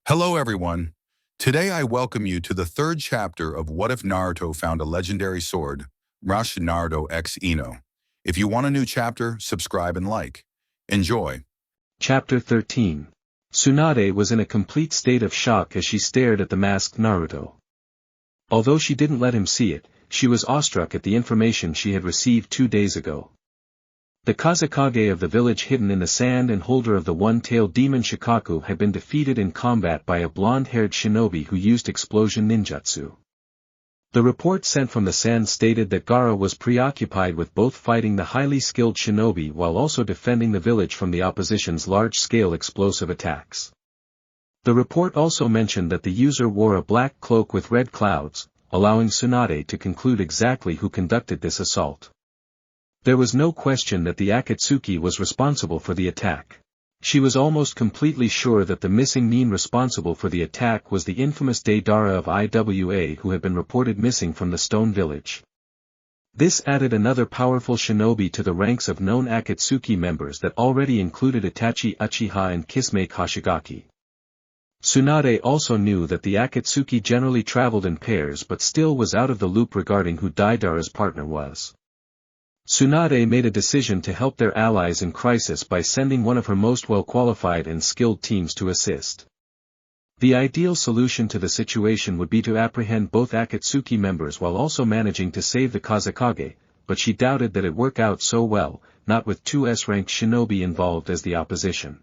Hello everyone. Today I welcome you to the third chapter of What If Naruto Found a Legendary Sword, Rash Naruto x INO. If you want a new chapter, subscribe and like. Enjoy. Chapter 13. Tsunade was in a complete state of shock as she stared at the masked Naruto. Although she didn't let him see it, she was awestruck at the information she had received 2 days ago. The Kazekage of the village hidden in the sand and holder of the one-tailed demon Shikaku had been defeated in combat by a blonde-haired shinobi who used explosion ninjutsu. The report sent from the sand stated that Gaara was preoccupied with both fighting the highly skilled shinobi while also defending the village from the opposition's large-scale explosive attacks. The report also mentioned that the user wore a black cloak with red clouds, allowing Tsunade to conclude exactly who conducted this assault. There was no question that the Akatsuki was responsible for the attack. She was almost completely sure that the missing nin responsible for the attack was the infamous Deidara of IWA who had been reported missing from the Stone Village. This added another powerful shinobi to the ranks of known Akatsuki members that already included Itachi Uchiha and Kisame Hoshigaki. Tsunade also knew that the Akatsuki generally traveled in pairs but still was out of the loop regarding who Deidara's partner was. Tsunade made a decision to help their allies in crisis by sending one of her most well-qualified and skilled teams to assist. The ideal solution to the situation would be to apprehend both Akatsuki members while also managing to save the Kazekage, but she doubted that it would work out so well, not with two S-ranked shinobi involved as the opposition.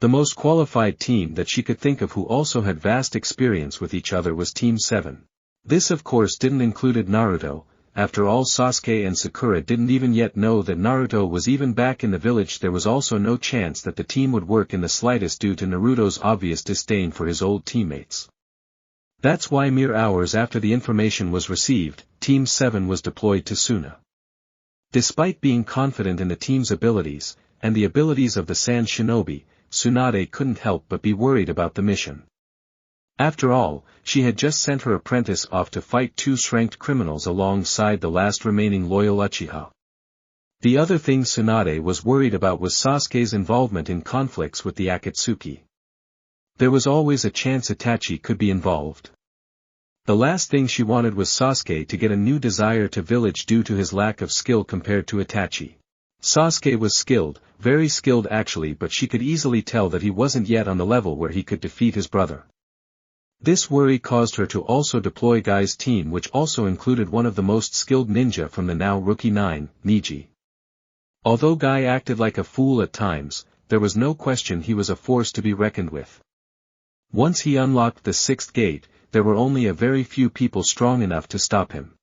The most qualified team that she could think of who also had vast experience with each other was Team 7. This of course didn't include Naruto. After all, Sasuke and Sakura didn't even yet know that Naruto was even back in the village. There was also no chance that the team would work in the slightest due to Naruto's obvious disdain for his old teammates. That's why mere hours after the information was received, Team 7 was deployed to Suna. Despite being confident in the team's abilities, and the abilities of the Sand Shinobi, Tsunade couldn't help but be worried about the mission. After all, she had just sent her apprentice off to fight two ranked criminals alongside the last remaining loyal Uchiha. The other thing Tsunade was worried about was Sasuke's involvement in conflicts with the Akatsuki. There was always a chance Itachi could be involved. The last thing she wanted was Sasuke to get a new desire to village due to his lack of skill compared to Itachi. Sasuke was skilled, very skilled actually, but she could easily tell that he wasn't yet on the level where he could defeat his brother. This worry caused her to also deploy Guy's team, which also included one of the most skilled ninja from the now rookie 9, Niji. Although Guy acted like a fool at times, there was no question he was a force to be reckoned with. Once he unlocked the 6th gate, there were only a very few people strong enough to stop him.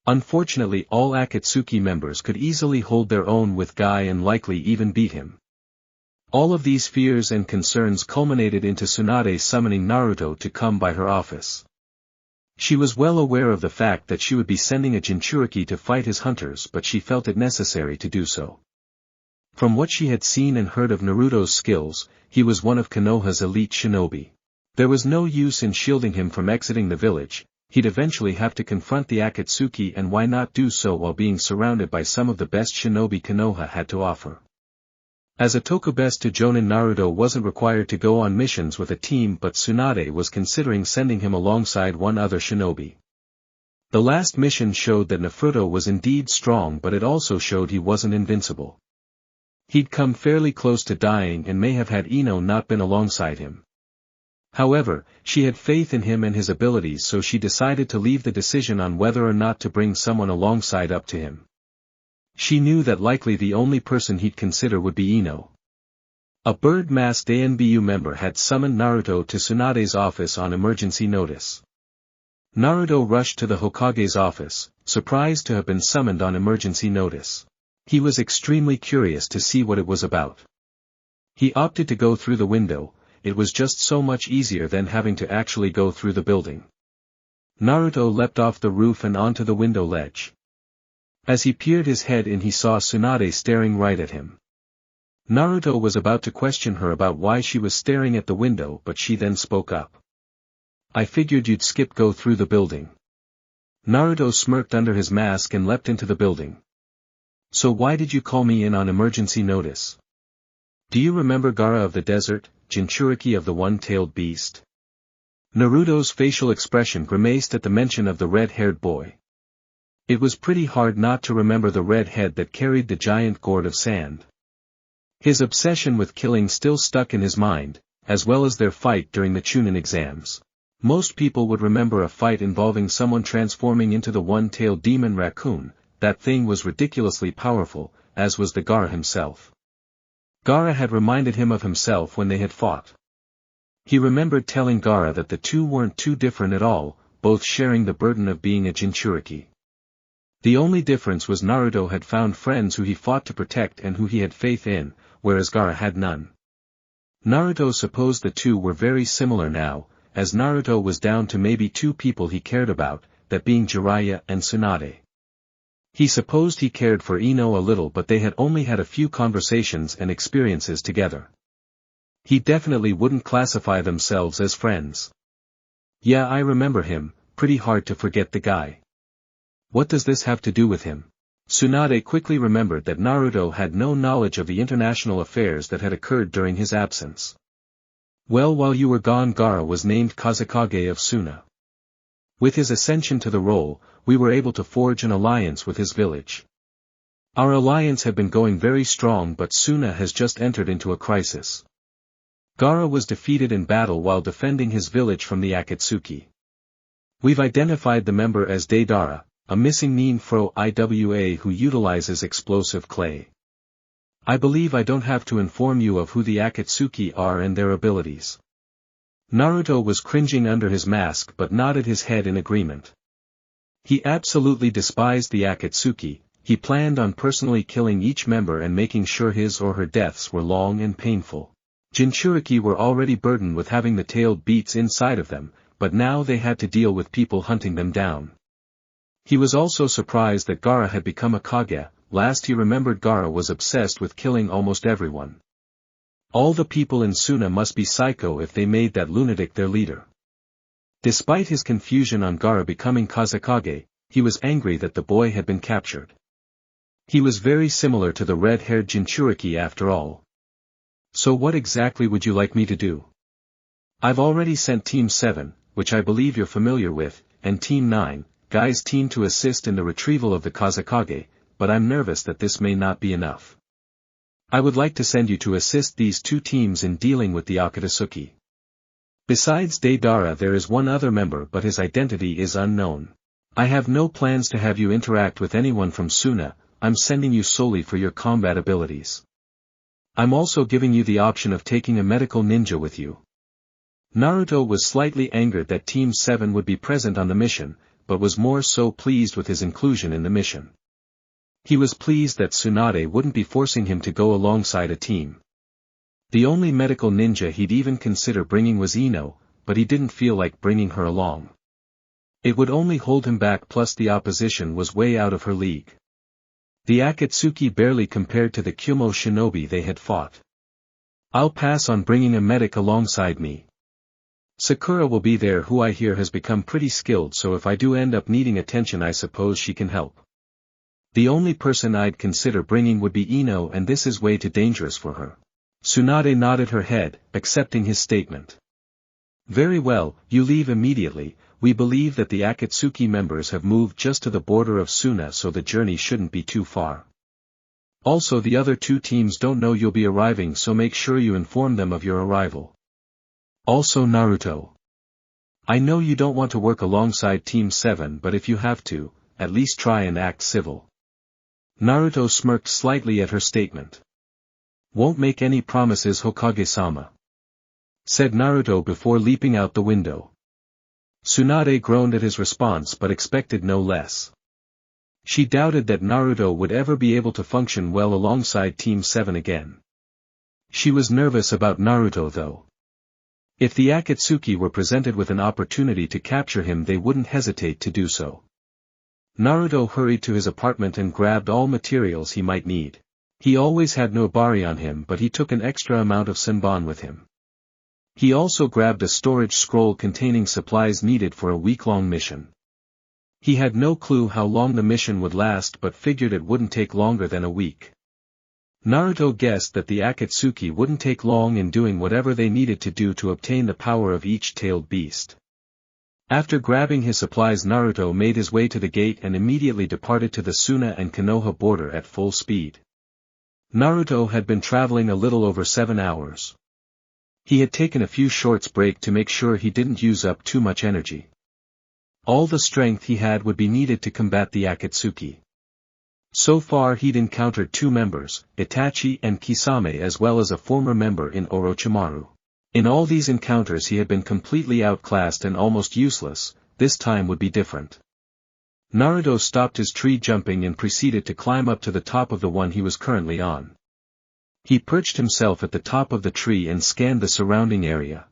Unfortunately, all Akatsuki members could easily hold their own with Guy and likely even beat him. All of these fears and concerns culminated into Tsunade summoning Naruto to come by her office. She was well aware of the fact that she would be sending a Jinchuriki to fight his hunters, but she felt it necessary to do so. From what she had seen and heard of Naruto's skills, he was one of Konoha's elite shinobi. There was no use in shielding him from exiting the village. He'd eventually have to confront the Akatsuki, and why not do so while being surrounded by some of the best shinobi Konoha had to offer. As a Tokubest to Jonin, Naruto wasn't required to go on missions with a team, but Tsunade was considering sending him alongside one other shinobi. The last mission showed that Naruto was indeed strong, but it also showed he wasn't invincible. He'd come fairly close to dying and may have had INO not been alongside him. However, she had faith in him and his abilities, so she decided to leave the decision on whether or not to bring someone alongside up to him. She knew that likely the only person he'd consider would be INO. A bird-masked ANBU member had summoned Naruto to Tsunade's office on emergency notice. Naruto rushed to the Hokage's office, surprised to have been summoned on emergency notice. He was extremely curious to see what it was about. He opted to go through the window. It was just so much easier than having to actually go through the building. Naruto leapt off the roof and onto the window ledge. As he peered his head in, he saw Tsunade staring right at him. Naruto was about to question her about why she was staring at the window, but she then spoke up. "I figured you'd go through the building." Naruto smirked under his mask and leapt into the building. "So why did you call me in on emergency notice? Do you remember Gaara of the desert, Jinchuriki of the one-tailed beast? Naruto's facial expression grimaced at the mention of the red-haired boy. It was pretty hard not to remember the red head that carried the giant gourd of sand. His obsession with killing still stuck in his mind, as well as their fight during the Chunin exams. Most people would remember a fight involving someone transforming into the one-tailed demon raccoon. That thing was ridiculously powerful, as was the Gaara himself. Gaara had reminded him of himself when they had fought. He remembered telling Gaara that the two weren't too different at all, both sharing the burden of being a Jinchuriki. The only difference was Naruto had found friends who he fought to protect and who he had faith in, whereas Gaara had none. Naruto supposed the two were very similar now, as Naruto was down to maybe two people he cared about, that being Jiraiya and Tsunade. He supposed he cared for INO a little, but they had only had a few conversations and experiences together. He definitely wouldn't classify themselves as friends. Yeah, I remember him, pretty hard to forget the guy. What does this have to do with him? Tsunade quickly remembered that Naruto had no knowledge of the international affairs that had occurred during his absence. Well, while you were gone, Gaara was named Kazekage of Suna. With his ascension to the role, we were able to forge an alliance with his village. Our alliance had been going very strong, but Suna has just entered into a crisis. Gaara was defeated in battle while defending his village from the Akatsuki. We've identified the member as Deidara, a missing Ninfro Iwa who utilizes explosive clay. I believe I don't have to inform you of who the Akatsuki are and their abilities. Naruto was cringing under his mask but nodded his head in agreement. He absolutely despised the Akatsuki. He planned on personally killing each member and making sure his or her deaths were long and painful. Jinchuriki were already burdened with having the tailed beasts inside of them, but now they had to deal with people hunting them down. He was also surprised that Gaara had become a Kage. Last he remembered, Gaara was obsessed with killing almost everyone. All the people in Suna must be psycho if they made that lunatic their leader. Despite his confusion on Gaara becoming Kazekage, he was angry that the boy had been captured. He was very similar to the red-haired Jinchuriki after all. So what exactly would you like me to do? I've already sent Team 7, which I believe you're familiar with, and Team 9, Guy's team to assist in the retrieval of the Kazekage, but I'm nervous that this may not be enough. I would like to send you to assist these two teams in dealing with the Akatsuki. Besides Deidara, there is one other member, but his identity is unknown. I have no plans to have you interact with anyone from Suna. I'm sending you solely for your combat abilities. I'm also giving you the option of taking a medical ninja with you. Naruto was slightly angered that Team 7 would be present on the mission, but was more so pleased with his inclusion in the mission. He was pleased that Tsunade wouldn't be forcing him to go alongside a team. The only medical ninja he'd even consider bringing was INO, but he didn't feel like bringing her along. It would only hold him back, plus the opposition was way out of her league. The Akatsuki barely compared to the Kyumo shinobi they had fought. I'll pass on bringing a medic alongside me. Sakura will be there, who I hear has become pretty skilled, so if I do end up needing attention I suppose she can help. The only person I'd consider bringing would be INO, and this is way too dangerous for her. Tsunade nodded her head, accepting his statement. Very well, you leave immediately. We believe that the Akatsuki members have moved just to the border of Suna, so the journey shouldn't be too far. Also, the other two teams don't know you'll be arriving, so make sure you inform them of your arrival. Also Naruto. I know you don't want to work alongside Team 7, but if you have to, at least try and act civil. Naruto smirked slightly at her statement. Won't make any promises, Hokage-sama, said Naruto before leaping out the window. Tsunade groaned at his response but expected no less. She doubted that Naruto would ever be able to function well alongside Team 7 again. She was nervous about Naruto though. If the Akatsuki were presented with an opportunity to capture him, they wouldn't hesitate to do so. Naruto hurried to his apartment and grabbed all materials he might need. He always had nobari on him, but he took an extra amount of senbon with him. He also grabbed a storage scroll containing supplies needed for a week-long mission. He had no clue how long the mission would last, but figured it wouldn't take longer than a week. Naruto guessed that the Akatsuki wouldn't take long in doing whatever they needed to do to obtain the power of each tailed beast. After grabbing his supplies, Naruto made his way to the gate and immediately departed to the Suna and Konoha border at full speed. Naruto had been traveling a little over 7 hours. He had taken a few shorts break to make sure he didn't use up too much energy. All the strength he had would be needed to combat the Akatsuki. So far he'd encountered 2 members, Itachi and Kisame, as well as a former member in Orochimaru. In all these encounters he had been completely outclassed and almost useless. This time would be different. Naruto stopped his tree jumping and proceeded to climb up to the top of the one he was currently on. He perched himself at the top of the tree and scanned the surrounding area.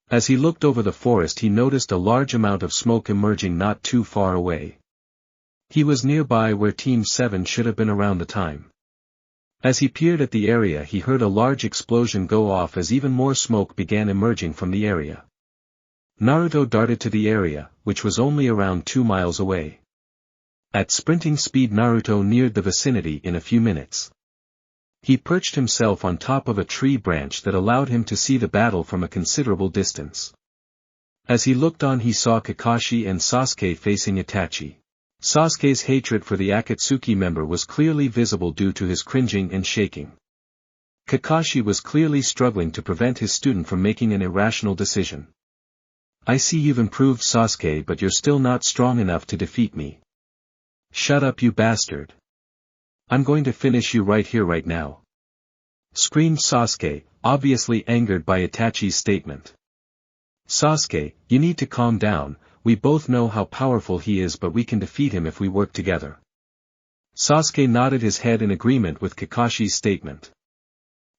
As he looked over the forest, he noticed a large amount of smoke emerging not too far away. He was nearby where Team 7 should have been around the time. As he peered at the area, he heard a large explosion go off as even more smoke began emerging from the area. Naruto darted to the area, which was only around 2 miles away. At sprinting speed, Naruto neared the vicinity in a few minutes. He perched himself on top of a tree branch that allowed him to see the battle from a considerable distance. As he looked on, he saw Kakashi and Sasuke facing Itachi. Sasuke's hatred for the Akatsuki member was clearly visible due to his cringing and shaking. Kakashi was clearly struggling to prevent his student from making an irrational decision. "I see you've improved, Sasuke, but you're still not strong enough to defeat me." "Shut up, you bastard. I'm going to finish you right here right now," screamed Sasuke, obviously angered by Itachi's statement. "Sasuke, you need to calm down. We both know how powerful he is, but we can defeat him if we work together." Sasuke nodded his head in agreement with Kakashi's statement.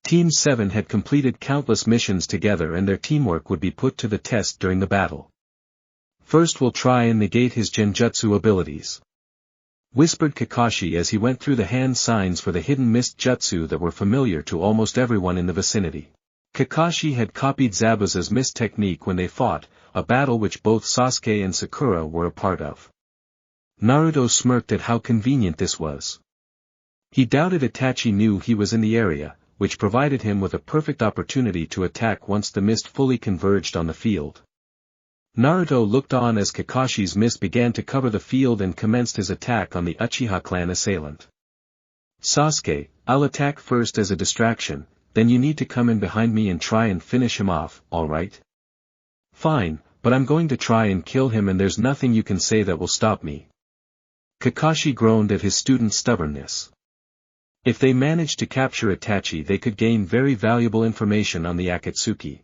Team 7 had completed countless missions together and their teamwork would be put to the test during the battle. "First we'll try and negate his genjutsu abilities," whispered Kakashi as he went through the hand signs for the hidden mist jutsu that were familiar to almost everyone in the vicinity. Kakashi had copied Zabuza's mist technique when they fought, a battle which both Sasuke and Sakura were a part of. Naruto smirked at how convenient this was. He doubted Itachi knew he was in the area, which provided him with a perfect opportunity to attack once the mist fully converged on the field. Naruto looked on as Kakashi's mist began to cover the field and commenced his attack on the Uchiha clan assailant. "Sasuke, I'll attack first as a distraction, then you need to come in behind me and try and finish him off, alright?" "Fine, but I'm going to try and kill him and there's nothing you can say that will stop me." Kakashi groaned at his student's stubbornness. If they managed to capture Itachi, they could gain very valuable information on the Akatsuki.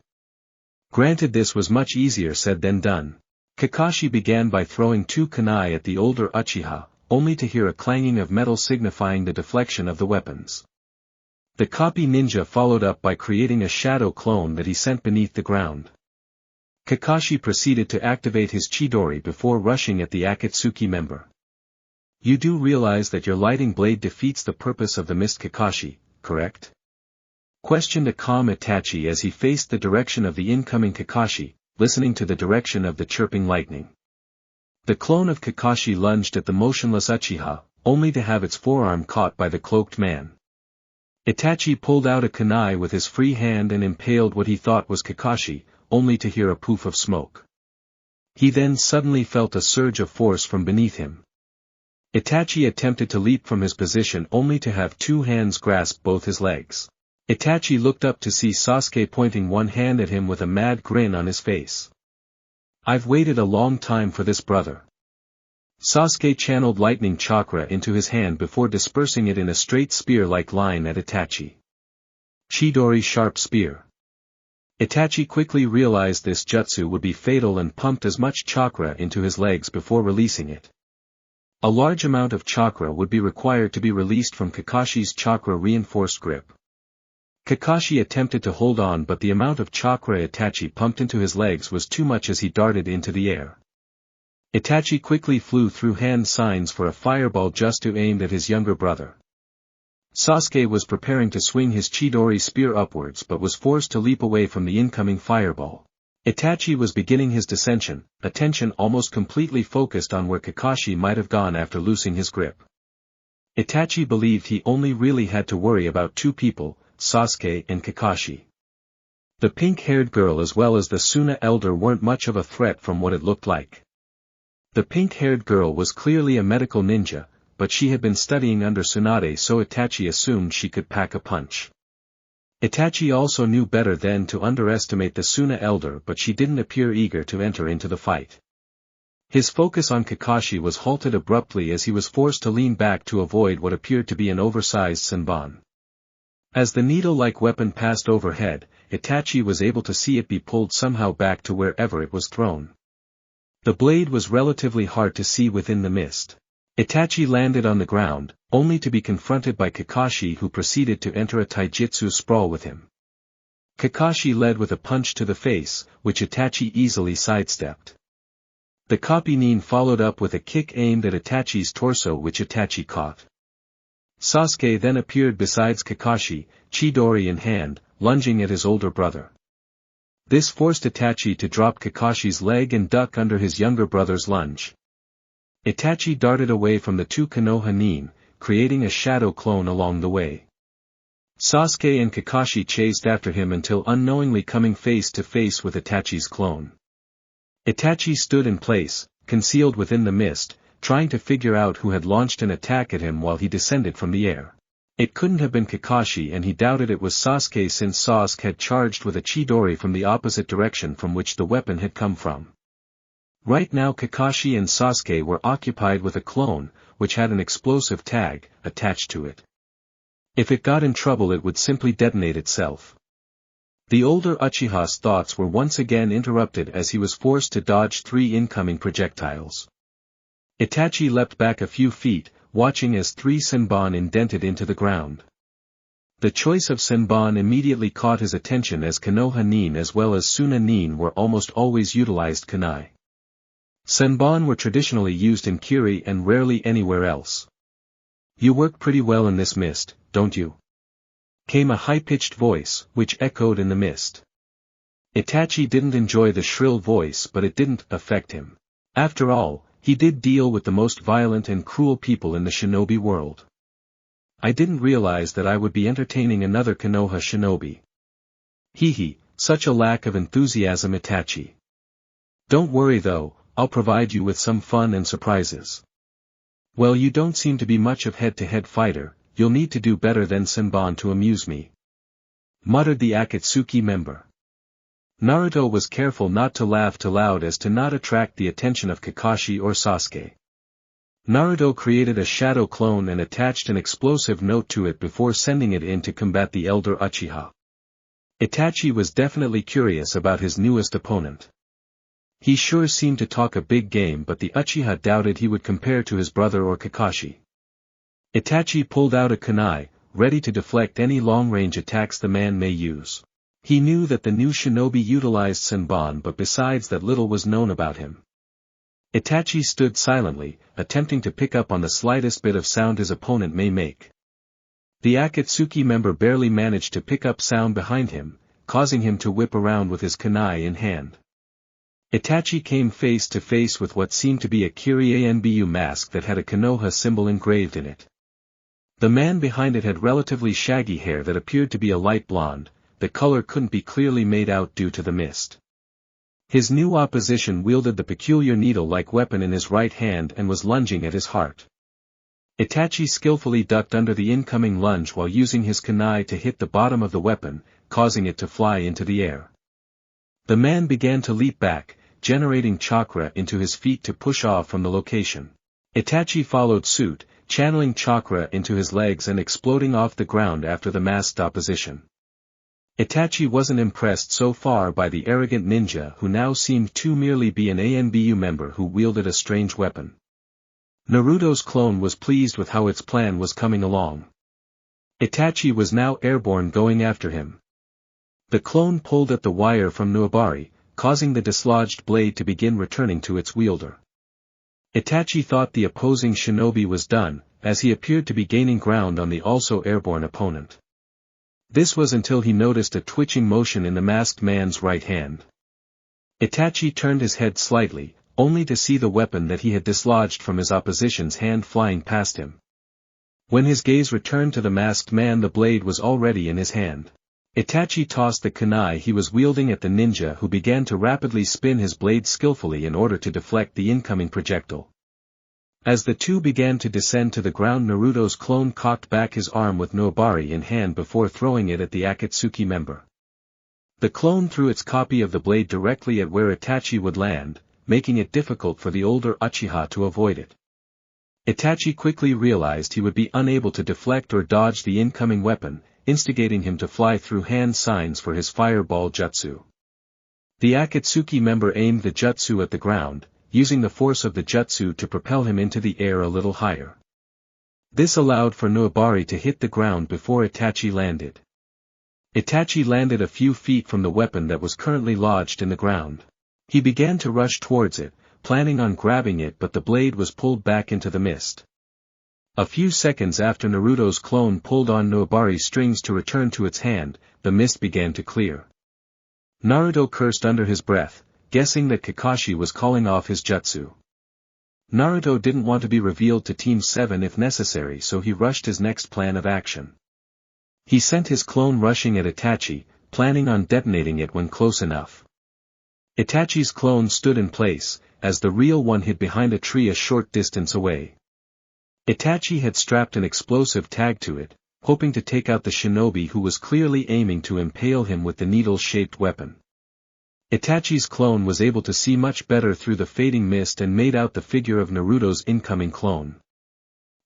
Granted, this was much easier said than done. Kakashi began by throwing 2 kunai at the older Uchiha, only to hear a clanging of metal signifying the deflection of the weapons. The copy ninja followed up by creating a shadow clone that he sent beneath the ground. Kakashi proceeded to activate his Chidori before rushing at the Akatsuki member. "You do realize that your lighting blade defeats the purpose of the mist, Kakashi, correct?" questioned a calm Itachi as he faced the direction of the incoming Kakashi, listening to the direction of the chirping lightning. The clone of Kakashi lunged at the motionless Uchiha, only to have its forearm caught by the cloaked man. Itachi pulled out a kunai with his free hand and impaled what he thought was Kakashi, only to hear a poof of smoke. He then suddenly felt a surge of force from beneath him. Itachi attempted to leap from his position only to have 2 hands grasp both his legs. Itachi looked up to see Sasuke pointing one hand at him with a mad grin on his face. "I've waited a long time for this, brother." Sasuke channeled lightning chakra into his hand before dispersing it in a straight spear-like line at Itachi. Chidori sharp spear. Itachi quickly realized this jutsu would be fatal and pumped as much chakra into his legs before releasing it. A large amount of chakra would be required to be released from Kakashi's chakra-reinforced grip. Kakashi attempted to hold on, but the amount of chakra Itachi pumped into his legs was too much as he darted into the air. Itachi quickly flew through hand signs for a fireball just to aim at his younger brother. Sasuke was preparing to swing his Chidori spear upwards but was forced to leap away from the incoming fireball. Itachi was beginning his descension, attention almost completely focused on where Kakashi might have gone after losing his grip. Itachi believed he only really had to worry about two people, Sasuke and Kakashi. The pink-haired girl as well as the Tsunade elder weren't much of a threat from what it looked like. The pink-haired girl was clearly a medical ninja, but she had been studying under Tsunade, so Itachi assumed she could pack a punch. Itachi also knew better than to underestimate the Tsunade elder, but she didn't appear eager to enter into the fight. His focus on Kakashi was halted abruptly as he was forced to lean back to avoid what appeared to be an oversized senbon. As the needle-like weapon passed overhead, Itachi was able to see it be pulled somehow back to wherever it was thrown. The blade was relatively hard to see within the mist. Itachi landed on the ground, only to be confronted by Kakashi, who proceeded to enter a taijutsu sprawl with him. Kakashi led with a punch to the face, which Itachi easily sidestepped. The copy nin followed up with a kick aimed at Itachi's torso, which Itachi caught. Sasuke then appeared besides Kakashi, Chidori in hand, lunging at his older brother. This forced Itachi to drop Kakashi's leg and duck under his younger brother's lunge. Itachi darted away from the two Konoha nin, creating a shadow clone along the way. Sasuke and Kakashi chased after him until unknowingly coming face to face with Itachi's clone. Itachi stood in place, concealed within the mist, trying to figure out who had launched an attack at him while he descended from the air. It couldn't have been Kakashi, and he doubted it was Sasuke since Sasuke had charged with a Chidori from the opposite direction from which the weapon had come from. Right now Kakashi and Sasuke were occupied with a clone, which had an explosive tag attached to it. If it got in trouble it would simply detonate itself. The older Uchiha's thoughts were once again interrupted as he was forced to dodge 3 incoming projectiles. Itachi leapt back a few feet, watching as 3 senbon indented into the ground. The choice of senbon immediately caught his attention, as Konoha nin as well as Tsunade nin were almost always utilized kunai. Senbon were traditionally used in Kiri and rarely anywhere else. "You work pretty well in this mist, don't you?" came a high-pitched voice, which echoed in the mist. Itachi didn't enjoy the shrill voice, but it didn't affect him. After all, he did deal with the most violent and cruel people in the shinobi world. "I didn't realize that I would be entertaining another Konoha shinobi. Hehe, such a lack of enthusiasm, Itachi. Don't worry though, I'll provide you with some fun and surprises." "Well, you don't seem to be much of head-to-head fighter, you'll need to do better than senbon to amuse me," muttered the Akatsuki member. Naruto was careful not to laugh too loud as to not attract the attention of Kakashi or Sasuke. Naruto created a shadow clone and attached an explosive note to it before sending it in to combat the elder Uchiha. Itachi was definitely curious about his newest opponent. He sure seemed to talk a big game, but the Uchiha doubted he would compare to his brother or Kakashi. Itachi pulled out a kunai, ready to deflect any long-range attacks the man may use. He knew that the new shinobi utilized senbon, but besides that little was known about him. Itachi stood silently, attempting to pick up on the slightest bit of sound his opponent may make. The Akatsuki member barely managed to pick up sound behind him, causing him to whip around with his kunai in hand. Itachi came face to face with what seemed to be a Kiryu mask that had a Konoha symbol engraved in it. The man behind it had relatively shaggy hair that appeared to be a light blonde. The color couldn't be clearly made out due to the mist. His new opposition wielded the peculiar needle-like weapon in his right hand and was lunging at his heart. Itachi skillfully ducked under the incoming lunge while using his kunai to hit the bottom of the weapon, causing it to fly into the air. The man began to leap back, generating chakra into his feet to push off from the location. Itachi followed suit, channeling chakra into his legs and exploding off the ground after the masked opposition. Itachi wasn't impressed so far by the arrogant ninja who now seemed to merely be an ANBU member who wielded a strange weapon. Naruto's clone was pleased with how its plan was coming along. Itachi was now airborne, going after him. The clone pulled at the wire from Nuabari, causing the dislodged blade to begin returning to its wielder. Itachi thought the opposing shinobi was done, as he appeared to be gaining ground on the also airborne opponent. This was until he noticed a twitching motion in the masked man's right hand. Itachi turned his head slightly, only to see the weapon that he had dislodged from his opposition's hand flying past him. When his gaze returned to the masked man, the blade was already in his hand. Itachi tossed the kunai he was wielding at the ninja, who began to rapidly spin his blade skillfully in order to deflect the incoming projectile. As the two began to descend to the ground, Naruto's clone cocked back his arm with Nobari in hand before throwing it at the Akatsuki member. The clone threw its copy of the blade directly at where Itachi would land, making it difficult for the older Uchiha to avoid it. Itachi quickly realized he would be unable to deflect or dodge the incoming weapon, instigating him to fly through hand signs for his fireball jutsu. The Akatsuki member aimed the jutsu at the ground, using the force of the jutsu to propel him into the air a little higher. This allowed for Nobari to hit the ground before Itachi landed. Itachi landed a few feet from the weapon that was currently lodged in the ground. He began to rush towards it, planning on grabbing it, but the blade was pulled back into the mist. A few seconds after Naruto's clone pulled on Nobari's strings to return to its hand, the mist began to clear. Naruto cursed under his breath, guessing that Kakashi was calling off his jutsu. Naruto didn't want to be revealed to Team 7 if necessary, so he rushed his next plan of action. He sent his clone rushing at Itachi, planning on detonating it when close enough. Itachi's clone stood in place, as the real one hid behind a tree a short distance away. Itachi had strapped an explosive tag to it, hoping to take out the shinobi who was clearly aiming to impale him with the needle-shaped weapon. Itachi's clone was able to see much better through the fading mist and made out the figure of Naruto's incoming clone.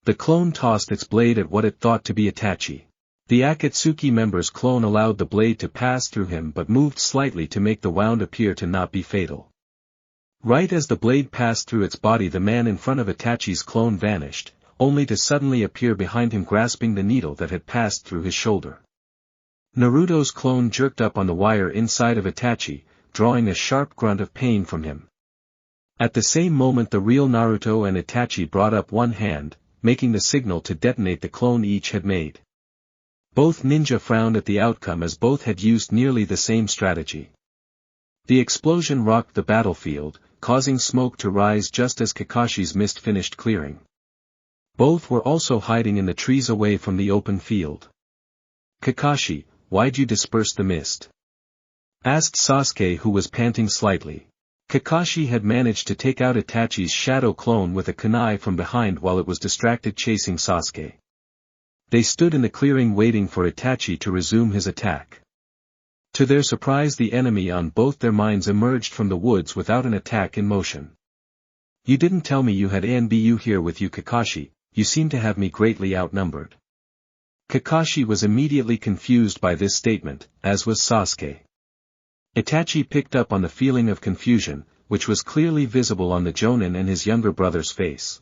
The clone tossed its blade at what it thought to be Itachi. The Akatsuki member's clone allowed the blade to pass through him but moved slightly to make the wound appear to not be fatal. Right as the blade passed through its body, the man in front of Itachi's clone vanished, only to suddenly appear behind him grasping the needle that had passed through his shoulder. Naruto's clone jerked up on the wire inside of Itachi, drawing a sharp grunt of pain from him. At the same moment, the real Naruto and Itachi brought up one hand, making the signal to detonate the clone each had made. Both ninja frowned at the outcome, as both had used nearly the same strategy. The explosion rocked the battlefield, causing smoke to rise just as Kakashi's mist finished clearing. Both were also hiding in the trees away from the open field. "Kakashi, why'd you disperse the mist?" asked Sasuke, who was panting slightly. Kakashi had managed to take out Itachi's shadow clone with a kunai from behind while it was distracted chasing Sasuke. They stood in the clearing waiting for Itachi to resume his attack. To their surprise, the enemy on both their minds emerged from the woods without an attack in motion. "You didn't tell me you had ANBU here with you, Kakashi. You seem to have me greatly outnumbered." Kakashi was immediately confused by this statement, as was Sasuke. Itachi picked up on the feeling of confusion, which was clearly visible on the Jonin and his younger brother's face.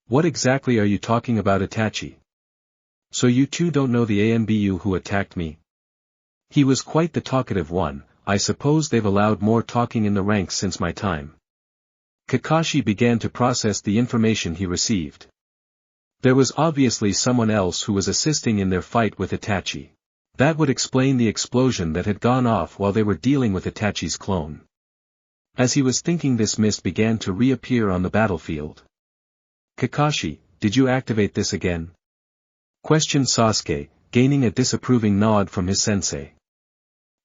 "What exactly are you talking about, Itachi? So you two don't know the ANBU who attacked me?" He was quite the talkative one. "I suppose they've allowed more talking in the ranks since my time." Kakashi began to process the information he received. There was obviously someone else who was assisting in their fight with Itachi. That would explain the explosion that had gone off while they were dealing with Itachi's clone. As he was thinking this, mist began to reappear on the battlefield. "Kakashi, did you activate this again?" questioned Sasuke, gaining a disapproving nod from his sensei.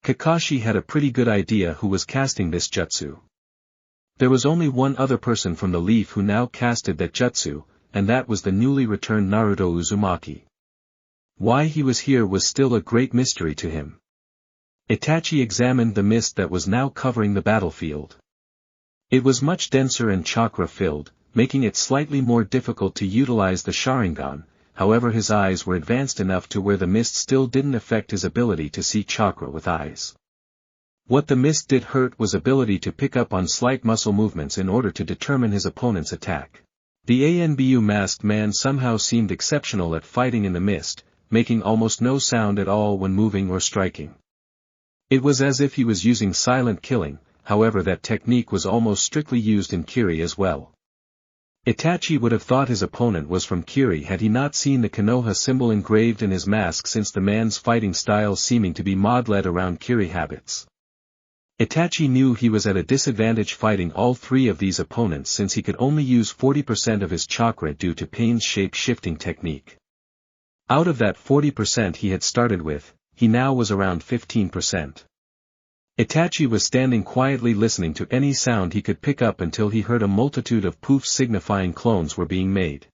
Kakashi had a pretty good idea who was casting this jutsu. There was only one other person from the Leaf who now casted that jutsu, and that was the newly returned Naruto Uzumaki. Why he was here was still a great mystery to him. Itachi examined the mist that was now covering the battlefield. It was much denser and chakra-filled, making it slightly more difficult to utilize the Sharingan. However, his eyes were advanced enough to where the mist still didn't affect his ability to see chakra with eyes. What the mist did hurt was ability to pick up on slight muscle movements in order to determine his opponent's attack. The ANBU masked man somehow seemed exceptional at fighting in the mist, making almost no sound at all when moving or striking. It was as if he was using silent killing. However, that technique was almost strictly used in Kiri as well. Itachi would have thought his opponent was from Kiri had he not seen the Konoha symbol engraved in his mask, since the man's fighting style seeming to be mod-led around Kiri habits. Itachi knew he was at a disadvantage fighting all three of these opponents, since he could only use 40% of his chakra due to Pain's shape-shifting technique. Out of that 40% he had started with, he now was around 15%. Itachi was standing quietly listening to any sound he could pick up until he heard a multitude of poofs signifying clones were being made.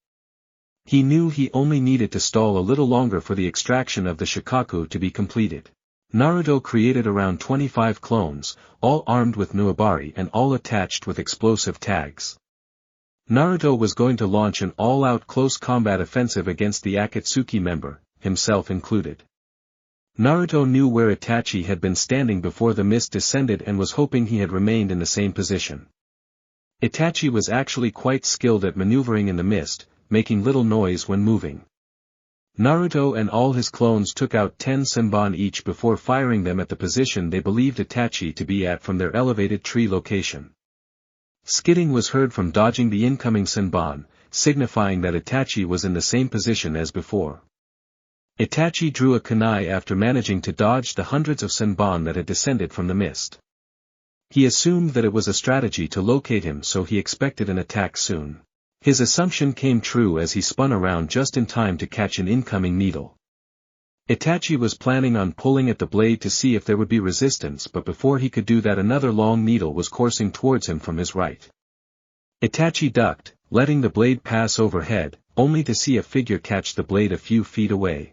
He knew he only needed to stall a little longer for the extraction of the Shikaku to be completed. Naruto created around 25 clones, all armed with Nuabari and all attached with explosive tags. Naruto was going to launch an all-out close combat offensive against the Akatsuki member, himself included. Naruto knew where Itachi had been standing before the mist descended and was hoping he had remained in the same position. Itachi was actually quite skilled at maneuvering in the mist, making little noise when moving. Naruto and all his clones took out 10 senbon each before firing them at the position they believed Itachi to be at from their elevated tree location. Skidding was heard from dodging the incoming senbon, signifying that Itachi was in the same position as before. Itachi drew a kunai after managing to dodge the hundreds of senbon that had descended from the mist. He assumed that it was a strategy to locate him, so he expected an attack soon. His assumption came true as he spun around just in time to catch an incoming needle. Itachi was planning on pulling at the blade to see if there would be resistance, but before he could do that another long needle was coursing towards him from his right. Itachi ducked, letting the blade pass overhead, only to see a figure catch the blade a few feet away.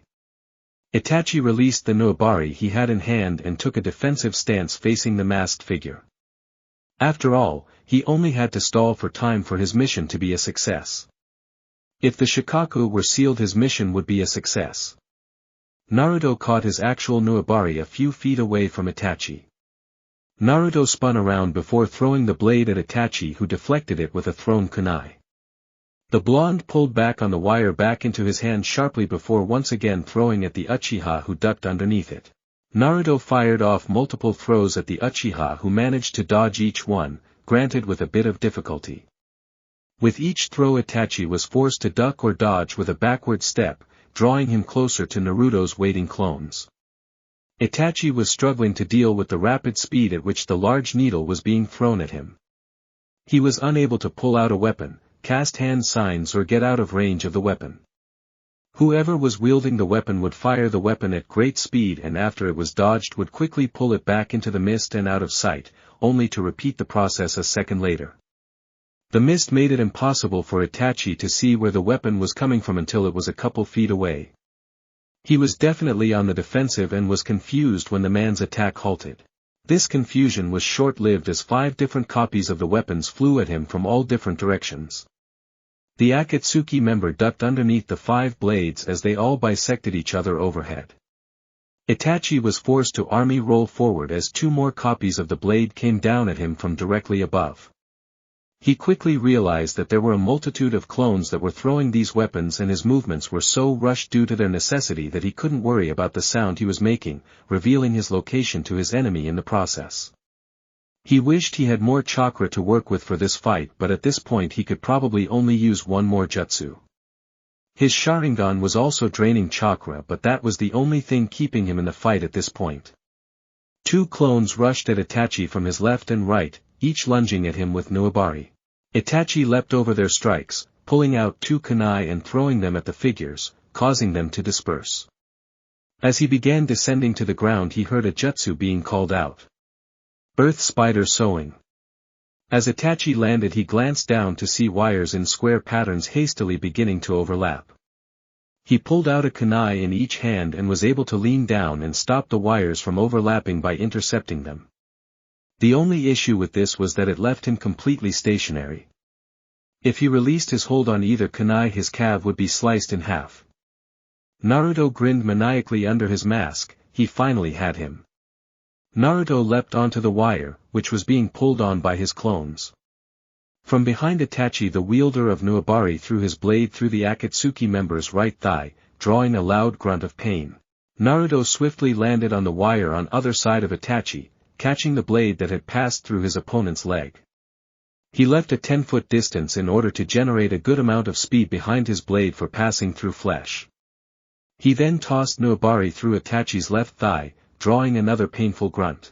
Itachi released the Nuabari he had in hand and took a defensive stance facing the masked figure. After all, he only had to stall for time for his mission to be a success. If the Shikaku were sealed, his mission would be a success. Naruto caught his actual Nuabari a few feet away from Itachi. Naruto spun around before throwing the blade at Itachi, who deflected it with a thrown kunai. The blonde pulled back on the wire back into his hand sharply before once again throwing at the Uchiha, who ducked underneath it. Naruto fired off multiple throws at the Uchiha, who managed to dodge each one, granted with a bit of difficulty. With each throw Itachi was forced to duck or dodge with a backward step, drawing him closer to Naruto's waiting clones. Itachi was struggling to deal with the rapid speed at which the large needle was being thrown at him. He was unable to pull out a weapon, cast hand signs, or get out of range of the weapon. Whoever was wielding the weapon would fire the weapon at great speed, and after it was dodged would quickly pull it back into the mist and out of sight, only to repeat the process a second later. The mist made it impossible for Itachi to see where the weapon was coming from until it was a couple feet away. He was definitely on the defensive and was confused when the man's attack halted. This confusion was short-lived as 5 different copies of the weapons flew at him from all different directions. The Akatsuki member ducked underneath the 5 blades as they all bisected each other overhead. Itachi was forced to army roll forward as 2 more copies of the blade came down at him from directly above. He quickly realized that there were a multitude of clones that were throwing these weapons, and his movements were so rushed due to their necessity that he couldn't worry about the sound he was making, revealing his location to his enemy in the process. He wished he had more chakra to work with for this fight, but at this point he could probably only use one more jutsu. His Sharingan was also draining chakra, but that was the only thing keeping him in the fight at this point. 2 clones rushed at Itachi from his left and right, each lunging at him with Nuabari. Itachi leapt over their strikes, pulling out 2 kunai and throwing them at the figures, causing them to disperse. As he began descending to the ground, he heard a jutsu being called out. Earth Spider Sewing. As Itachi landed, he glanced down to see wires in square patterns hastily beginning to overlap. He pulled out a kunai in each hand and was able to lean down and stop the wires from overlapping by intercepting them. The only issue with this was that it left him completely stationary. If he released his hold on either kunai, his calf would be sliced in half. Naruto grinned maniacally under his mask. He finally had him. Naruto leapt onto the wire, which was being pulled on by his clones. From behind Itachi, the wielder of Nuabari threw his blade through the Akatsuki member's right thigh, drawing a loud grunt of pain. Naruto swiftly landed on the wire on other side of Itachi, catching the blade that had passed through his opponent's leg. He left a 10-foot distance in order to generate a good amount of speed behind his blade for passing through flesh. He then tossed Nuabari through Itachi's left thigh, drawing another painful grunt.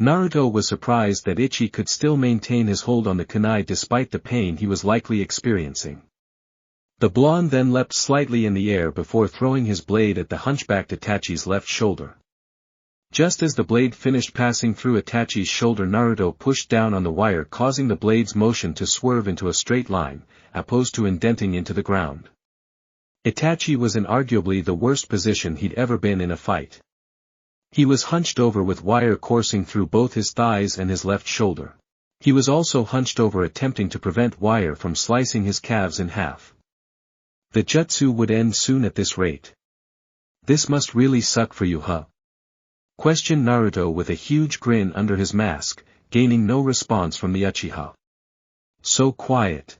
Naruto was surprised that Ichi could still maintain his hold on the kunai despite the pain he was likely experiencing. The blonde then leapt slightly in the air before throwing his blade at the hunchbacked Itachi's left shoulder. Just as the blade finished passing through Itachi's shoulder, Naruto pushed down on the wire, causing the blade's motion to swerve into a straight line, opposed to indenting into the ground. Itachi was in arguably the worst position he'd ever been in a fight. He was hunched over with wire coursing through both his thighs and his left shoulder. He was also hunched over, attempting to prevent wire from slicing his calves in half. The jutsu would end soon at this rate. This must really suck for you, huh? Questioned Naruto with a huge grin under his mask, gaining no response from the Uchiha. So quiet.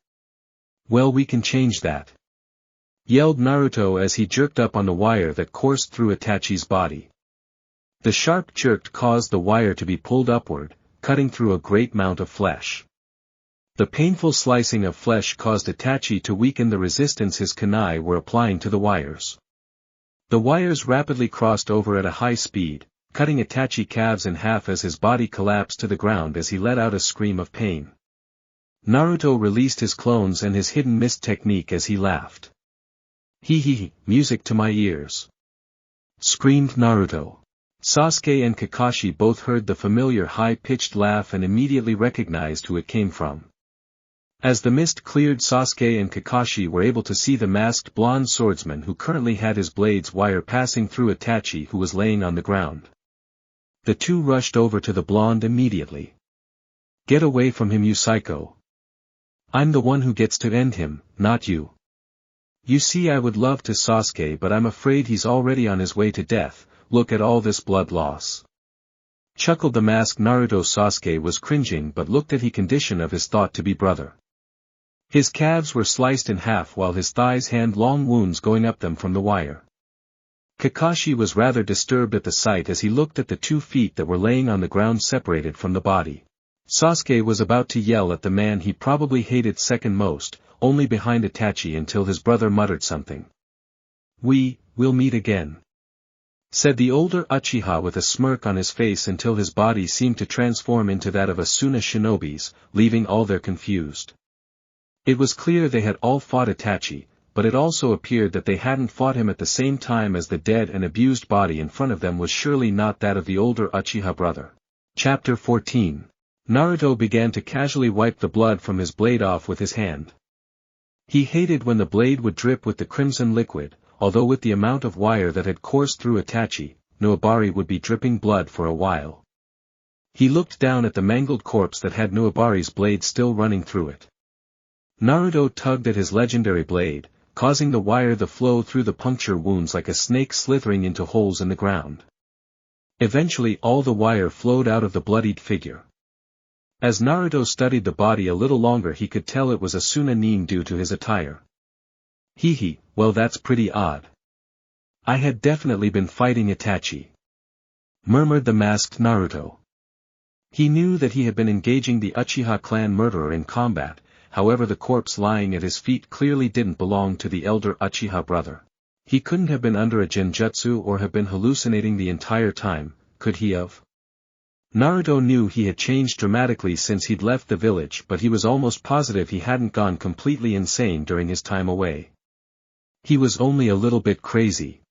Well, we can change that. Yelled Naruto as he jerked up on the wire that coursed through Itachi's body. The sharp jerk caused the wire to be pulled upward, cutting through a great amount of flesh. The painful slicing of flesh caused Itachi to weaken the resistance his kunai were applying to the wires. The wires rapidly crossed over at a high speed, cutting Itachi's calves in half as his body collapsed to the ground as he let out a scream of pain. Naruto released his clones and his hidden mist technique as he laughed. Hee hee, music to my ears. Screamed Naruto. Sasuke and Kakashi both heard the familiar high-pitched laugh and immediately recognized who it came from. As the mist cleared, Sasuke and Kakashi were able to see the masked blonde swordsman who currently had his blade's wire passing through Itachi, who was laying on the ground. The two rushed over to the blonde immediately. Get away from him, you psycho. I'm the one who gets to end him, not you. You see, I would love to, Sasuke, but I'm afraid he's already on his way to death. Look at all this blood loss. Chuckled the masked Naruto. Sasuke was cringing but looked at the condition of his thought-to-be brother. His calves were sliced in half while his thighs had long wounds going up them from the wire. Kakashi was rather disturbed at the sight as he looked at the 2 feet that were laying on the ground separated from the body. Sasuke was about to yell at the man he probably hated second most, only behind Itachi, until his brother muttered something. We'll meet again. Said the older Uchiha with a smirk on his face until his body seemed to transform into that of a Suna shinobi's, leaving all there confused. It was clear they had all fought Itachi, but it also appeared that they hadn't fought him at the same time, as the dead and abused body in front of them was surely not that of the older Uchiha brother. Chapter 14. Naruto began to casually wipe the blood from his blade off with his hand. He hated when the blade would drip with the crimson liquid, although with the amount of wire that had coursed through Itachi, Nuabari would be dripping blood for a while. He looked down at the mangled corpse that had Nuabari's blade still running through it. Naruto tugged at his legendary blade, causing the wire to flow through the puncture wounds like a snake slithering into holes in the ground. Eventually all the wire flowed out of the bloodied figure. As Naruto studied the body a little longer, he could tell it was a Tsunade due to his attire. Hee, well, that's pretty odd. I had definitely been fighting Itachi. Murmured the masked Naruto. He knew that he had been engaging the Uchiha clan murderer in combat, however the corpse lying at his feet clearly didn't belong to the elder Uchiha brother. He couldn't have been under a genjutsu or have been hallucinating the entire time, could he have? Naruto knew he had changed dramatically since he'd left the village, but he was almost positive he hadn't gone completely insane during his time away. He was only a little bit crazy.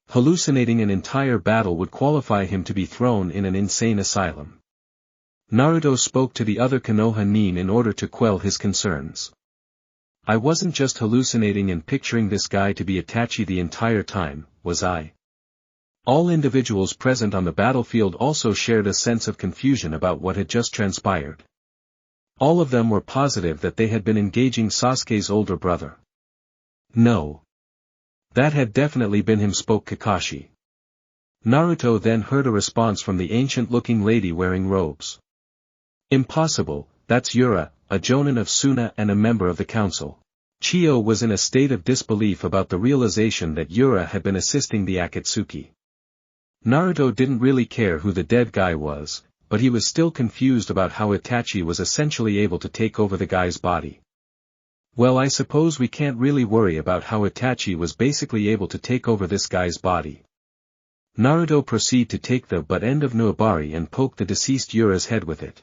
Hallucinating an entire battle would qualify him to be thrown in an insane asylum. Naruto spoke to the other Konoha nin in order to quell his concerns. I wasn't just hallucinating and picturing this guy to be Itachi the entire time, was I? All individuals present on the battlefield also shared a sense of confusion about what had just transpired. All of them were positive that they had been engaging Sasuke's older brother. No. That had definitely been him, spoke Kakashi. Naruto then heard a response from the ancient-looking lady wearing robes. Impossible, that's Yura, a jonin of Suna and a member of the council. Chiyo was in a state of disbelief about the realization that Yura had been assisting the Akatsuki. Naruto didn't really care who the dead guy was, but he was still confused about how Itachi was essentially able to take over the guy's body. Well, I suppose we can't really worry about how Itachi was basically able to take over this guy's body. Naruto proceeded to take the butt end of Nuabari and poke the deceased Yura's head with it.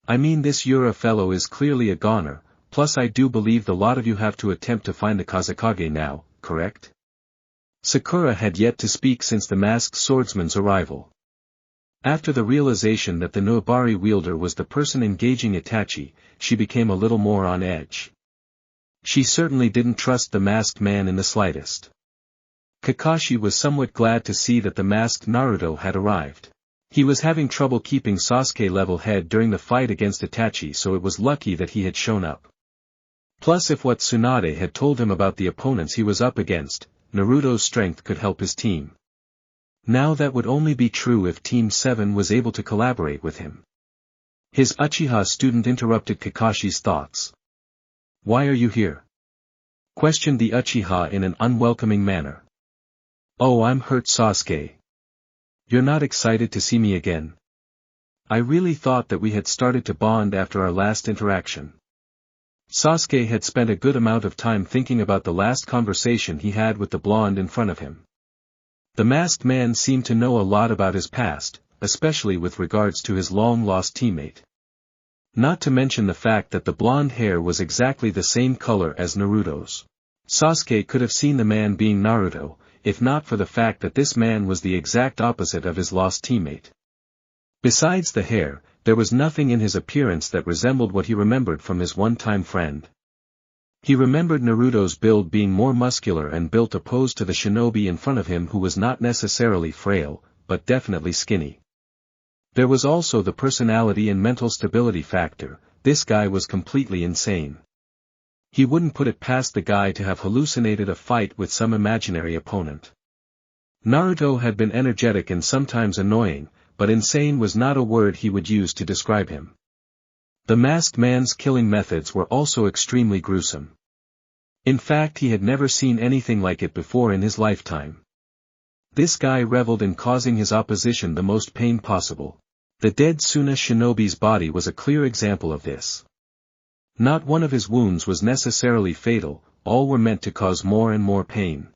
I mean, this Yura fellow is clearly a goner, plus I do believe the lot of you have to attempt to find the Kazekage now, correct? Sakura had yet to speak since the masked swordsman's arrival. After the realization that the Noibari wielder was the person engaging Itachi, she became a little more on edge. She certainly didn't trust the masked man in the slightest. Kakashi was somewhat glad to see that the masked Naruto had arrived. He was having trouble keeping Sasuke level-head during the fight against Itachi, so it was lucky that he had shown up. Plus, if what Tsunade had told him about the opponents he was up against, Naruto's strength could help his team. Now that would only be true if Team 7 was able to collaborate with him. His Uchiha student interrupted Kakashi's thoughts. "Why are you here?" questioned the Uchiha in an unwelcoming manner. "Oh, I'm hurt, Sasuke. You're not excited to see me again? I really thought that we had started to bond after our last interaction." Sasuke had spent a good amount of time thinking about the last conversation he had with the blonde in front of him. The masked man seemed to know a lot about his past, especially with regards to his long-lost teammate. Not to mention the fact that the blonde hair was exactly the same color as Naruto's. Sasuke could have seen the man being Naruto, if not for the fact that this man was the exact opposite of his lost teammate. Besides the hair, there was nothing in his appearance that resembled what he remembered from his one-time friend. He remembered Naruto's build being more muscular and built opposed to the shinobi in front of him, who was not necessarily frail, but definitely skinny. There was also the personality and mental stability factor. This guy was completely insane. He wouldn't put it past the guy to have hallucinated a fight with some imaginary opponent. Naruto had been energetic and sometimes annoying, but insane was not a word he would use to describe him. The masked man's killing methods were also extremely gruesome. In fact, he had never seen anything like it before in his lifetime. This guy reveled in causing his opposition the most pain possible. The dead Suna shinobi's body was a clear example of this. Not one of his wounds was necessarily fatal, all were meant to cause more and more pain.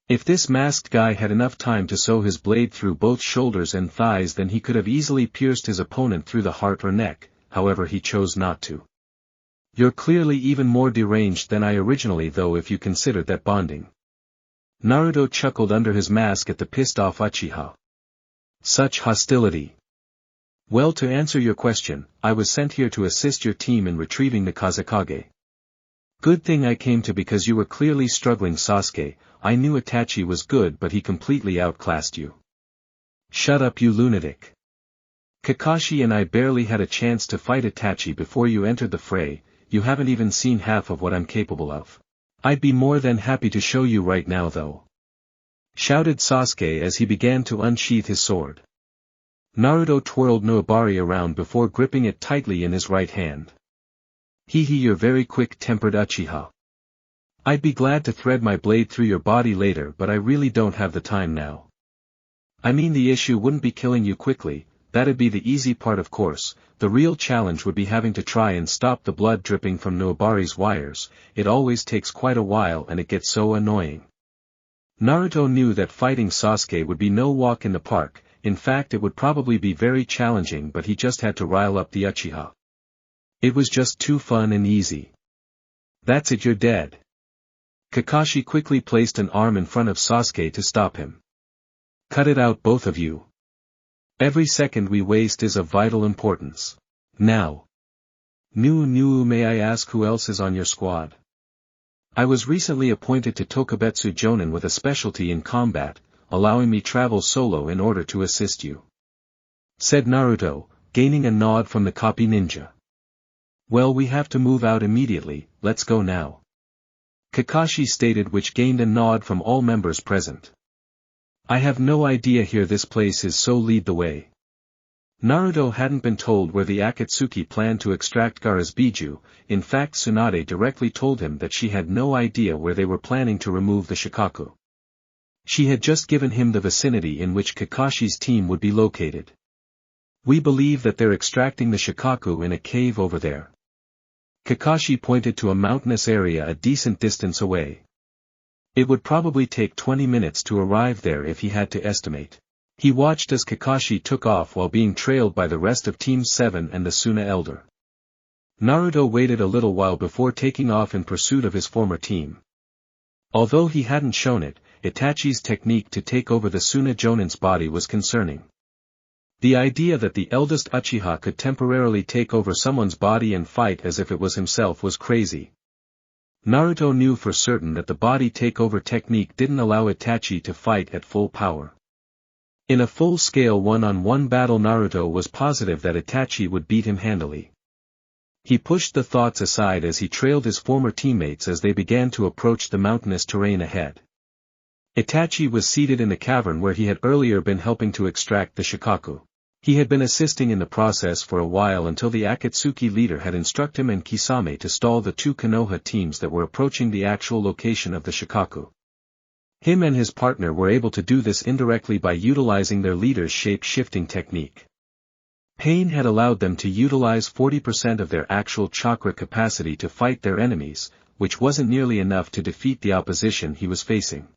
If this masked guy had enough time to sew his blade through both shoulders and thighs, then he could have easily pierced his opponent through the heart or neck, however he chose not to. "You're clearly even more deranged than I originally though, if you considered that bonding." Naruto chuckled under his mask at the pissed-off Uchiha. "Such hostility. Well, to answer your question, I was sent here to assist your team in retrieving the Kazekage. Good thing I came to, because you were clearly struggling, Sasuke. I knew Itachi was good, but he completely outclassed you." "Shut up, you lunatic. Kakashi and I barely had a chance to fight Itachi before you entered the fray. You haven't even seen half of what I'm capable of. I'd be more than happy to show you right now though," shouted Sasuke as he began to unsheath his sword. Naruto twirled Noibari around before gripping it tightly in his right hand. "Hee, you're very quick-tempered, Uchiha. I'd be glad to thread my blade through your body later, but I really don't have the time now. I mean, the issue wouldn't be killing you quickly, that'd be the easy part, of course. The real challenge would be having to try and stop the blood dripping from Noibari's wires. It always takes quite a while and it gets so annoying." Naruto knew that fighting Sasuke would be no walk in the park. In fact, it would probably be very challenging, but he just had to rile up the Uchiha. It was just too fun and easy. "That's it, you're dead." Kakashi quickly placed an arm in front of Sasuke to stop him. "Cut it out, both of you. Every second we waste is of vital importance. Now. May I ask who else is on your squad?" "I was recently appointed to Tokubetsu Jonin with a specialty in combat, allowing me travel solo in order to assist you," said Naruto, gaining a nod from the copy ninja. "Well, we have to move out immediately, let's go now," Kakashi stated, which gained a nod from all members present. "I have no idea here, this place is so, lead the way." Naruto hadn't been told where the Akatsuki planned to extract Gaara's Biju. In fact, Tsunade directly told him that she had no idea where they were planning to remove the Shikaku. She had just given him the vicinity in which Kakashi's team would be located. "We believe that they're extracting the Shikaku in a cave over there." Kakashi pointed to a mountainous area a decent distance away. It would probably take 20 minutes to arrive there if he had to estimate. He watched as Kakashi took off while being trailed by the rest of Team 7 and the Suna Elder. Naruto waited a little while before taking off in pursuit of his former team. Although he hadn't shown it, Itachi's technique to take over the Tsunade's body was concerning. The idea that the eldest Uchiha could temporarily take over someone's body and fight as if it was himself was crazy. Naruto knew for certain that the body takeover technique didn't allow Itachi to fight at full power. In a full-scale one-on-one battle, Naruto was positive that Itachi would beat him handily. He pushed the thoughts aside as he trailed his former teammates as they began to approach the mountainous terrain ahead. Itachi was seated in the cavern where he had earlier been helping to extract the Shikaku. He had been assisting in the process for a while until the Akatsuki leader had instructed him and Kisame to stall the two Konoha teams that were approaching the actual location of the Shikaku. Him and his partner were able to do this indirectly by utilizing their leader's shape-shifting technique. Pain had allowed them to utilize 40% of their actual chakra capacity to fight their enemies, which wasn't nearly enough to defeat the opposition he was facing.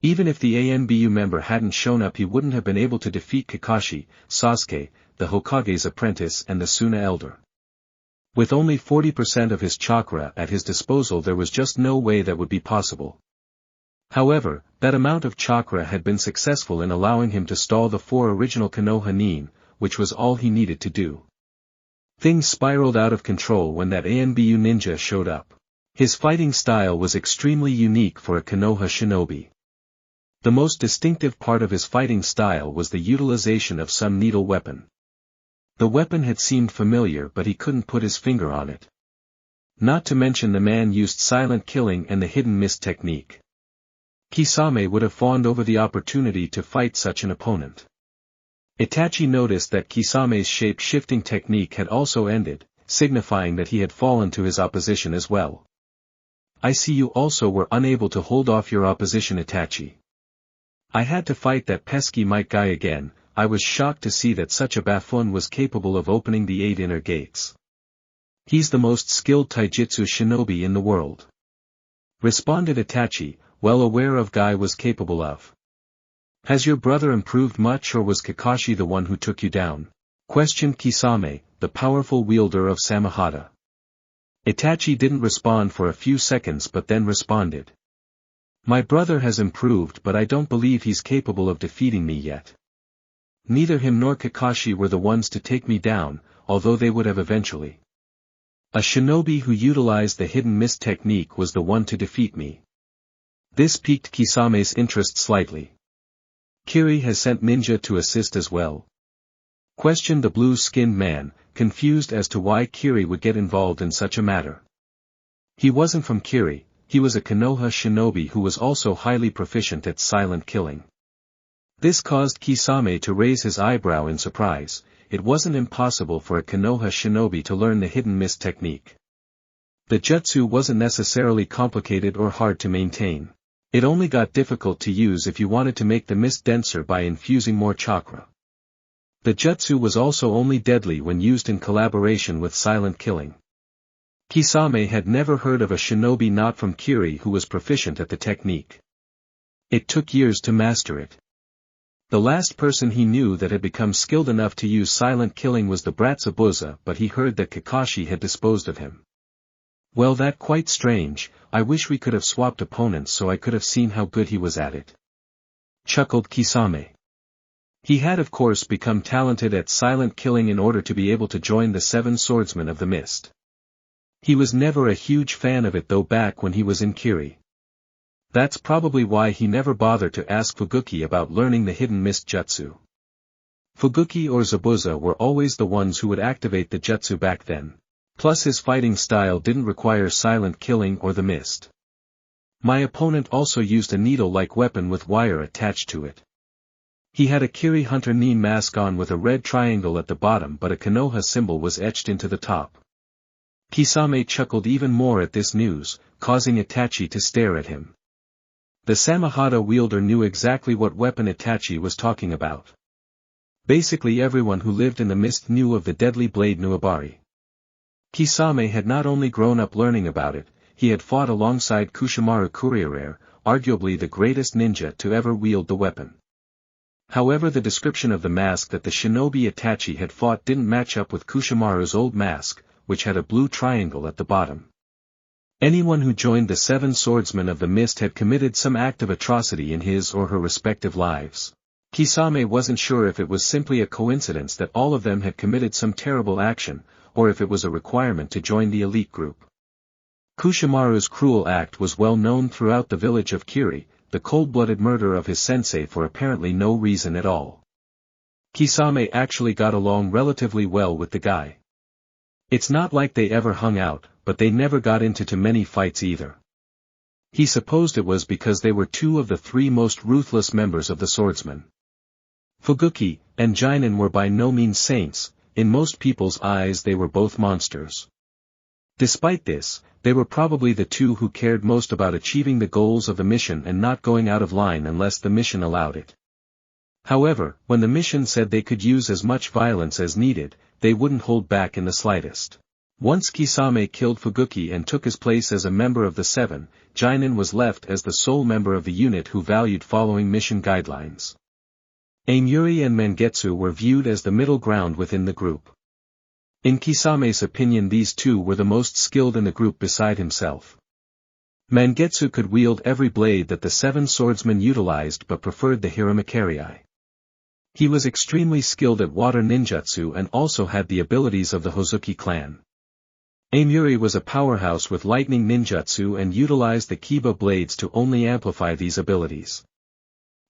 Even if the ANBU member hadn't shown up, he wouldn't have been able to defeat Kakashi, Sasuke, the Hokage's apprentice and the Suna elder. With only 40% of his chakra at his disposal, there was just no way that would be possible. However, that amount of chakra had been successful in allowing him to stall the four original Konoha nin, which was all he needed to do. Things spiraled out of control when that ANBU ninja showed up. His fighting style was extremely unique for a Konoha shinobi. The most distinctive part of his fighting style was the utilization of some needle weapon. The weapon had seemed familiar, but he couldn't put his finger on it. Not to mention the man used silent killing and the hidden mist technique. Kisame would have fawned over the opportunity to fight such an opponent. Itachi noticed that Kisame's shape-shifting technique had also ended, signifying that he had fallen to his opposition as well. I see you also were unable to hold off your opposition, Itachi. I had to fight that pesky Might guy again. I was shocked to see that such a buffoon was capable of opening the 8 inner gates. He's the most skilled taijutsu shinobi in the world. Responded Itachi, well aware of Guy was capable of. Has your brother improved much, or was Kakashi the one who took you down? Questioned Kisame, the powerful wielder of Samahata. Itachi didn't respond for a few seconds but then responded. My brother has improved, but I don't believe he's capable of defeating me yet. Neither him nor Kakashi were the ones to take me down, although they would have eventually. A shinobi who utilized the hidden mist technique was the one to defeat me. This piqued Kisame's interest slightly. Kiri has sent ninja to assist as well? Questioned the blue-skinned man, confused as to why Kiri would get involved in such a matter. He wasn't from Kiri, he was a Konoha shinobi who was also highly proficient at silent killing. This caused Kisame to raise his eyebrow in surprise. It wasn't impossible for a Konoha shinobi to learn the hidden mist technique. The jutsu wasn't necessarily complicated or hard to maintain. It only got difficult to use if you wanted to make the mist denser by infusing more chakra. The jutsu was also only deadly when used in collaboration with silent killing. Kisame had never heard of a shinobi not from Kiri who was proficient at the technique. It took years to master it. The last person he knew that had become skilled enough to use silent killing was the brat Zabuza, but he heard that Kakashi had disposed of him. Well, that's quite strange. I wish we could have swapped opponents so I could have seen how good he was at it. Chuckled Kisame. He had of course become talented at silent killing in order to be able to join the 7 swordsmen of the mist. He was never a huge fan of it though back when he was in Kiri. That's probably why he never bothered to ask Fuguki about learning the hidden mist jutsu. Fuguki or Zabuza were always the ones who would activate the jutsu back then. Plus his fighting style didn't require silent killing or the mist. My opponent also used a needle-like weapon with wire attached to it. He had a Kiri Hunter Nin mask on with a red triangle at the bottom, but a Konoha symbol was etched into the top. Kisame chuckled even more at this news, causing Itachi to stare at him. The Samahata wielder knew exactly what weapon Itachi was talking about. Basically everyone who lived in the mist knew of the deadly blade Nuabari. Kisame had not only grown up learning about it, he had fought alongside Kushimaru Kuriere, arguably the greatest ninja to ever wield the weapon. However, the description of the mask that the shinobi Itachi had fought didn't match up with Kushimaru's old mask, which had a blue triangle at the bottom. Anyone who joined the 7 swordsmen of the mist had committed some act of atrocity in his or her respective lives. Kisame wasn't sure if it was simply a coincidence that all of them had committed some terrible action, or if it was a requirement to join the elite group. Kushimaru's cruel act was well known throughout the village of Kiri, the cold-blooded murder of his sensei for apparently no reason at all. Kisame actually got along relatively well with the guy. It's not like they ever hung out, but they never got into too many fights either. He supposed it was because they were 2 of the 3 most ruthless members of the swordsmen. Fuguki and Jinin were by no means saints, in most people's eyes they were both monsters. Despite this, they were probably the 2 who cared most about achieving the goals of the mission and not going out of line unless the mission allowed it. However, when the mission said they could use as much violence as needed, they wouldn't hold back in the slightest. Once Kisame killed Fuguki and took his place as a member of the 7, Jinin was left as the sole member of the unit who valued following mission guidelines. Amuri and Mangetsu were viewed as the middle ground within the group. In Kisame's opinion, these 2 were the most skilled in the group beside himself. Mangetsu could wield every blade that the 7 swordsmen utilized but preferred the Hiramakiri. He was extremely skilled at water ninjutsu and also had the abilities of the Hozuki clan. Amuri was a powerhouse with lightning ninjutsu and utilized the Kiba blades to only amplify these abilities.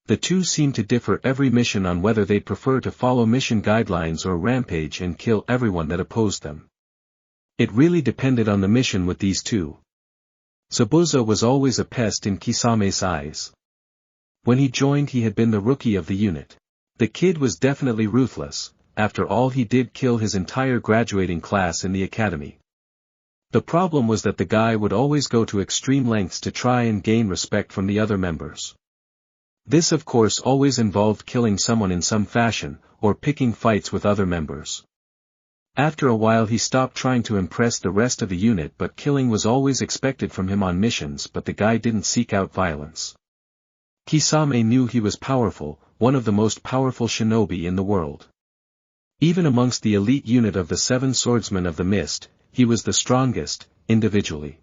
The 2 seemed to differ every mission on whether they'd prefer to follow mission guidelines or rampage and kill everyone that opposed them. It really depended on the mission with these 2. Zabuza was always a pest in Kisame's eyes. When he joined, he had been the rookie of the unit. The kid was definitely ruthless. After all, he did kill his entire graduating class in the academy. The problem was that the guy would always go to extreme lengths to try and gain respect from the other members. This of course always involved killing someone in some fashion, or picking fights with other members. After a while he stopped trying to impress the rest of the unit, but killing was always expected from him on missions, but the guy didn't seek out violence. Kisame knew he was powerful, one of the most powerful shinobi in the world. Even amongst the elite unit of the 7 swordsmen of the mist, he was the strongest, individually.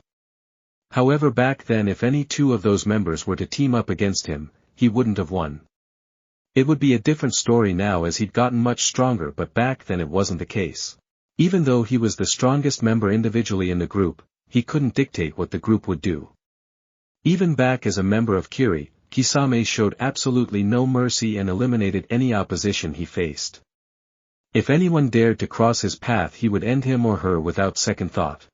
However, back then if any 2 of those members were to team up against him, he wouldn't have won. It would be a different story now as he'd gotten much stronger, but back then it wasn't the case. Even though he was the strongest member individually in the group, he couldn't dictate what the group would do. Even back as a member of Kiri, Kisame showed absolutely no mercy and eliminated any opposition he faced. If anyone dared to cross his path, he would end him or her without second thought.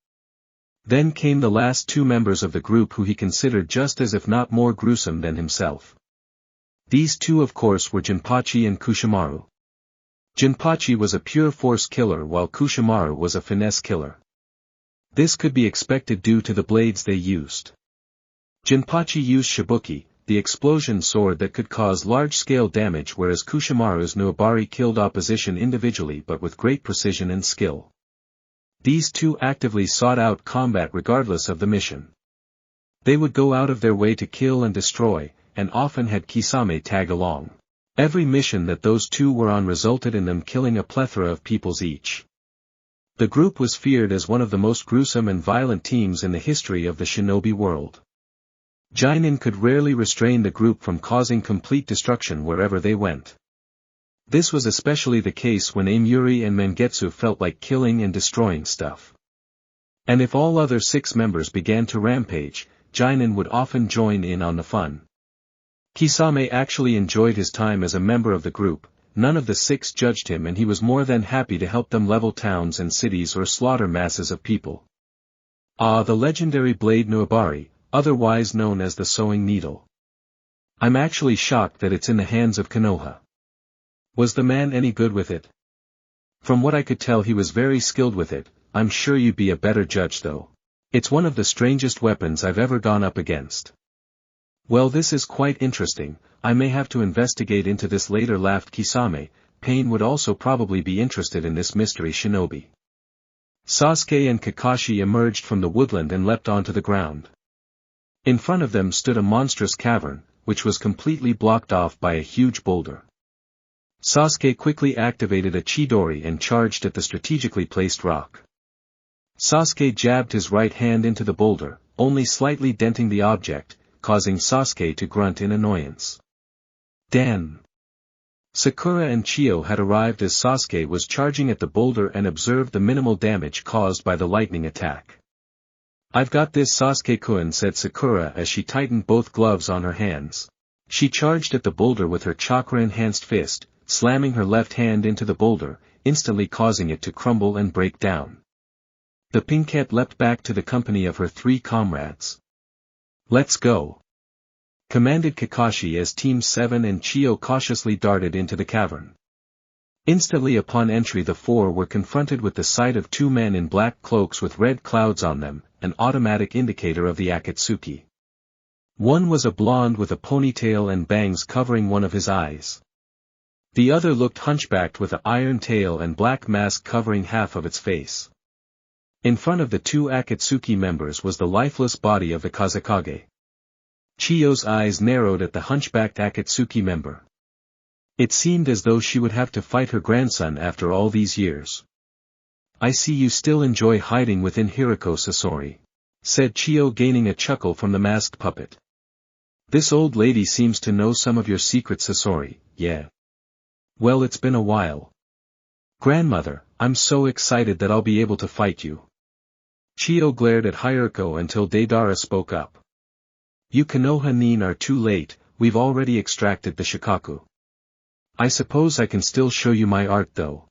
Then came the last 2 members of the group who he considered just as if not more gruesome than himself. These 2 of course were Jinpachi and Kushimaru. Jinpachi was a pure force killer while Kushimaru was a finesse killer. This could be expected due to the blades they used. Jinpachi used shibuki, the explosion sword that could cause large-scale damage, whereas Kushimaru's Nuabari killed opposition individually but with great precision and skill. These 2 actively sought out combat regardless of the mission. They would go out of their way to kill and destroy, and often had Kisame tag along. Every mission that those 2 were on resulted in them killing a plethora of peoples each. The group was feared as one of the most gruesome and violent teams in the history of the shinobi world. Jinin could rarely restrain the group from causing complete destruction wherever they went. This was especially the case when Amuri and Mangetsu felt like killing and destroying stuff. And if all other 6 members began to rampage, Jinin would often join in on the fun. Kisame actually enjoyed his time as a member of the group. None of the 6 judged him, and he was more than happy to help them level towns and cities or slaughter masses of people. The legendary blade Nuabari, otherwise known as the sewing needle. I'm actually shocked that it's in the hands of Konoha. Was the man any good with it? From what I could tell, he was very skilled with it. I'm sure you'd be a better judge though. It's one of the strangest weapons I've ever gone up against. Well, this is quite interesting. I may have to investigate into this later, laughed Kisame. Pain would also probably be interested in this mystery shinobi. Sasuke and Kakashi emerged from the woodland and leapt onto the ground. In front of them stood a monstrous cavern, which was completely blocked off by a huge boulder. Sasuke quickly activated a Chidori and charged at the strategically placed rock. Sasuke jabbed his right hand into the boulder, only slightly denting the object, causing Sasuke to grunt in annoyance. Damn! Sakura and Chiyo had arrived as Sasuke was charging at the boulder and observed the minimal damage caused by the lightning attack. "I've got this, Sasuke-kun," said Sakura as she tightened both gloves on her hands. She charged at the boulder with her chakra-enhanced fist, slamming her left hand into the boulder, instantly causing it to crumble and break down. The pinkette leapt back to the company of her 3 comrades. "Let's go!" commanded Kakashi as Team 7 and Chiyo cautiously darted into the cavern. Instantly upon entry the 4 were confronted with the sight of 2 men in black cloaks with red clouds on them, an automatic indicator of the Akatsuki. One was a blonde with a ponytail and bangs covering one of his eyes. The other looked hunchbacked with an iron tail and black mask covering half of its face. In front of the 2 Akatsuki members was the lifeless body of the Kazekage. Chiyo's eyes narrowed at the hunchbacked Akatsuki member. It seemed as though she would have to fight her grandson after all these years. "I see you still enjoy hiding within Hirako, Sasori," said Chiyo, gaining a chuckle from the masked puppet. "This old lady seems to know some of your secrets, Sasori, yeah. Well, it's been a while. Grandmother, I'm so excited that I'll be able to fight you." Chiyo glared at Hirako until Deidara spoke up. "You Konoha nin are too late, we've already extracted the Shikaku. I suppose I can still show you my art though."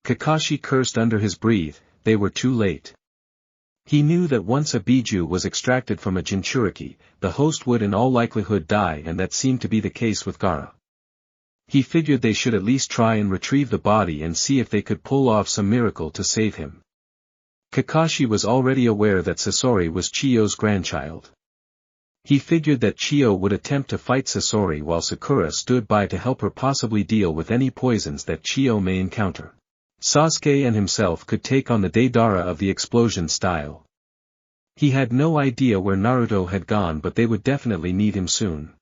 Kakashi cursed under his breath, they were too late. He knew that once a Biju was extracted from a Jinchuriki, the host would in all likelihood die, and that seemed to be the case with Gaara. He figured they should at least try and retrieve the body and see if they could pull off some miracle to save him. Kakashi was already aware that Sasori was Chiyo's grandchild. He figured that Chiyo would attempt to fight Sasori while Sakura stood by to help her possibly deal with any poisons that Chiyo may encounter. Sasuke and himself could take on the Deidara of the explosion style. He had no idea where Naruto had gone, but they would definitely need him soon.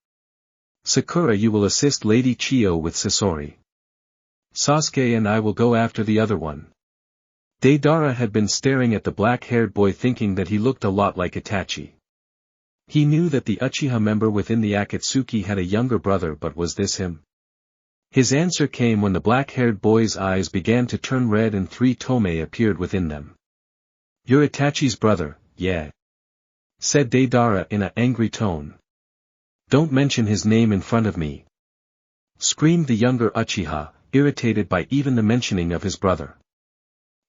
"Sakura, you will assist Lady Chiyo with Sasori. Sasuke and I will go after the other one." Deidara had been staring at the black-haired boy, thinking that he looked a lot like Itachi. He knew that the Uchiha member within the Akatsuki had a younger brother, but was this him? His answer came when the black-haired boy's eyes began to turn red and 3 Tomei appeared within them. "You're Itachi's brother, yeah?" said Deidara in an angry tone. "Don't mention his name in front of me," screamed the younger Uchiha, irritated by even the mentioning of his brother.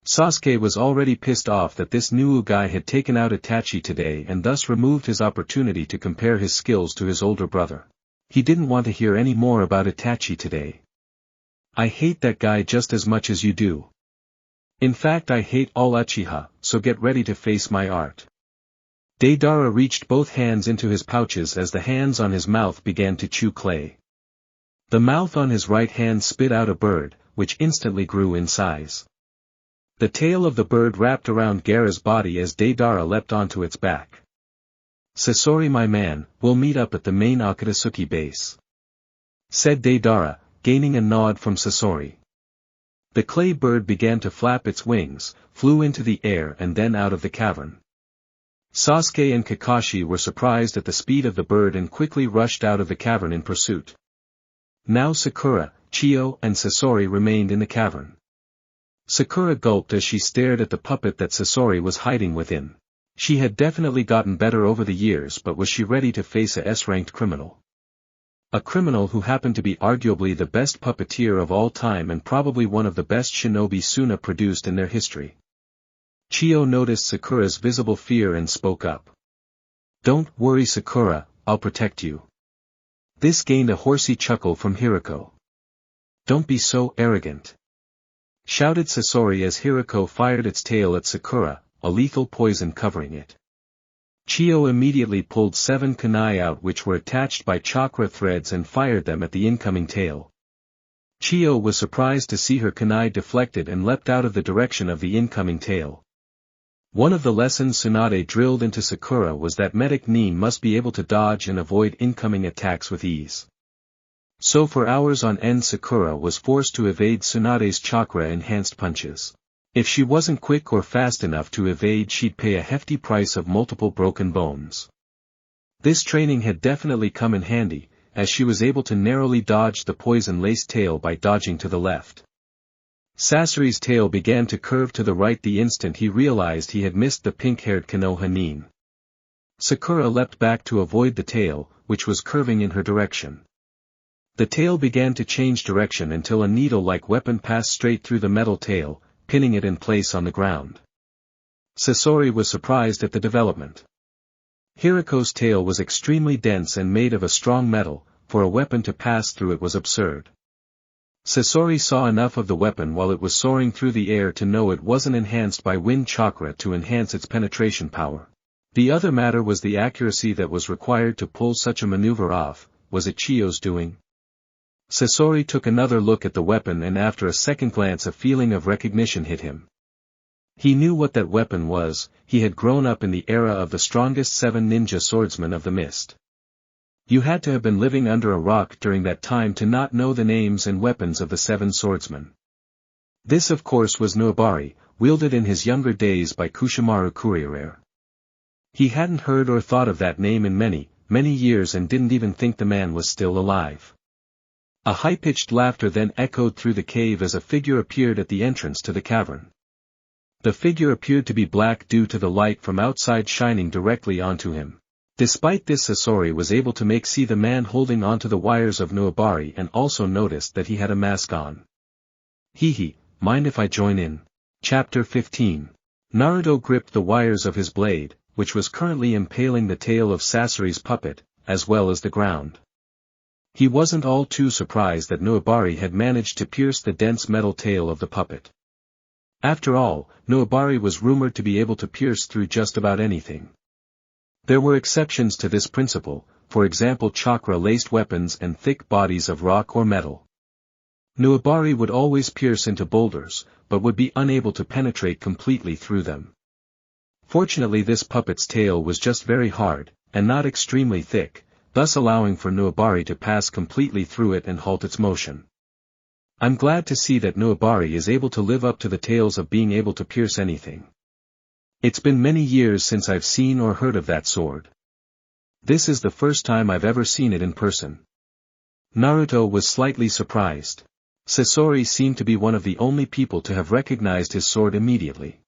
Sasuke was already pissed off that this new guy had taken out Itachi today and thus removed his opportunity to compare his skills to his older brother. He didn't want to hear any more about Itachi today. "I hate that guy just as much as you do. In fact, I hate all Uchiha, so get ready to face my art." Deidara reached both hands into his pouches as the hands on his mouth began to chew clay. The mouth on his right hand spit out a bird, which instantly grew in size. The tail of the bird wrapped around Gaara's body as Deidara leapt onto its back. "Sasori, my man, we'll meet up at the main Akatsuki base," said Deidara, gaining a nod from Sasori. The clay bird began to flap its wings, flew into the air and then out of the cavern. Sasuke and Kakashi were surprised at the speed of the bird and quickly rushed out of the cavern in pursuit. Now Sakura, Chiyo and Sasori remained in the cavern. Sakura gulped as she stared at the puppet that Sasori was hiding within. She had definitely gotten better over the years, but was she ready to face a S-ranked criminal? A criminal who happened to be arguably the best puppeteer of all time and probably one of the best shinobi Suna produced in their history. Chiyo noticed Sakura's visible fear and spoke up. "Don't worry, Sakura, I'll protect you." This gained a horsey chuckle from Hirako. "Don't be so arrogant," shouted Sasori as Hirako fired its tail at Sakura, a lethal poison covering it. Chiyo immediately pulled 7 kunai out which were attached by chakra threads and fired them at the incoming tail. Chiyo was surprised to see her kunai deflected and leapt out of the direction of the incoming tail. One of the lessons Tsunade drilled into Sakura was that medic nin must be able to dodge and avoid incoming attacks with ease. So for hours on end Sakura was forced to evade Tsunade's chakra-enhanced punches. If she wasn't quick or fast enough to evade, she'd pay a hefty price of multiple broken bones. This training had definitely come in handy, as she was able to narrowly dodge the poison-laced tail by dodging to the left. Sasori's tail began to curve to the right the instant he realized he had missed the pink-haired Konoha nin. Sakura leapt back to avoid the tail, which was curving in her direction. The tail began to change direction until a needle-like weapon passed straight through the metal tail, pinning it in place on the ground. Sasori was surprised at the development. Hiriko's tail was extremely dense and made of a strong metal, for a weapon to pass through it was absurd. Sasori saw enough of the weapon while it was soaring through the air to know it wasn't enhanced by wind chakra to enhance its penetration power. The other matter was the accuracy that was required to pull such a maneuver off. Was it Chiyo's doing? Sasori took another look at the weapon, and after a second glance a feeling of recognition hit him. He knew what that weapon was. He had grown up in the era of the strongest 7 ninja swordsmen of the mist. You had to have been living under a rock during that time to not know the names and weapons of the 7 swordsmen. This of course was Nuabari, wielded in his younger days by Kushimaru Kuriere. He hadn't heard or thought of that name in many, many years and didn't even think the man was still alive. A high-pitched laughter then echoed through the cave as a figure appeared at the entrance to the cavern. The figure appeared to be black due to the light from outside shining directly onto him. Despite this, Sasori was able to see the man holding onto the wires of Nuabari and also noticed that he had a mask on. Hehe, mind if I join in? Chapter 15. Naruto gripped the wires of his blade, which was currently impaling the tail of Sasori's puppet, as well as the ground. He wasn't all too surprised that Nuabari had managed to pierce the dense metal tail of the puppet. After all, Nuabari was rumored to be able to pierce through just about anything. There were exceptions to this principle, for example chakra-laced weapons and thick bodies of rock or metal. Nuabari would always pierce into boulders, but would be unable to penetrate completely through them. Fortunately, this puppet's tail was just very hard, and not extremely thick, thus allowing for Nuabari to pass completely through it and halt its motion. I'm glad to see that Nuabari is able to live up to the tales of being able to pierce anything. It's been many years since I've seen or heard of that sword. This is the first time I've ever seen it in person. Naruto was slightly surprised. Sasori seemed to be one of the only people to have recognized his sword immediately.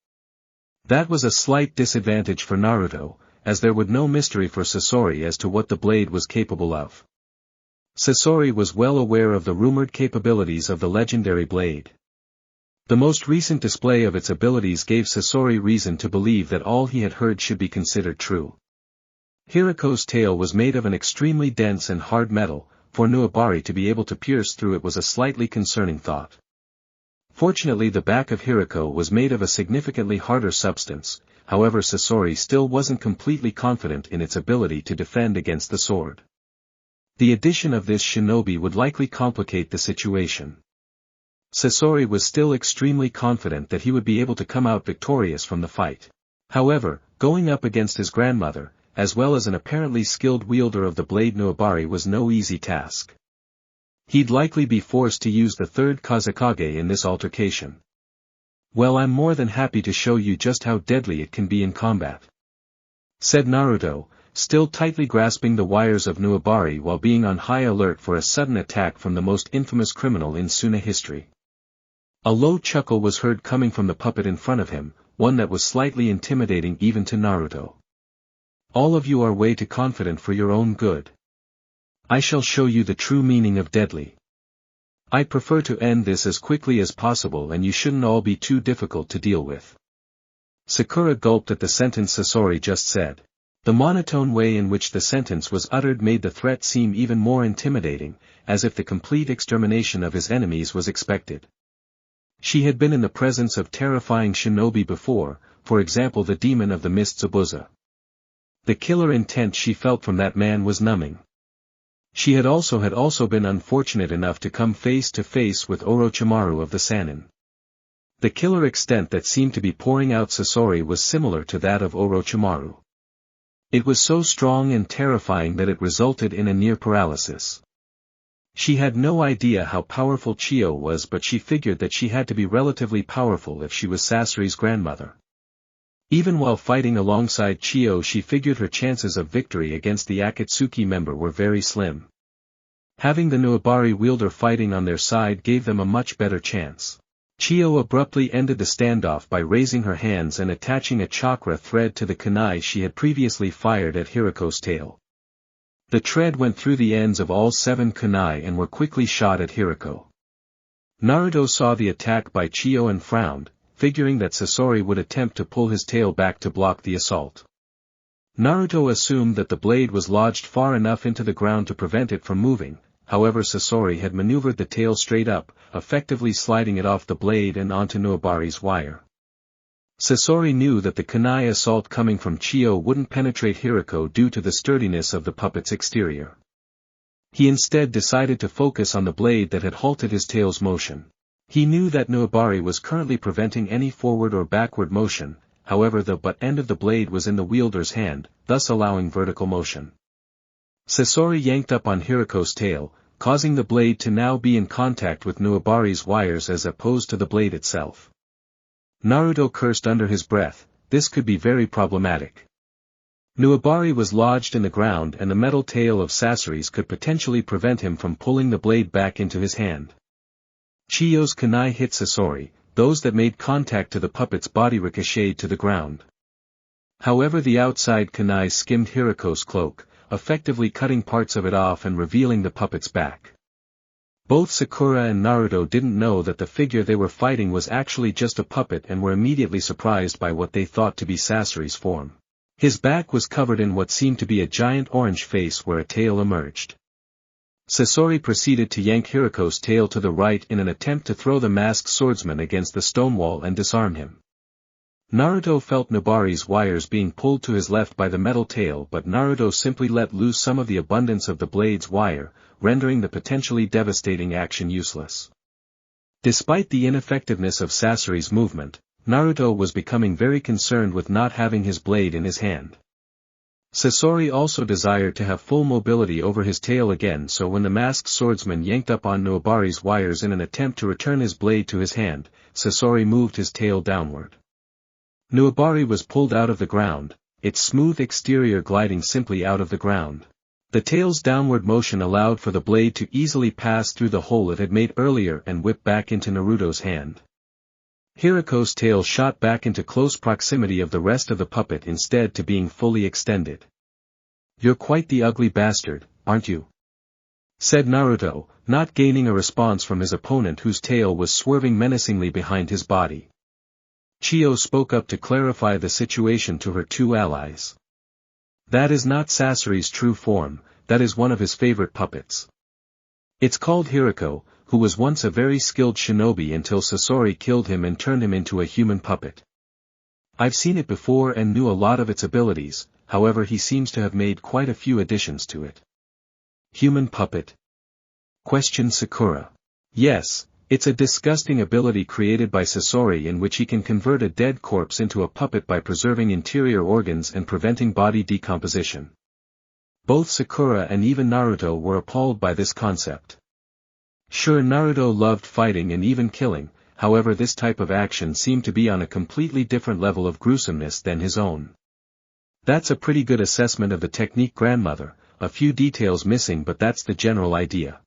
That was a slight disadvantage for Naruto, as there was no mystery for Sasori as to what the blade was capable of. Sasori was well aware of the rumored capabilities of the legendary blade. The most recent display of its abilities gave Sasori reason to believe that all he had heard should be considered true. Hiriko's tail was made of an extremely dense and hard metal. For Nuabari to be able to pierce through it was a slightly concerning thought. Fortunately, the back of Hiriko was made of a significantly harder substance. However, Sasori still wasn't completely confident in its ability to defend against the sword. The addition of this shinobi would likely complicate the situation. Sasori was still extremely confident that he would be able to come out victorious from the fight. However, going up against his grandmother, as well as an apparently skilled wielder of the blade Nuabari, was no easy task. He'd likely be forced to use the third Kazekage in this altercation. Well, I'm more than happy to show you just how deadly it can be in combat, said Naruto, still tightly grasping the wires of Nuabari while being on high alert for a sudden attack from the most infamous criminal in Tsunade history. A low chuckle was heard coming from the puppet in front of him, one that was slightly intimidating even to Naruto. All of you are way too confident for your own good. I shall show you the true meaning of deadly. I prefer to end this as quickly as possible, and you shouldn't all be too difficult to deal with. Sakura gulped at the sentence Sasori just said. The monotone way in which the sentence was uttered made the threat seem even more intimidating, as if the complete extermination of his enemies was expected. She had been in the presence of terrifying shinobi before, for example the demon of the mist Zabuza. The killer intent she felt from that man was numbing. She had also been unfortunate enough to come face to face with Orochimaru of the Sannin. The killer extent that seemed to be pouring out Sasori was similar to that of Orochimaru. It was so strong and terrifying that it resulted in a near paralysis. She had no idea how powerful Chiyo was, but she figured that she had to be relatively powerful if she was Sasori's grandmother. Even while fighting alongside Chiyo, she figured her chances of victory against the Akatsuki member were very slim. Having the Nuabari wielder fighting on their side gave them a much better chance. Chiyo abruptly ended the standoff by raising her hands and attaching a chakra thread to the kunai she had previously fired at Hiroko's tail. The thread went through the ends of all 7 kunai and were quickly shot at Hiroko. Naruto saw the attack by Chiyo and frowned, figuring that Sasori would attempt to pull his tail back to block the assault. Naruto assumed that the blade was lodged far enough into the ground to prevent it from moving, however Sasori had maneuvered the tail straight up, effectively sliding it off the blade and onto Nuabari's wire. Sasori knew that the kunai assault coming from Chiyo wouldn't penetrate Hiroko due to the sturdiness of the puppet's exterior. He instead decided to focus on the blade that had halted his tail's motion. He knew that Nuabari was currently preventing any forward or backward motion, however the butt end of the blade was in the wielder's hand, thus allowing vertical motion. Sasori yanked up on Hiroko's tail, causing the blade to now be in contact with Nuabari's wires as opposed to the blade itself. Naruto cursed under his breath, this could be very problematic. Nuabari was lodged in the ground and the metal tail of Sasori's could potentially prevent him from pulling the blade back into his hand. Chiyo's kunai hit Sasori, those that made contact to the puppet's body ricocheted to the ground. However, the outside kunai skimmed Hiroko's cloak, effectively cutting parts of it off and revealing the puppet's back. Both Sakura and Naruto didn't know that the figure they were fighting was actually just a puppet and were immediately surprised by what they thought to be Sasori's form. His back was covered in what seemed to be a giant orange face where a tail emerged. Sasori proceeded to yank Hiroko's tail to the right in an attempt to throw the masked swordsman against the stone wall and disarm him. Naruto felt Nuabari's wires being pulled to his left by the metal tail, but Naruto simply let loose some of the abundance of the blade's wire, rendering the potentially devastating action useless. Despite the ineffectiveness of Sasori's movement, Naruto was becoming very concerned with not having his blade in his hand. Sasori also desired to have full mobility over his tail again, so when the masked swordsman yanked up on Nuabari's wires in an attempt to return his blade to his hand, Sasori moved his tail downward. Nuabari was pulled out of the ground, its smooth exterior gliding simply out of the ground. The tail's downward motion allowed for the blade to easily pass through the hole it had made earlier and whip back into Naruto's hand. Hiroko's tail shot back into close proximity of the rest of the puppet instead to being fully extended. "You're quite the ugly bastard, aren't you?" said Naruto, not gaining a response from his opponent whose tail was swerving menacingly behind his body. Chiyo spoke up to clarify the situation to her 2 allies. "That is not Sasori's true form, that is one of his favorite puppets. It's called Hiroko, who was once a very skilled shinobi until Sasori killed him and turned him into a human puppet. I've seen it before and knew a lot of its abilities, however he seems to have made quite a few additions to it." "Human puppet?" questioned Sakura. "Yes. It's a disgusting ability created by Sasori in which he can convert a dead corpse into a puppet by preserving interior organs and preventing body decomposition." Both Sakura and even Naruto were appalled by this concept. Sure, Naruto loved fighting and even killing, however this type of action seemed to be on a completely different level of gruesomeness than his own. "That's a pretty good assessment of the technique, grandmother, a few details missing, but that's the general idea.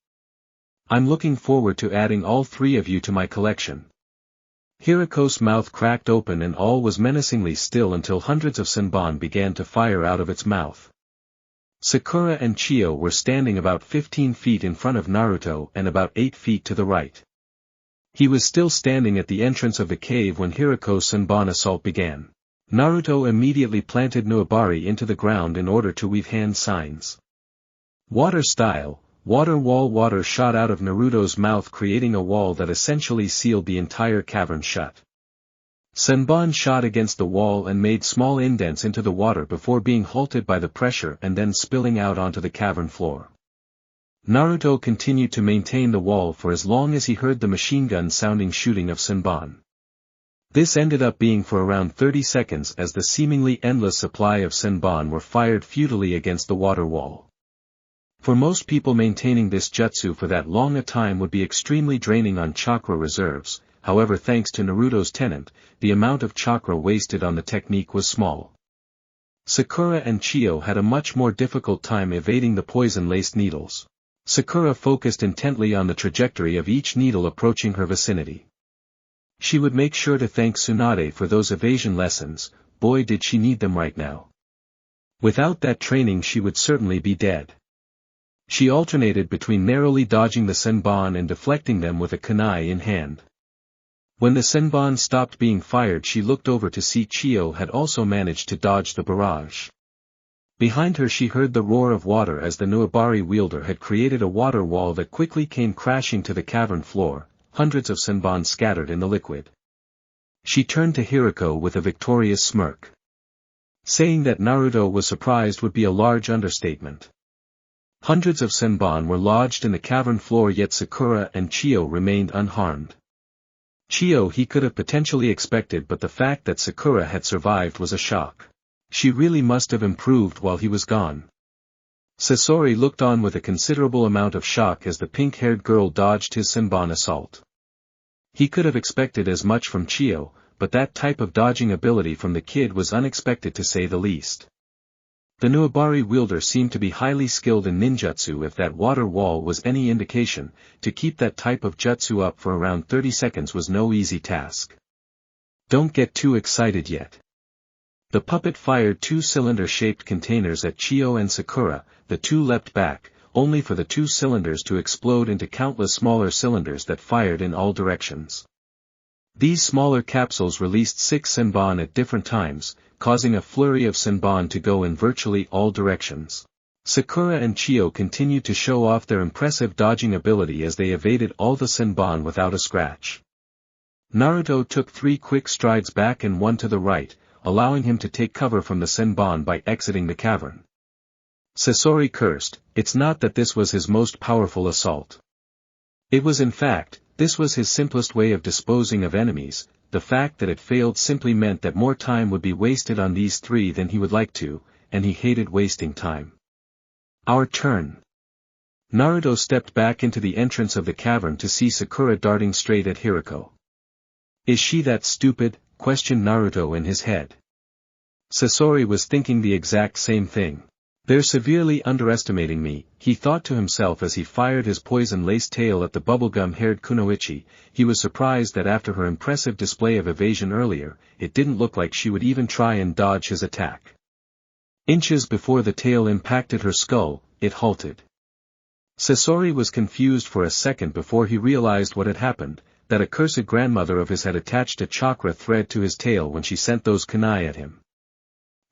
I'm looking forward to adding all 3 of you to my collection." Hiroko's mouth cracked open and all was menacingly still until hundreds of senbon began to fire out of its mouth. Sakura and Chiyo were standing about 15 feet in front of Naruto and about 8 feet to the right. He was still standing at the entrance of the cave when Hiroko's senbon assault began. Naruto immediately planted Nuabari into the ground in order to weave hand signs. Water style. Water wall. Water shot out of Naruto's mouth, creating a wall that essentially sealed the entire cavern shut. Senbon shot against the wall and made small indents into the water before being halted by the pressure and then spilling out onto the cavern floor. Naruto continued to maintain the wall for as long as he heard the machine gun sounding shooting of senbon. This ended up being for around 30 seconds as the seemingly endless supply of senbon were fired futilely against the water wall. For most people, maintaining this jutsu for that long a time would be extremely draining on chakra reserves. However, thanks to Naruto's tenet, the amount of chakra wasted on the technique was small. Sakura and Chio had a much more difficult time evading the poison-laced needles. Sakura focused intently on the trajectory of each needle approaching her vicinity. She would make sure to thank Tsunade for those evasion lessons. Boy, did she need them right now. Without that training she would certainly be dead. She alternated between narrowly dodging the senbon and deflecting them with a kunai in hand. When the senbon stopped being fired, she looked over to see Chio had also managed to dodge the barrage. Behind her she heard the roar of water as the Nuabari wielder had created a water wall that quickly came crashing to the cavern floor, hundreds of senbon scattered in the liquid. She turned to Hiriko with a victorious smirk. Saying that Naruto was surprised would be a large understatement. Hundreds of senbon were lodged in the cavern floor, yet Sakura and Chio remained unharmed. Chio he could have potentially expected, but the fact that Sakura had survived was a shock. She really must have improved while he was gone. Sasori looked on with a considerable amount of shock as the pink-haired girl dodged his senbon assault. He could have expected as much from Chio, but that type of dodging ability from the kid was unexpected to say the least. The Nuabari wielder seemed to be highly skilled in ninjutsu. If that water wall was any indication, to keep that type of jutsu up for around 30 seconds was no easy task. Don't get too excited yet. The puppet fired two cylinder-shaped containers at Chio and Sakura. The two leapt back, only for the two cylinders to explode into countless smaller cylinders that fired in all directions. These smaller capsules released 6 senbon at different times, causing a flurry of senbon to go in virtually all directions. Sakura and Chio continued to show off their impressive dodging ability as they evaded all the senbon without a scratch. Naruto took 3 quick strides back and 1 to the right, allowing him to take cover from the senbon by exiting the cavern. Sasori cursed. It's not that this was his most powerful assault. It was, in fact, this was his simplest way of disposing of enemies. The fact that it failed simply meant that more time would be wasted on these 3 than he would like to, and he hated wasting time. Our turn. Naruto stepped back into the entrance of the cavern to see Sakura darting straight at Hiriko. Is she that stupid? Questioned Naruto in his head. Sasori was thinking the exact same thing. They're severely underestimating me, he thought to himself as he fired his poison-laced tail at the bubblegum-haired Kunoichi. He was surprised that after her impressive display of evasion earlier, it didn't look like she would even try and dodge his attack. Inches before the tail impacted her skull, it halted. Sasori was confused for a second before he realized what had happened, that accursed grandmother of his had attached a chakra thread to his tail when she sent those kunai at him.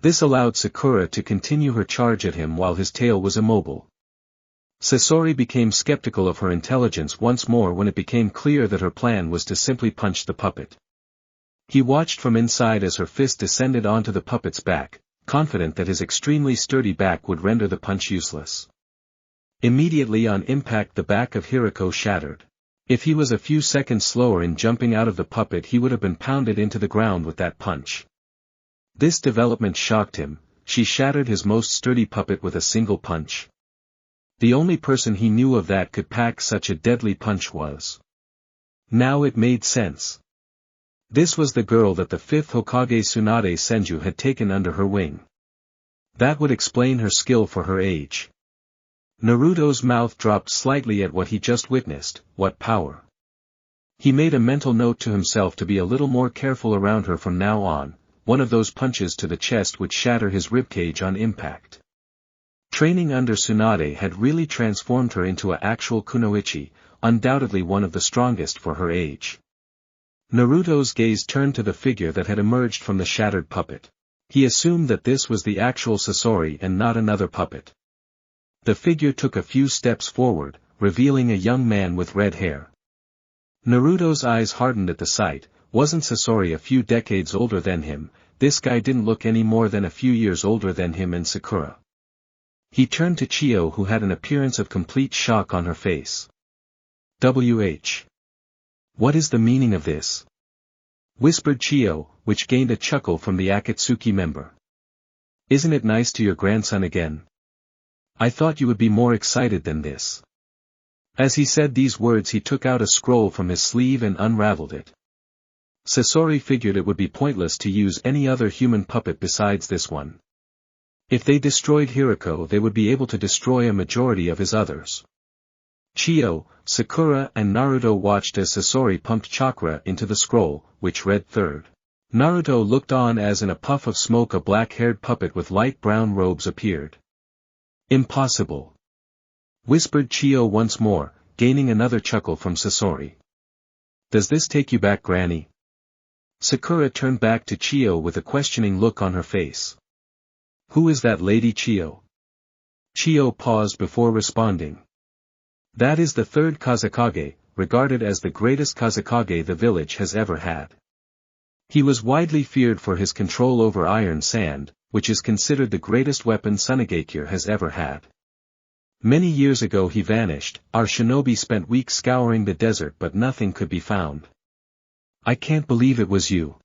This allowed Sakura to continue her charge at him while his tail was immobile. Sasori became skeptical of her intelligence once more when it became clear that her plan was to simply punch the puppet. He watched from inside as her fist descended onto the puppet's back, confident that his extremely sturdy back would render the punch useless. Immediately on impact, the back of Hiriko shattered. If he was a few seconds slower in jumping out of the puppet, he would have been pounded into the ground with that punch. This development shocked him. She shattered his most sturdy puppet with a single punch. The only person he knew of that could pack such a deadly punch was. Now it made sense. This was the girl that the 5th Hokage Tsunade Senju had taken under her wing. That would explain her skill for her age. Naruto's mouth dropped slightly at what he just witnessed. What power! He made a mental note to himself to be a little more careful around her from now on. One of those punches to the chest would shatter his ribcage on impact. Training under Tsunade had really transformed her into an actual kunoichi, undoubtedly one of the strongest for her age. Naruto's gaze turned to the figure that had emerged from the shattered puppet. He assumed that this was the actual Sasori and not another puppet. The figure took a few steps forward, revealing a young man with red hair. Naruto's eyes hardened at the sight. Wasn't Sasori a few decades older than him? This guy didn't look any more than a few years older than him and Sakura. He turned to Chio, who had an appearance of complete shock on her face. "WH. What is the meaning of this?" whispered Chio, which gained a chuckle from the Akatsuki member. "Isn't it nice to your grandson again?" I thought you would be more excited than this. As he said these words he took out a scroll from his sleeve and unraveled it. Sasori figured it would be pointless to use any other human puppet besides this one. If they destroyed Hiriko they would be able to destroy a majority of his others. Chiyo, Sakura and Naruto watched as Sasori pumped chakra into the scroll, which read third. Naruto looked on as in a puff of smoke a black-haired puppet with light brown robes appeared. Impossible. Whispered Chiyo once more, gaining another chuckle from Sasori. Does this take you back, Granny? Sakura turned back to Chiyo with a questioning look on her face. Who is that lady Chiyo? Chiyo paused before responding. That is the third Kazekage, regarded as the greatest Kazekage the village has ever had. He was widely feared for his control over iron sand, which is considered the greatest weapon Tsunade has ever had. Many years ago he vanished, our shinobi spent weeks scouring the desert but nothing could be found. I can't believe it was you.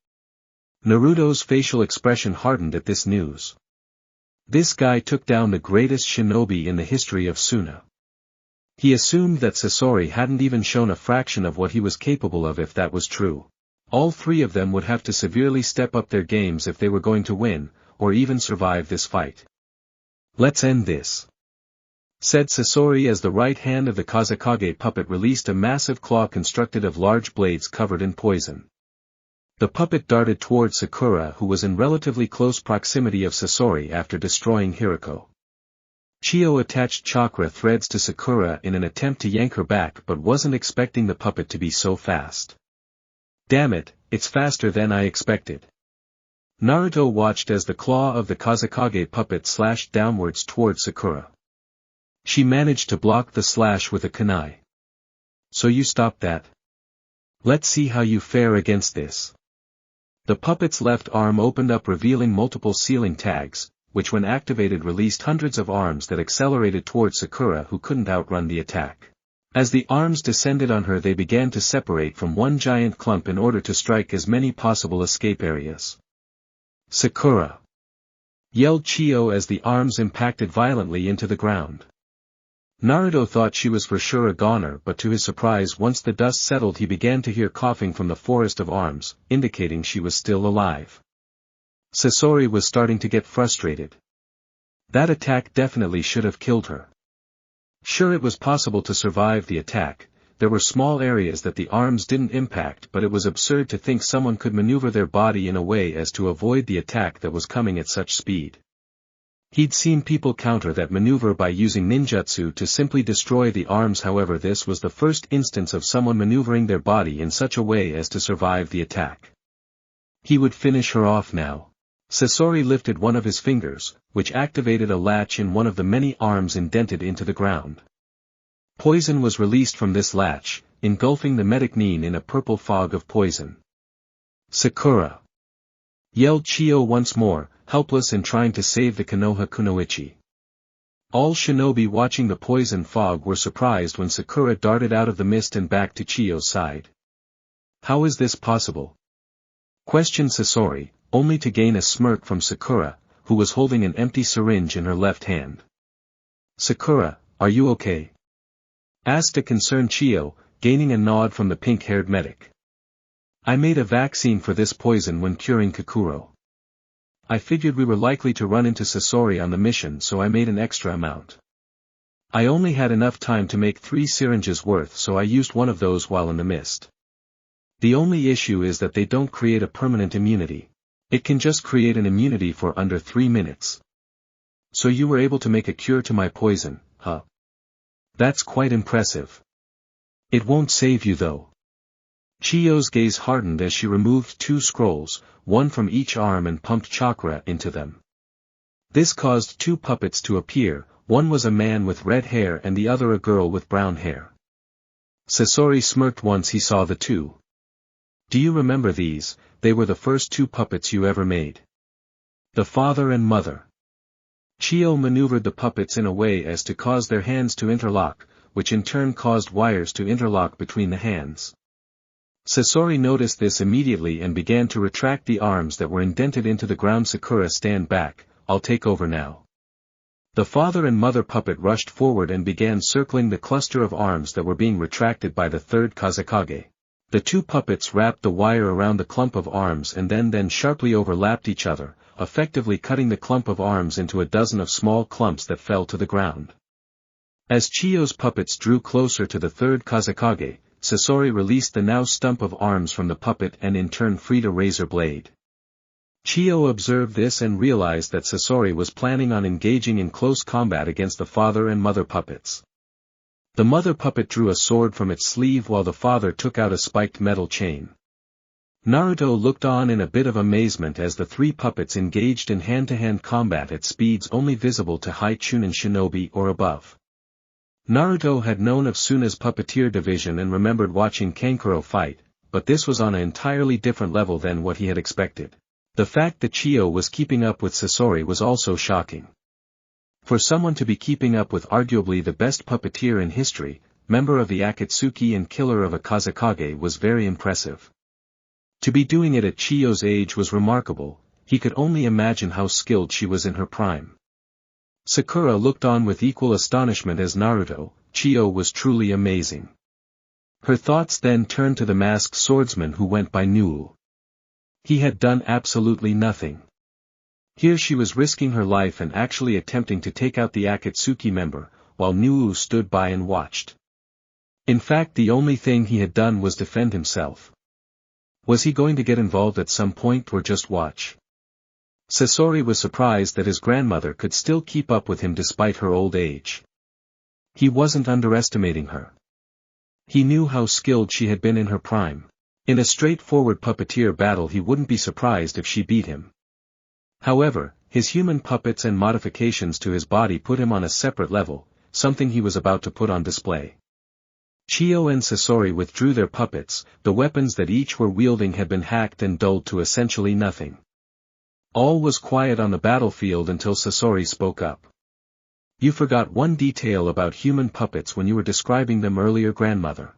Naruto's facial expression hardened at this news. This guy took down the greatest shinobi in the history of Suna. He assumed that Sasori hadn't even shown a fraction of what he was capable of if that was true. All three of them would have to severely step up their games if they were going to win, or even survive this fight. Let's end this, said Sasori as the right hand of the Kazekage puppet released a massive claw constructed of large blades covered in poison. The puppet darted toward Sakura who was in relatively close proximity of Sasori after destroying Hiriko. Chiyo attached chakra threads to Sakura in an attempt to yank her back but wasn't expecting the puppet to be so fast. Damn it, it's faster than I expected. Naruto watched as the claw of the Kazekage puppet slashed downwards toward Sakura. She managed to block the slash with a kunai. So you stopped that? Let's see how you fare against this. The puppet's left arm opened up revealing multiple ceiling tags, which when activated released hundreds of arms that accelerated toward Sakura who couldn't outrun the attack. As the arms descended on her they began to separate from one giant clump in order to strike as many possible escape areas. Sakura! Yelled Chiyo as the arms impacted violently into the ground. Naruto thought she was for sure a goner but to his surprise once the dust settled he began to hear coughing from the forest of arms, indicating she was still alive. Sasori was starting to get frustrated. That attack definitely should have killed her. Sure, it was possible to survive the attack, there were small areas that the arms didn't impact but it was absurd to think someone could maneuver their body in a way as to avoid the attack that was coming at such speed. He'd seen people counter that maneuver by using ninjutsu to simply destroy the arms, however this was the first instance of someone maneuvering their body in such a way as to survive the attack. He would finish her off now. Sasori lifted one of his fingers, which activated a latch in one of the many arms indented into the ground. Poison was released from this latch, engulfing the medic Nin in a purple fog of poison. Sakura! Yelled Chiyo once more, helpless and trying to save the Konoha Kunoichi. All shinobi watching the poison fog were surprised when Sakura darted out of the mist and back to Chiyo's side. How is this possible? Questioned Sasori, only to gain a smirk from Sakura, who was holding an empty syringe in her left hand. Sakura, are you okay? Asked a concerned Chiyo, gaining a nod from the pink-haired medic. I made a vaccine for this poison when curing Kakuro. I figured we were likely to run into Sasori on the mission so I made an extra amount. I only had enough time to make 3 syringes worth so I used one of those while in the mist. The only issue is that they don't create a permanent immunity. It can just create an immunity for under 3 minutes. So you were able to make a cure to my poison, huh? That's quite impressive. It won't save you though. Chiyo's gaze hardened as she removed 2 scrolls, one from each arm and pumped chakra into them. This caused 2 puppets to appear, one was a man with red hair and the other a girl with brown hair. Sasori smirked once he saw the 2. Do you remember these? They were the first 2 puppets you ever made. The father and mother. Chiyo maneuvered the puppets in a way as to cause their hands to interlock, which in turn caused wires to interlock between the hands. Sasori noticed this immediately and began to retract the arms that were indented into the ground. Sakura, stand back, I'll take over now. The father and mother puppet rushed forward and began circling the cluster of arms that were being retracted by the third Kazekage. The two puppets wrapped the wire around the clump of arms and then sharply overlapped each other, effectively cutting the clump of arms into a dozen of small clumps that fell to the ground. As Chiyo's puppets drew closer to the third Kazekage, Sasori released the now stump of arms from the puppet and in turn freed a razor blade. Chiyo observed this and realized that Sasori was planning on engaging in close combat against the father and mother puppets. The mother puppet drew a sword from its sleeve while the father took out a spiked metal chain. Naruto looked on in a bit of amazement as the three puppets engaged in hand-to-hand combat at speeds only visible to high Chunin shinobi or above. Naruto had known of Tsunade's puppeteer division and remembered watching Kankuro fight, but this was on an entirely different level than what he had expected. The fact that Chiyo was keeping up with Sasori was also shocking. For someone to be keeping up with arguably the best puppeteer in history, member of the Akatsuki and killer of a Kazekage was very impressive. To be doing it at Chiyo's age was remarkable, he could only imagine how skilled she was in her prime. Sakura looked on with equal astonishment as Naruto. Chiyo was truly amazing. Her thoughts then turned to the masked swordsman who went by Nuu. He had done absolutely nothing. Here she was risking her life and actually attempting to take out the Akatsuki member, while Nuu stood by and watched. In fact, the only thing he had done was defend himself. Was he going to get involved at some point or just watch? Sasori was surprised that his grandmother could still keep up with him despite her old age. He wasn't underestimating her. He knew how skilled she had been in her prime. In a straightforward puppeteer battle he wouldn't be surprised if she beat him. However, his human puppets and modifications to his body put him on a separate level, something he was about to put on display. Chiyo and Sasori withdrew their puppets. The weapons that each were wielding had been hacked and dulled to essentially nothing. All was quiet on the battlefield until Sasori spoke up. "You forgot one detail about human puppets when you were describing them earlier, grandmother.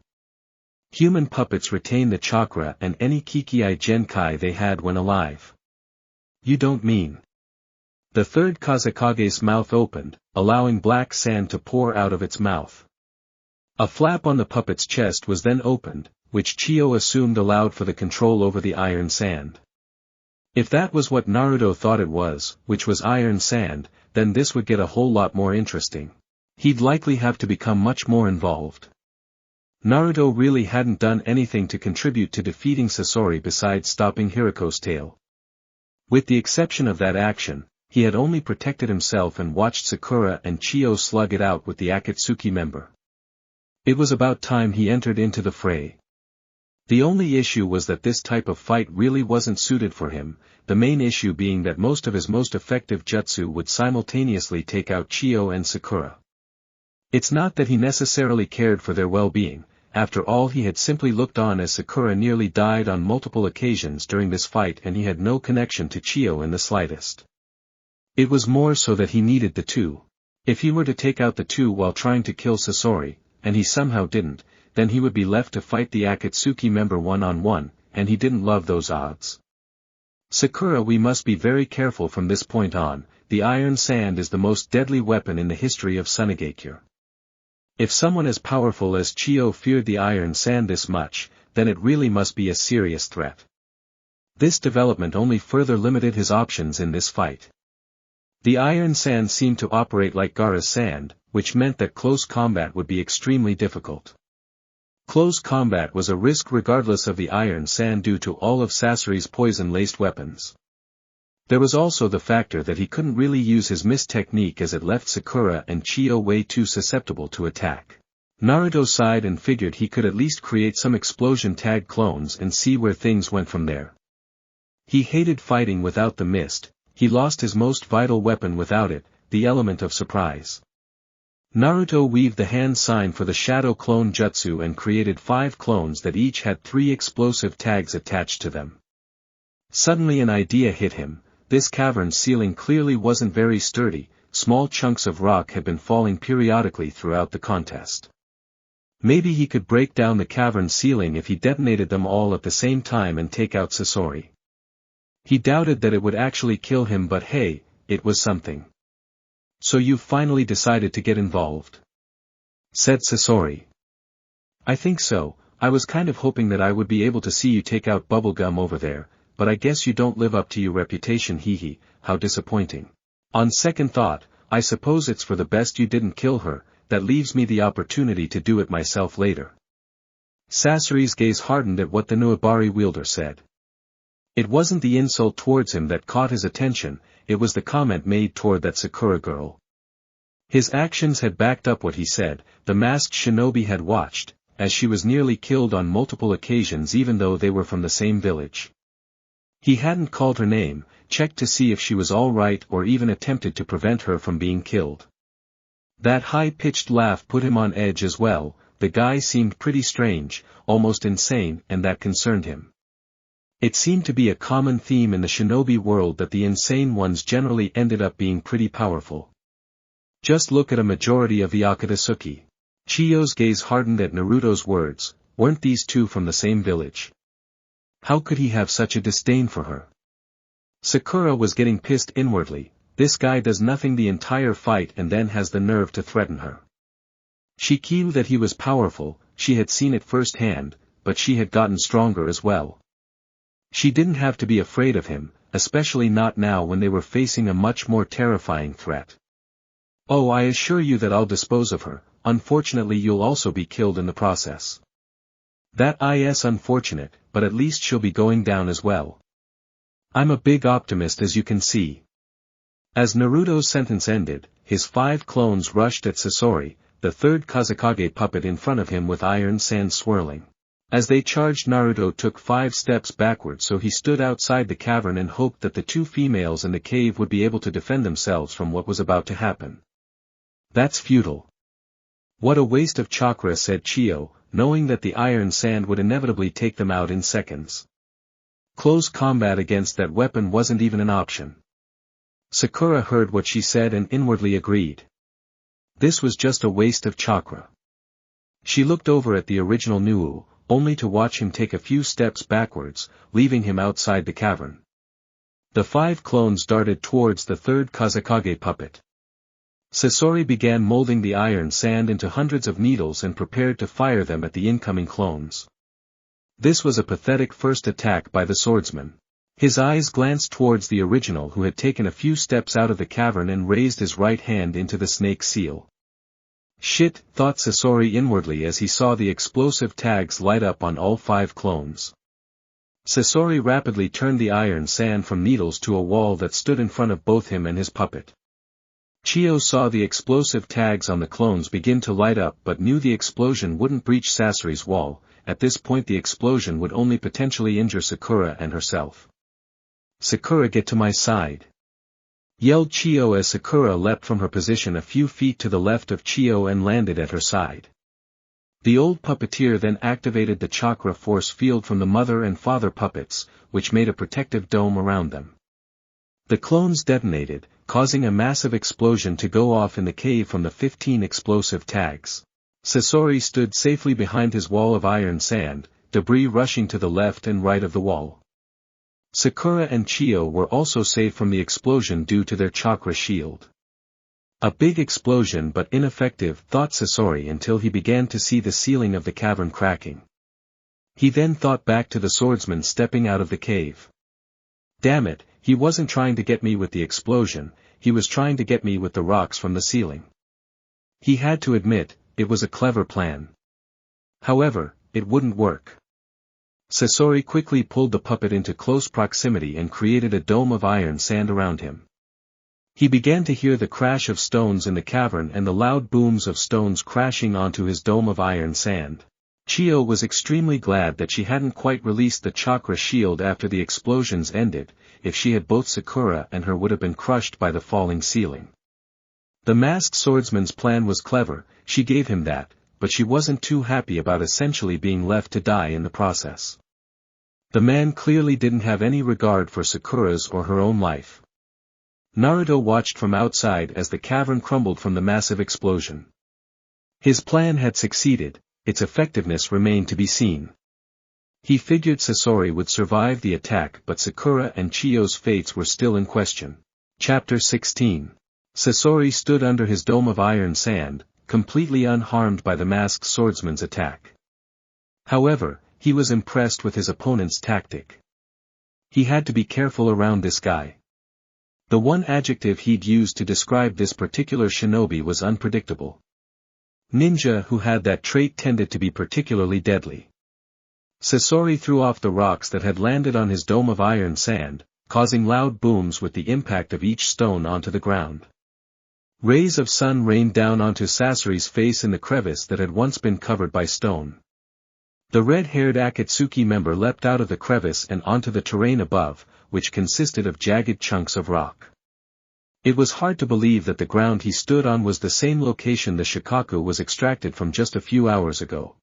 Human puppets retain the chakra and any Kikei Genkai they had when alive." "You don't mean?" The third Kazekage's mouth opened, allowing black sand to pour out of its mouth. A flap on the puppet's chest was then opened, which Chiyo assumed allowed for the control over the iron sand. If that was what Naruto thought it was, which was iron sand, then this would get a whole lot more interesting. He'd likely have to become much more involved. Naruto really hadn't done anything to contribute to defeating Sasori besides stopping Hiriko's tail. With the exception of that action, he had only protected himself and watched Sakura and Chiyo slug it out with the Akatsuki member. It was about time he entered into the fray. The only issue was that this type of fight really wasn't suited for him, the main issue being that most of his most effective jutsu would simultaneously take out Chiyo and Sakura. It's not that he necessarily cared for their well-being. After all, he had simply looked on as Sakura nearly died on multiple occasions during this fight and he had no connection to Chiyo in the slightest. It was more so that he needed the two. If he were to take out the two while trying to kill Sasori, and he somehow didn't, then he would be left to fight the Akatsuki member one-on-one, and he didn't love those odds. "Sakura, we must be very careful from this point on. The iron sand is the most deadly weapon in the history of Tsunade. If someone as powerful as Chiyo feared the iron sand this much, then it really must be a serious threat." This development only further limited his options in this fight. The iron sand seemed to operate like Gaara's sand, which meant that close combat would be extremely difficult. Close combat was a risk regardless of the iron sand due to all of Sasori's poison-laced weapons. There was also the factor that he couldn't really use his mist technique as it left Sakura and Chiyo way too susceptible to attack. Naruto sighed and figured he could at least create some explosion tag clones and see where things went from there. He hated fighting without the mist. He lost his most vital weapon without it, the element of surprise. Naruto weaved the hand sign for the shadow clone jutsu and created 5 clones that each had 3 explosive tags attached to them. Suddenly an idea hit him. This cavern ceiling clearly wasn't very sturdy. Small chunks of rock had been falling periodically throughout the contest. Maybe he could break down the cavern ceiling if he detonated them all at the same time and take out Sasori. He doubted that it would actually kill him, but hey, it was something. "So you've finally decided to get involved?" said Sasori. "I think so. I was kind of hoping that I would be able to see you take out bubblegum over there, but I guess you don't live up to your reputation, hee, how disappointing. On second thought, I suppose it's for the best you didn't kill her, that leaves me the opportunity to do it myself later." Sasori's gaze hardened at what the Nuabari wielder said. It wasn't the insult towards him that caught his attention, it was the comment made toward that Sakura girl. His actions had backed up what he said. The masked shinobi had watched, as she was nearly killed on multiple occasions even though they were from the same village. He hadn't called her name, checked to see if she was all right or even attempted to prevent her from being killed. That high-pitched laugh put him on edge as well. The guy seemed pretty strange, almost insane, and that concerned him. It seemed to be a common theme in the shinobi world that the insane ones generally ended up being pretty powerful. Just look at a majority of the Akatsuki. Chiyo's gaze hardened at Naruto's words. Weren't these two from the same village? How could he have such a disdain for her? Sakura was getting pissed inwardly. This guy does nothing the entire fight and then has the nerve to threaten her. She knew that he was powerful, she had seen it firsthand, but she had gotten stronger as well. She didn't have to be afraid of him, especially not now when they were facing a much more terrifying threat. "Oh, I assure you that I'll dispose of her, unfortunately you'll also be killed in the process." "That is unfortunate, but at least she'll be going down as well. I'm a big optimist as you can see." As Naruto's sentence ended, his 5 clones rushed at Sasori, the third Kazekage puppet in front of him with iron sand swirling. As they charged, Naruto took 5 steps backward, so he stood outside the cavern and hoped that the 2 females in the cave would be able to defend themselves from what was about to happen. "That's futile. What a waste of chakra," said Chiyo, knowing that the iron sand would inevitably take them out in seconds. Close combat against that weapon wasn't even an option. Sakura heard what she said and inwardly agreed. This was just a waste of chakra. She looked over at the original Nuu, only to watch him take a few steps backwards, leaving him outside the cavern. The 5 clones darted towards the third Kazekage puppet. Sasori began molding the iron sand into hundreds of needles and prepared to fire them at the incoming clones. This was a pathetic first attack by the swordsman. His eyes glanced towards the original, who had taken a few steps out of the cavern and raised his right hand into the snake seal. "Shit," thought Sasori inwardly as he saw the explosive tags light up on all 5 clones. Sasori rapidly turned the iron sand from needles to a wall that stood in front of both him and his puppet. Chiyo saw the explosive tags on the clones begin to light up but knew the explosion wouldn't breach Sasori's wall. At this point the explosion would only potentially injure Sakura and herself. "Sakura, get to my side!" yelled Chiyo as Sakura leapt from her position a few feet to the left of Chiyo and landed at her side. The old puppeteer then activated the chakra force field from the mother and father puppets, which made a protective dome around them. The clones detonated, causing a massive explosion to go off in the cave from the 15 explosive tags. Sasori stood safely behind his wall of iron sand, debris rushing to the left and right of the wall. Sakura and Chiyo were also safe from the explosion due to their chakra shield. A big explosion but ineffective, thought Sasori, until he began to see the ceiling of the cavern cracking. He then thought back to the swordsman stepping out of the cave. Damn it, he wasn't trying to get me with the explosion, he was trying to get me with the rocks from the ceiling. He had to admit, it was a clever plan. However, it wouldn't work. Sasori quickly pulled the puppet into close proximity and created a dome of iron sand around him. He began to hear the crash of stones in the cavern and the loud booms of stones crashing onto his dome of iron sand. Chiyo was extremely glad that she hadn't quite released the chakra shield after the explosions ended. If she had, both Sakura and her would have been crushed by the falling ceiling. The masked swordsman's plan was clever, she gave him that, but she wasn't too happy about essentially being left to die in the process. The man clearly didn't have any regard for Sakura's or her own life. Naruto watched from outside as the cavern crumbled from the massive explosion. His plan had succeeded, its effectiveness remained to be seen. He figured Sasori would survive the attack, but Sakura and Chiyo's fates were still in question. Chapter 16. Sasori stood under his dome of iron sand, completely unharmed by the masked swordsman's attack. However, he was impressed with his opponent's tactic. He had to be careful around this guy. The one adjective he'd used to describe this particular shinobi was unpredictable. Ninja who had that trait tended to be particularly deadly. Sasori threw off the rocks that had landed on his dome of iron sand, causing loud booms with the impact of each stone onto the ground. Rays of sun rained down onto Sasori's face in the crevice that had once been covered by stone. The red-haired Akatsuki member leapt out of the crevice and onto the terrain above, which consisted of jagged chunks of rock. It was hard to believe that the ground he stood on was the same location the Shikaku was extracted from just a few hours ago.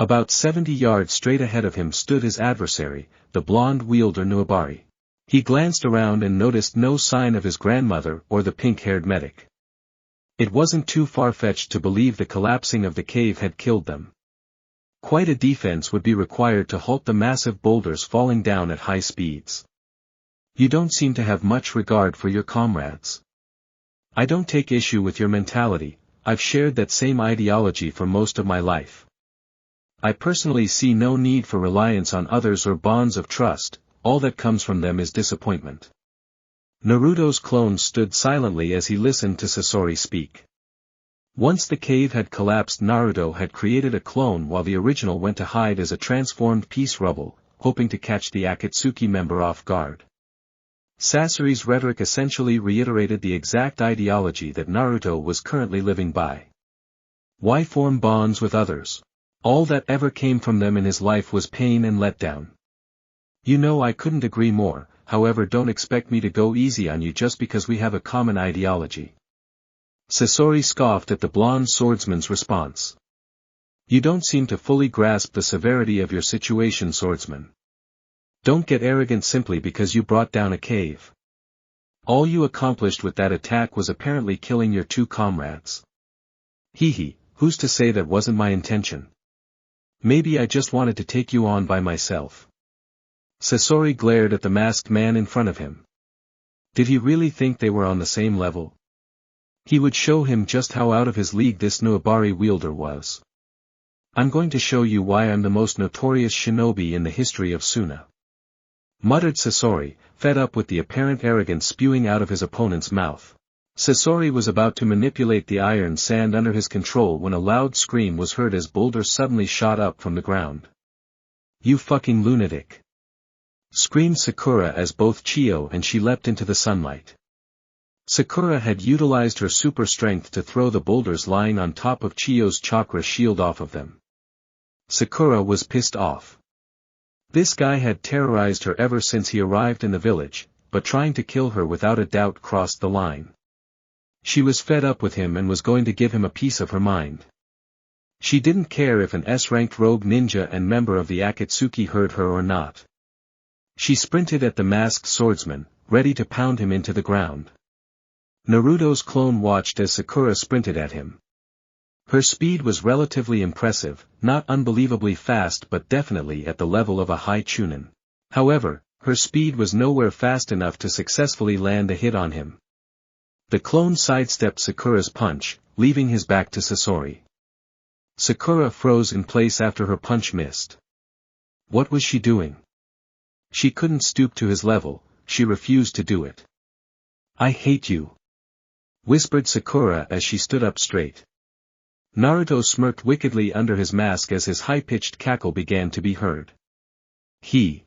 About 70 yards straight ahead of him stood his adversary, the blonde wielder Nuabari. He glanced around and noticed no sign of his grandmother or the pink-haired medic. It wasn't too far-fetched to believe the collapsing of the cave had killed them. Quite a defense would be required to halt the massive boulders falling down at high speeds. You don't seem to have much regard for your comrades. I don't take issue with your mentality, I've shared that same ideology for most of my life. I personally see no need for reliance on others or bonds of trust, all that comes from them is disappointment. Naruto's clone stood silently as he listened to Sasori speak. Once the cave had collapsed, Naruto had created a clone while the original went to hide as a transformed piece rubble, hoping to catch the Akatsuki member off guard. Sasori's rhetoric essentially reiterated the exact ideology that Naruto was currently living by. Why form bonds with others? All that ever came from them in his life was pain and letdown. You know, I couldn't agree more, however, don't expect me to go easy on you just because we have a common ideology. Sasori scoffed at the blonde swordsman's response. You don't seem to fully grasp the severity of your situation, swordsman. Don't get arrogant simply because you brought down a cave. All you accomplished with that attack was apparently killing your two comrades. Hehe, who's to say that wasn't my intention? Maybe I just wanted to take you on by myself. Sasori glared at the masked man in front of him. Did he really think they were on the same level? He would show him just how out of his league this Nuabari wielder was. I'm going to show you why I'm the most notorious shinobi in the history of Suna. Muttered Sasori, fed up with the apparent arrogance spewing out of his opponent's mouth. Sasori was about to manipulate the iron sand under his control when a loud scream was heard as boulders suddenly shot up from the ground. You fucking lunatic! Screamed Sakura as both Chiyo and she leapt into the sunlight. Sakura had utilized her super strength to throw the boulders lying on top of Chiyo's chakra shield off of them. Sakura was pissed off. This guy had terrorized her ever since he arrived in the village, but trying to kill her without a doubt crossed the line. She was fed up with him and was going to give him a piece of her mind. She didn't care if an S-ranked rogue ninja and member of the Akatsuki heard her or not. She sprinted at the masked swordsman, ready to pound him into the ground. Naruto's clone watched as Sakura sprinted at him. Her speed was relatively impressive, not unbelievably fast but definitely at the level of a high chunin. However, her speed was nowhere fast enough to successfully land a hit on him. The clone sidestepped Sakura's punch, leaving his back to Sasori. Sakura froze in place after her punch missed. What was she doing? She couldn't stoop to his level, she refused to do it. I hate you, whispered Sakura as she stood up straight. Naruto smirked wickedly under his mask as his high-pitched cackle began to be heard. He,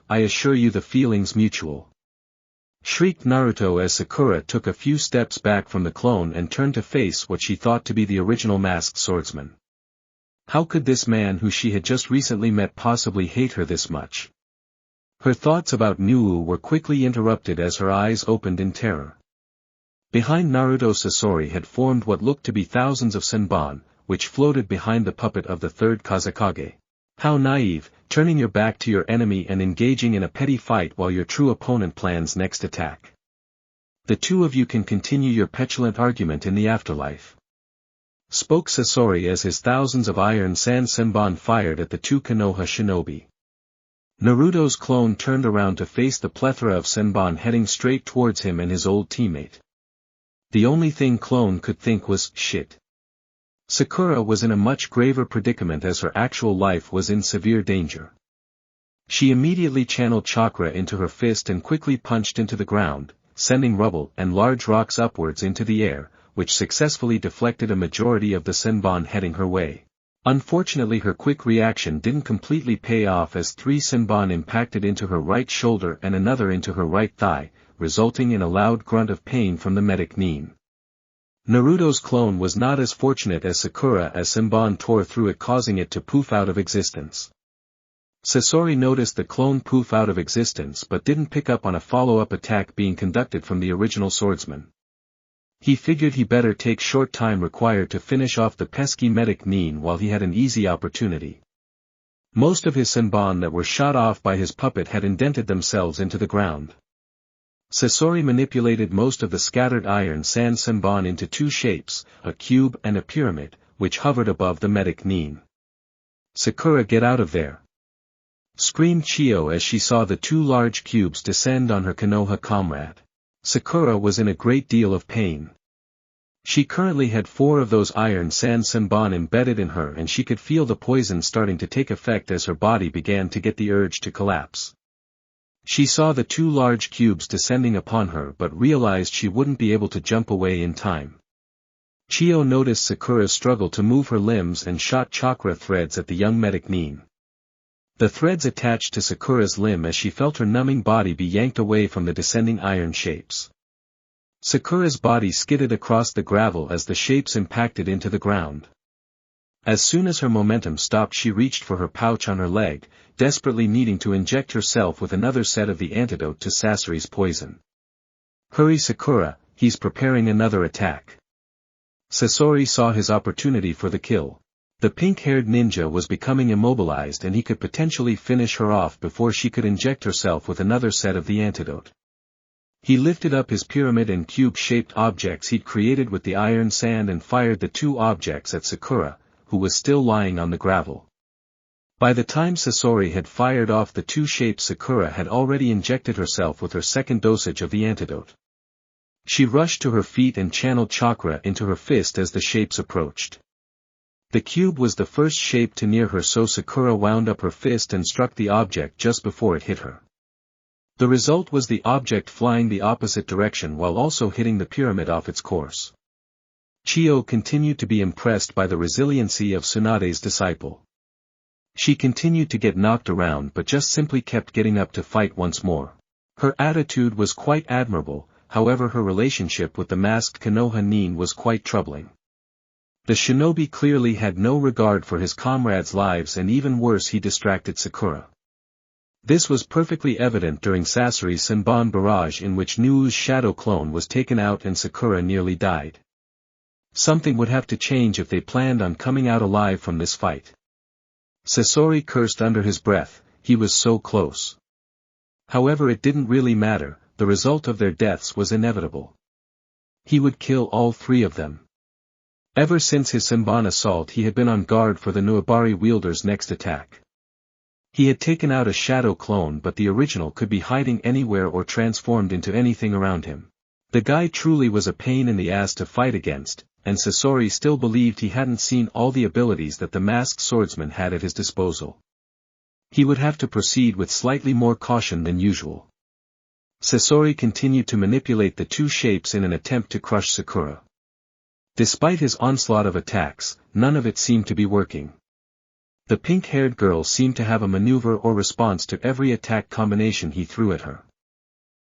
I assure you the feeling's mutual. Shrieked Naruto as Sakura took a few steps back from the clone and turned to face what she thought to be the original masked swordsman. How could this man who she had just recently met possibly hate her this much? Her thoughts about Nuu were quickly interrupted as her eyes opened in terror. Behind Naruto, Sasori had formed what looked to be thousands of senbon, which floated behind the puppet of the third Kazekage. How naive, turning your back to your enemy and engaging in a petty fight while your true opponent plans next attack. The two of you can continue your petulant argument in the afterlife. Spoke Sasori as his thousands of iron sand senbon fired at the two Konoha shinobi. Naruto's clone turned around to face the plethora of senbon heading straight towards him and his old teammate. The only thing clone could think was, shit. Sakura was in a much graver predicament as her actual life was in severe danger. She immediately channeled chakra into her fist and quickly punched into the ground, sending rubble and large rocks upwards into the air, which successfully deflected a majority of the senbon heading her way. Unfortunately, her quick reaction didn't completely pay off as 3 senbon impacted into her right shoulder and another into her right thigh, resulting in a loud grunt of pain from the medic Nin. Naruto's clone was not as fortunate as Sakura as senbon tore through it, causing it to poof out of existence. Sasori noticed the clone poof out of existence but didn't pick up on a follow-up attack being conducted from the original swordsman. He figured he better take short time required to finish off the pesky medic Nin while he had an easy opportunity. Most of his senbon that were shot off by his puppet had indented themselves into the ground. Sasori manipulated most of the scattered iron sand senbon into 2 shapes, a cube and a pyramid, which hovered above the medic Nin. "Sakura, get out of there!" screamed Chio as she saw the 2 large cubes descend on her Konoha comrade. Sakura was in a great deal of pain. She currently had 4 of those iron sand senbon embedded in her and she could feel the poison starting to take effect as her body began to get the urge to collapse. She saw the 2 large cubes descending upon her but realized she wouldn't be able to jump away in time. Chio noticed Sakura's struggle to move her limbs and shot chakra threads at the young medic Nin. The threads attached to Sakura's limb as she felt her numbing body be yanked away from the descending iron shapes. Sakura's body skidded across the gravel as the shapes impacted into the ground. As soon as her momentum stopped, she reached for her pouch on her leg, desperately needing to inject herself with another set of the antidote to Sasori's poison. "Hurry, Sakura, he's preparing another attack." Sasori saw his opportunity for the kill. The pink-haired ninja was becoming immobilized and he could potentially finish her off before she could inject herself with another set of the antidote. He lifted up his pyramid and cube-shaped objects he'd created with the iron sand and fired the 2 objects at Sakura, who was still lying on the gravel. By the time Sasori had fired off the 2 shapes, Sakura had already injected herself with her second dosage of the antidote. She rushed to her feet and channeled chakra into her fist as the shapes approached. The cube was the first shape to near her, so Sakura wound up her fist and struck the object just before it hit her. The result was the object flying the opposite direction while also hitting the pyramid off its course. Chio continued to be impressed by the resiliency of Tsunade's disciple. She continued to get knocked around but just simply kept getting up to fight once more. Her attitude was quite admirable, however her relationship with the masked Konoha Nin was quite troubling. The shinobi clearly had no regard for his comrades' lives, and even worse, he distracted Sakura. This was perfectly evident during Sasori's senbon barrage, in which Nuu's shadow clone was taken out and Sakura nearly died. Something would have to change if they planned on coming out alive from this fight. Sasori cursed under his breath, he was so close. However, it didn't really matter, the result of their deaths was inevitable. He would kill all 3 of them. Ever since his senbon assault, he had been on guard for the Nuabari wielder's next attack. He had taken out a shadow clone, but the original could be hiding anywhere or transformed into anything around him. The guy truly was a pain in the ass to fight against, and Sasori still believed he hadn't seen all the abilities that the masked swordsman had at his disposal. He would have to proceed with slightly more caution than usual. Sasori continued to manipulate the 2 shapes in an attempt to crush Sakura. Despite his onslaught of attacks, none of it seemed to be working. The pink-haired girl seemed to have a maneuver or response to every attack combination he threw at her.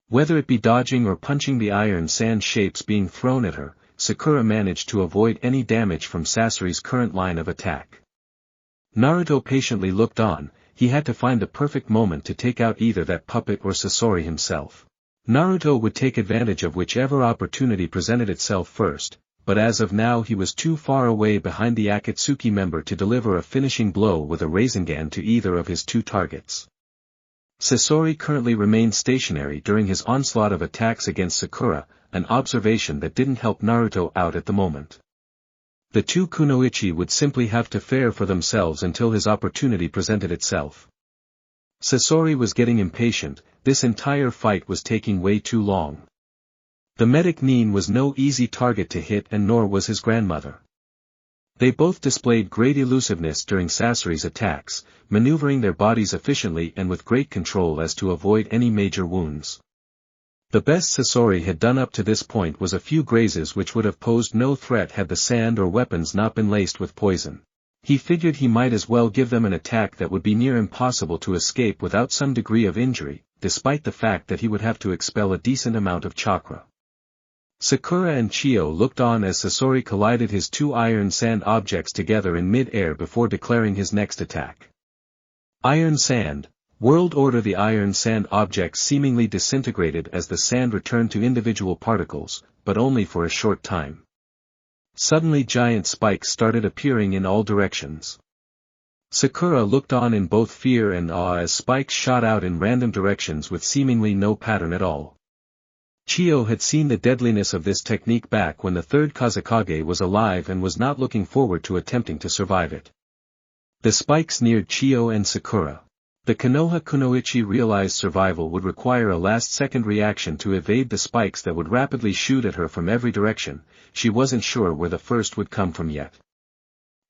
Whether it be dodging or punching the iron sand shapes being thrown at her, Sakura managed to avoid any damage from Sasori's current line of attack. Naruto patiently looked on. He had to find the perfect moment to take out either that puppet or Sasori himself. Naruto would take advantage of whichever opportunity presented itself first, but as of now he was too far away behind the Akatsuki member to deliver a finishing blow with a Rasengan to either of his 2 targets. Sasori currently remained stationary during his onslaught of attacks against Sakura, an observation that didn't help Naruto out at the moment. The 2 kunoichi would simply have to fare for themselves until his opportunity presented itself. Sasori was getting impatient, this entire fight was taking way too long. The medic Nin was no easy target to hit and nor was his grandmother. They both displayed great elusiveness during Sasori's attacks, maneuvering their bodies efficiently and with great control as to avoid any major wounds. The best Sasori had done up to this point was a few grazes which would have posed no threat had the sand or weapons not been laced with poison. He figured he might as well give them an attack that would be near impossible to escape without some degree of injury, despite the fact that he would have to expel a decent amount of chakra. Sakura and Chio looked on as Sasori collided his two iron sand objects together in mid-air before declaring his next attack. Iron Sand, World Order. The iron sand objects seemingly disintegrated as the sand returned to individual particles, but only for a short time. Suddenly giant spikes started appearing in all directions. Sakura looked on in both fear and awe as spikes shot out in random directions with seemingly no pattern at all. Chio had seen the deadliness of this technique back when the third Kazekage was alive and was not looking forward to attempting to survive it. The spikes neared Chio and Sakura. The Konoha Kunoichi realized survival would require a last-second reaction to evade the spikes that would rapidly shoot at her from every direction. She wasn't sure where the first would come from yet.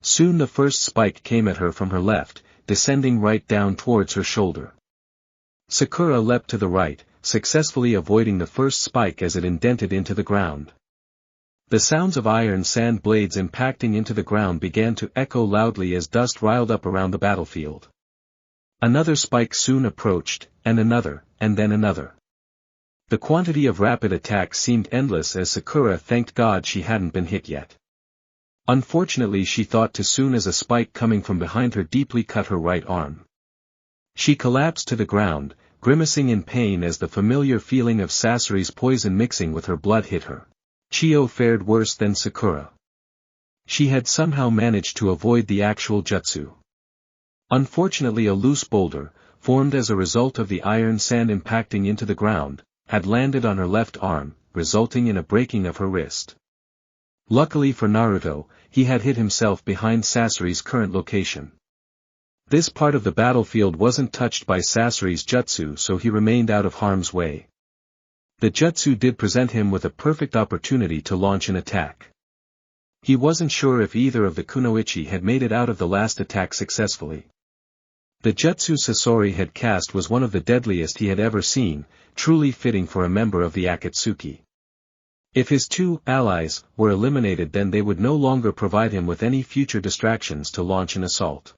Soon the first spike came at her from her left, descending right down towards her shoulder. Sakura leapt to the right, successfully avoiding the first spike as it indented into the ground. The sounds of iron sand blades impacting into the ground began to echo loudly as dust riled up around the battlefield. Another spike soon approached, and another, and then another. The quantity of rapid attacks seemed endless as Sakura thanked God she hadn't been hit yet. Unfortunately, she thought too soon as a spike coming from behind her deeply cut her right arm. She collapsed to the ground, grimacing in pain as the familiar feeling of Sasori's poison mixing with her blood hit her. Chio fared worse than Sakura. She had somehow managed to avoid the actual jutsu. Unfortunately, a loose boulder, formed as a result of the iron sand impacting into the ground, had landed on her left arm, resulting in a breaking of her wrist. Luckily for Naruto, he had hid himself behind Sasori's current location. This part of the battlefield wasn't touched by Sasori's jutsu, so he remained out of harm's way. The jutsu did present him with a perfect opportunity to launch an attack. He wasn't sure if either of the kunoichi had made it out of the last attack successfully. The jutsu Sasori had cast was one of the deadliest he had ever seen, truly fitting for a member of the Akatsuki. If his two allies were eliminated, then they would no longer provide him with any future distractions to launch an assault.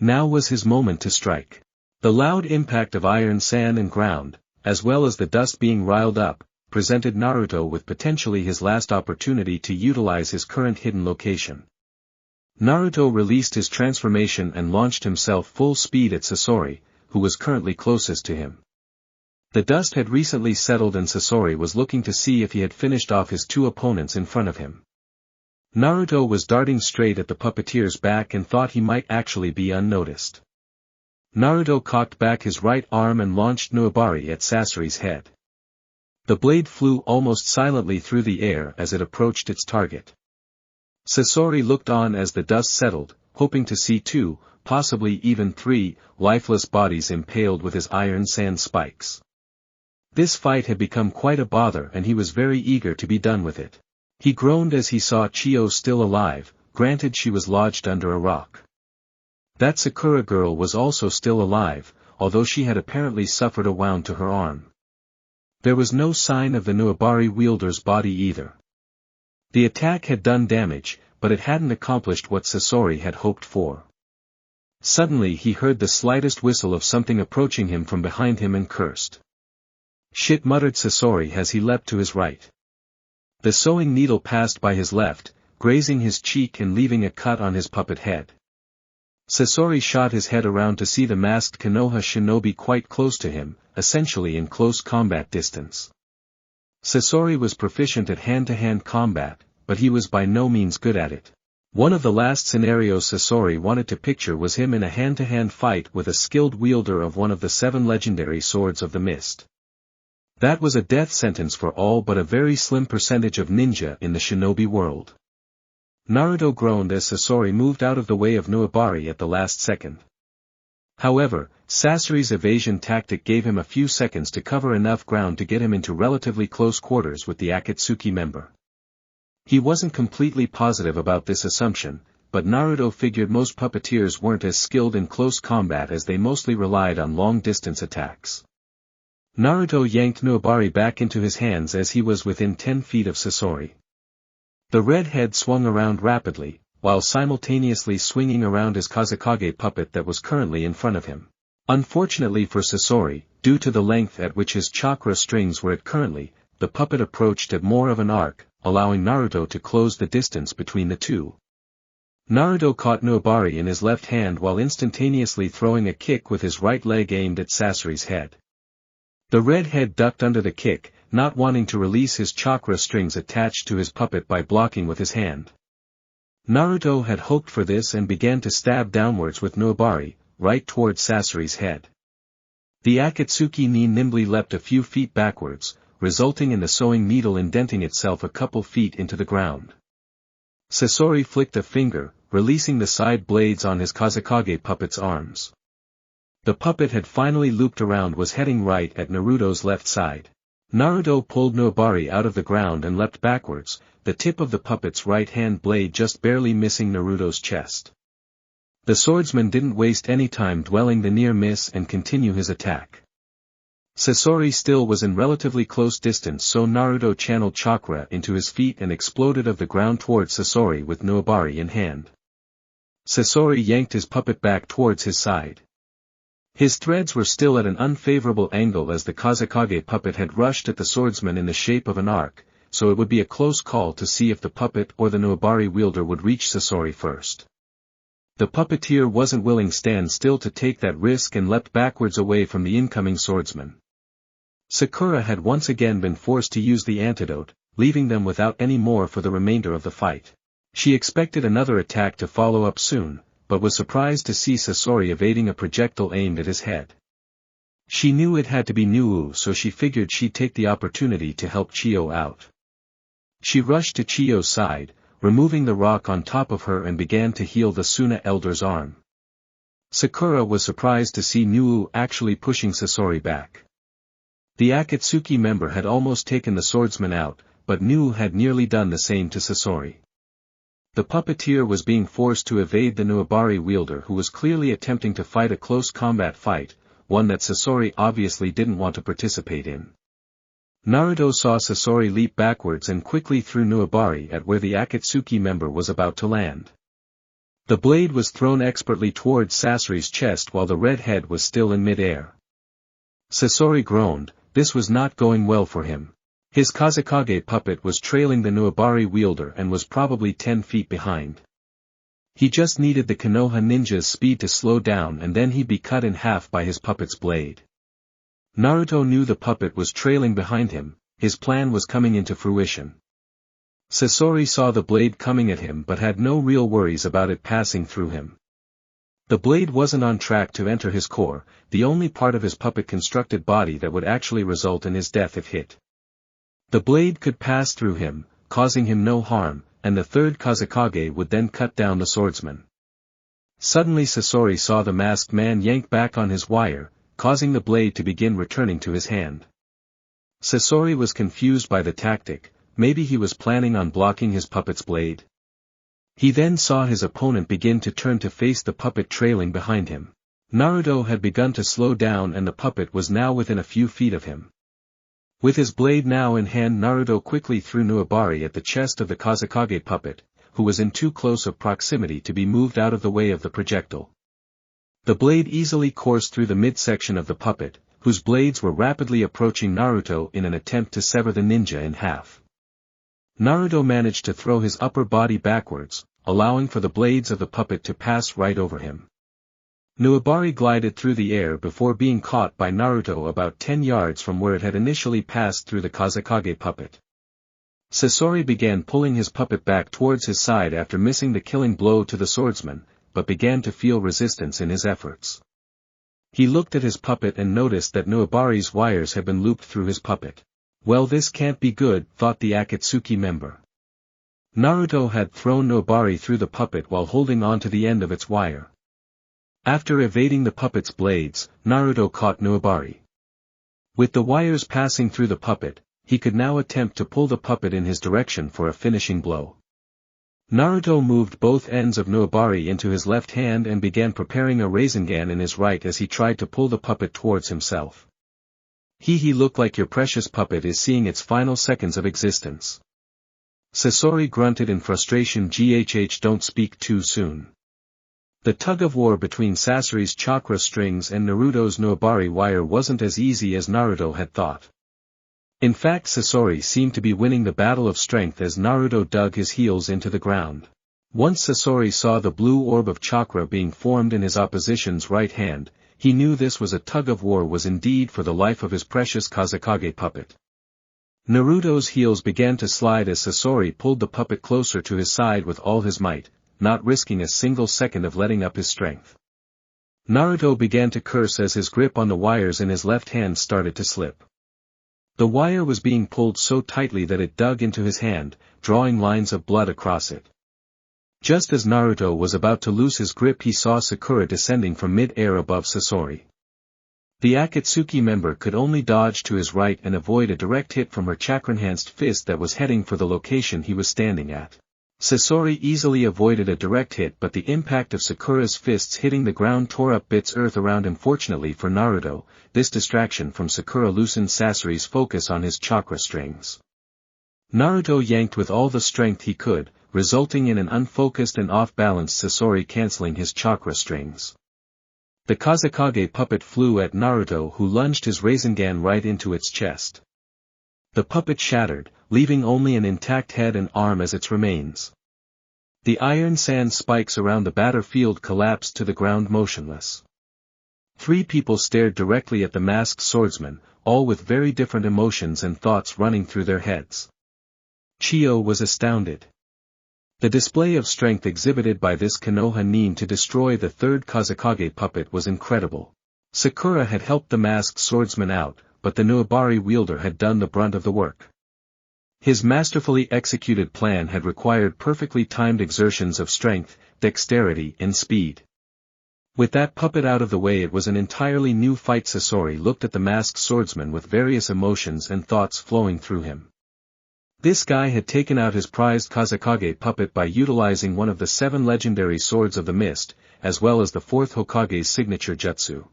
Now was his moment to strike. The loud impact of iron sand and ground, as well as the dust being riled up, presented Naruto with potentially his last opportunity to utilize his current hidden location. Naruto released his transformation and launched himself full speed at Sasori, who was currently closest to him. The dust had recently settled and Sasori was looking to see if he had finished off his two opponents in front of him. Naruto was darting straight at the puppeteer's back and thought he might actually be unnoticed. Naruto cocked back his right arm and launched Nuabari at Sasori's head. The blade flew almost silently through the air as it approached its target. Sasori looked on as the dust settled, hoping to see two, possibly even three, lifeless bodies impaled with his iron sand spikes. This fight had become quite a bother and he was very eager to be done with it. He groaned as he saw Chio still alive, granted she was lodged under a rock. That Sakura girl was also still alive, although she had apparently suffered a wound to her arm. There was no sign of the Nuabari wielder's body either. The attack had done damage, but it hadn't accomplished what Sasori had hoped for. Suddenly he heard the slightest whistle of something approaching him from behind him and cursed. "Shit," muttered Sasori as he leapt to his right. The sewing needle passed by his left, grazing his cheek and leaving a cut on his puppet head. Sasori shot his head around to see the masked Konoha shinobi quite close to him, essentially in close combat distance. Sasori was proficient at hand-to-hand combat, but he was by no means good at it. One of the last scenarios Sasori wanted to picture was him in a hand-to-hand fight with a skilled wielder of one of the 7 legendary swords of the mist. That was a death sentence for all but a very slim percentage of ninja in the shinobi world. Naruto groaned as Sasori moved out of the way of Nuabari at the last second. However, Sasori's evasion tactic gave him a few seconds to cover enough ground to get him into relatively close quarters with the Akatsuki member. He wasn't completely positive about this assumption, but Naruto figured most puppeteers weren't as skilled in close combat as they mostly relied on long-distance attacks. Naruto yanked Nuabari back into his hands as he was within 10 feet of Sasori. The red head swung around rapidly, while simultaneously swinging around his Kazekage puppet that was currently in front of him. Unfortunately for Sasori, due to the length at which his chakra strings were at currently, the puppet approached at more of an arc, allowing Naruto to close the distance between the two. Naruto caught Nuabari in his left hand while instantaneously throwing a kick with his right leg aimed at Sasori's head. The red head ducked under the kick, not wanting to release his chakra strings attached to his puppet by blocking with his hand. Naruto had hoped for this and began to stab downwards with Nuabari, right towards Sasori's head. The Akatsuki ni nimbly leapt a few feet backwards, resulting in the sewing needle indenting itself a couple feet into the ground. Sasori flicked a finger, releasing the side blades on his Kazekage puppet's arms. The puppet had finally looped around, was heading right at Naruto's left side. Naruto pulled Nuabari out of the ground and leapt backwards, the tip of the puppet's right hand blade just barely missing Naruto's chest. The swordsman didn't waste any time dwelling the near miss and continue his attack. Sasori still was in relatively close distance, so Naruto channeled chakra into his feet and exploded of the ground towards Sasori with Nuabari in hand. Sasori yanked his puppet back towards his side. His threads were still at an unfavorable angle as the Kazekage puppet had rushed at the swordsman in the shape of an arc, so it would be a close call to see if the puppet or the Nuabari wielder would reach Sasori first. The puppeteer wasn't willing stand still to take that risk and leapt backwards away from the incoming swordsman. Sakura had once again been forced to use the antidote, leaving them without any more for the remainder of the fight. She expected another attack to follow up soon, but was surprised to see Sasori evading a projectile aimed at his head. She knew it had to be Nuu, so she figured she'd take the opportunity to help Chiyo out. She rushed to Chiyo's side, removing the rock on top of her, and began to heal the Suna elder's arm. Sakura was surprised to see Nuu actually pushing Sasori back. The Akatsuki member had almost taken the swordsman out, but Nuu had nearly done the same to Sasori. The puppeteer was being forced to evade the Nuabari wielder, who was clearly attempting to fight a close combat fight, one that Sasori obviously didn't want to participate in. Naruto saw Sasori leap backwards and quickly threw Nuabari at where the Akatsuki member was about to land. The blade was thrown expertly towards Sasori's chest while the red head was still in mid-air. Sasori groaned. This was not going well for him. His Kazekage puppet was trailing the Nuabari wielder and was probably 10 feet behind. He just needed the Konoha ninja's speed to slow down, and then he'd be cut in half by his puppet's blade. Naruto knew the puppet was trailing behind him. His plan was coming into fruition. Sasori saw the blade coming at him but had no real worries about it passing through him. The blade wasn't on track to enter his core, the only part of his puppet-constructed body that would actually result in his death if hit. The blade could pass through him, causing him no harm, and the third Kazekage would then cut down the swordsman. Suddenly Sasori saw the masked man yank back on his wire, causing the blade to begin returning to his hand. Sasori was confused by the tactic. Maybe he was planning on blocking his puppet's blade. He then saw his opponent begin to turn to face the puppet trailing behind him. Naruto had begun to slow down and the puppet was now within a few feet of him. With his blade now in hand, Naruto quickly threw Nuabari at the chest of the Kazekage puppet, who was in too close of proximity to be moved out of the way of the projectile. The blade easily coursed through the midsection of the puppet, whose blades were rapidly approaching Naruto in an attempt to sever the ninja in half. Naruto managed to throw his upper body backwards, allowing for the blades of the puppet to pass right over him. Nuabari glided through the air before being caught by Naruto about 10 yards from where it had initially passed through the Kazekage puppet. Sasori began pulling his puppet back towards his side after missing the killing blow to the swordsman, but began to feel resistance in his efforts. He looked at his puppet and noticed that Nuabari's wires had been looped through his puppet. Well, this can't be good, thought the Akatsuki member. Naruto had thrown Nuabari through the puppet while holding on to the end of its wire. After evading the puppet's blades, Naruto caught Nuabari. With the wires passing through the puppet, he could now attempt to pull the puppet in his direction for a finishing blow. Naruto moved both ends of Nuabari into his left hand and began preparing a Rasengan in his right as he tried to pull the puppet towards himself. He look like your precious puppet is seeing its final seconds of existence. Sasori grunted in frustration. Don't speak too soon. The tug-of-war between Sasori's chakra strings and Naruto's Nuabari wire wasn't as easy as Naruto had thought. In fact, Sasori seemed to be winning the battle of strength as Naruto dug his heels into the ground. Once Sasori saw the blue orb of chakra being formed in his opposition's right hand, he knew this was a tug-of-war was indeed for the life of his precious Kazekage puppet. Naruto's heels began to slide as Sasori pulled the puppet closer to his side with all his might, not risking a single second of letting up his strength. Naruto began to curse as his grip on the wires in his left hand started to slip. The wire was being pulled so tightly that it dug into his hand, drawing lines of blood across it. Just as Naruto was about to lose his grip, he saw Sakura descending from mid-air above Sasori. The Akatsuki member could only dodge to his right and avoid a direct hit from her chakra-enhanced fist that was heading for the location he was standing at. Sasori easily avoided a direct hit, but the impact of Sakura's fists hitting the ground tore up bits earth around him. Fortunately for Naruto, this distraction from Sakura loosened Sasori's focus on his chakra strings. Naruto yanked with all the strength he could, resulting in an unfocused and off-balanced Sasori canceling his chakra strings. The Kazekage puppet flew at Naruto, who lunged his Rasengan right into its chest. The puppet shattered, leaving only an intact head and arm as its remains. The iron sand spikes around the battlefield collapsed to the ground motionless. 3 people stared directly at the masked swordsman, all with very different emotions and thoughts running through their heads. Chio was astounded. The display of strength exhibited by this Konoha nin to destroy the third Kazekage puppet was incredible. Sakura had helped the masked swordsman out, but the Nuabari wielder had done the brunt of the work. His masterfully executed plan had required perfectly timed exertions of strength, dexterity and speed. With that puppet out of the way, it was an entirely new fight. Sasori looked at the masked swordsman with various emotions and thoughts flowing through him. This guy had taken out his prized Kazekage puppet by utilizing one of the 7 legendary swords of the mist, as well as the 4th Hokage's signature jutsu.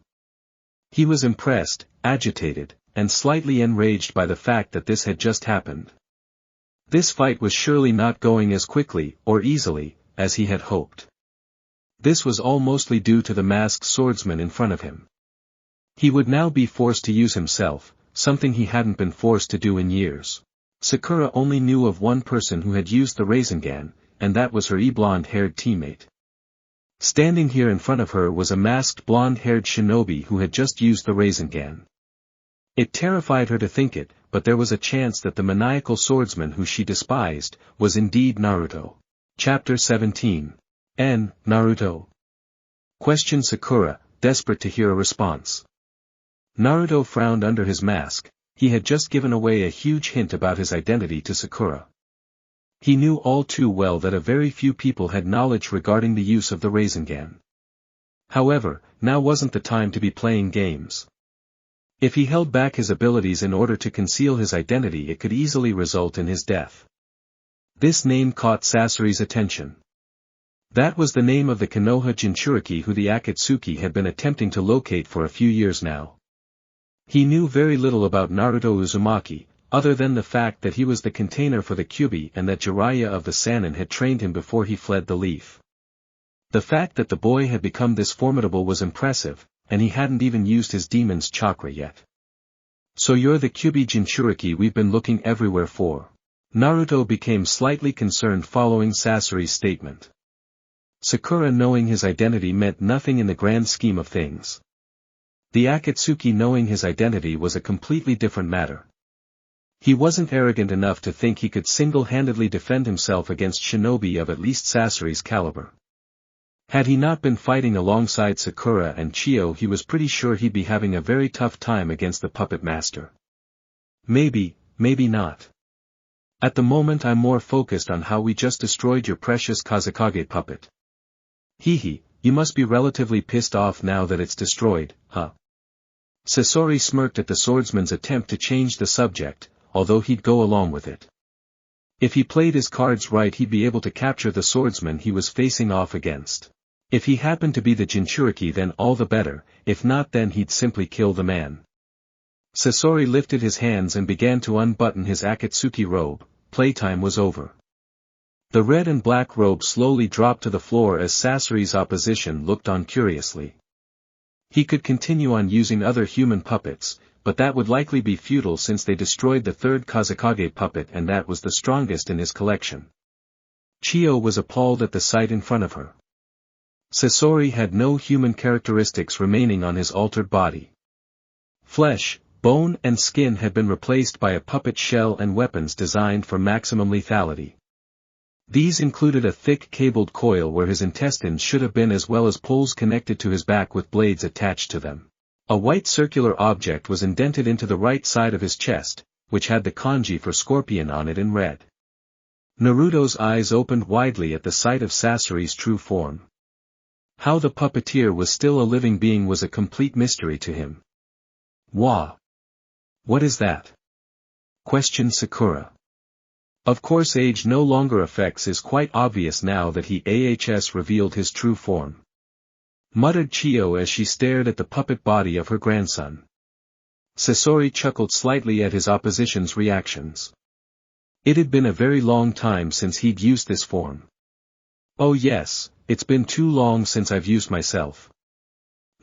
He was impressed, agitated, and slightly enraged by the fact that this had just happened. This fight was surely not going as quickly, or easily, as he had hoped. This was all mostly due to the masked swordsman in front of him. He would now be forced to use himself, something he hadn't been forced to do in years. Sakura only knew of one person who had used the Rasengan, and that was her blonde-haired teammate. Standing here in front of her was a masked blonde-haired shinobi who had just used the Rasengan. It terrified her to think it, but there was a chance that the maniacal swordsman who she despised, was indeed Naruto. Chapter 17. Naruto? Questioned Sakura, desperate to hear a response. Naruto frowned under his mask. He had just given away a huge hint about his identity to Sakura. He knew all too well that a very few people had knowledge regarding the use of the Rasengan. However, now wasn't the time to be playing games. If he held back his abilities in order to conceal his identity, it could easily result in his death. This name caught Sasori's attention. That was the name of the Konoha Jinchuriki who the Akatsuki had been attempting to locate for a few years now. He knew very little about Naruto Uzumaki, other than the fact that he was the container for the Kyuubi and that Jiraiya of the Sannin had trained him before he fled the Leaf. The fact that the boy had become this formidable was impressive, and he hadn't even used his demon's chakra yet. So you're the Kyuubi Jinchuriki we've been looking everywhere for. Naruto became slightly concerned following Sasori's statement. Sakura knowing his identity meant nothing in the grand scheme of things. The Akatsuki knowing his identity was a completely different matter. He wasn't arrogant enough to think he could single-handedly defend himself against shinobi of at least Sasori's caliber. Had he not been fighting alongside Sakura and Chio, he was pretty sure he'd be having a very tough time against the puppet master. Maybe not. At the moment I'm more focused on how we just destroyed your precious Kazekage puppet. You must be relatively pissed off now that it's destroyed, huh? Sasori smirked at the swordsman's attempt to change the subject, although he'd go along with it. If he played his cards right, he'd be able to capture the swordsman he was facing off against. If he happened to be the Jinchuriki, then all the better, if not, then he'd simply kill the man. Sasori lifted his hands and began to unbutton his Akatsuki robe. Playtime was over. The red and black robe slowly dropped to the floor as Sasori's opposition looked on curiously. He could continue on using other human puppets, but that would likely be futile since they destroyed the third Kazekage puppet, and that was the strongest in his collection. Chiyo was appalled at the sight in front of her. Sasori had no human characteristics remaining on his altered body. Flesh, bone and skin had been replaced by a puppet shell and weapons designed for maximum lethality. These included a thick cabled coil where his intestines should have been, as well as poles connected to his back with blades attached to them. A white circular object was indented into the right side of his chest, which had the kanji for scorpion on it in red. Naruto's eyes opened widely at the sight of Sasori's true form. How the puppeteer was still a living being was a complete mystery to him. "Wah! What is that?" questioned Sakura. Of course, age no longer affects is quite obvious now that he has revealed his true form. Muttered Chiyo as she stared at the puppet body of her grandson. Sasori chuckled slightly at his opposition's reactions. It had been a very long time since he'd used this form. "Oh yes, it's been too long since I've used myself."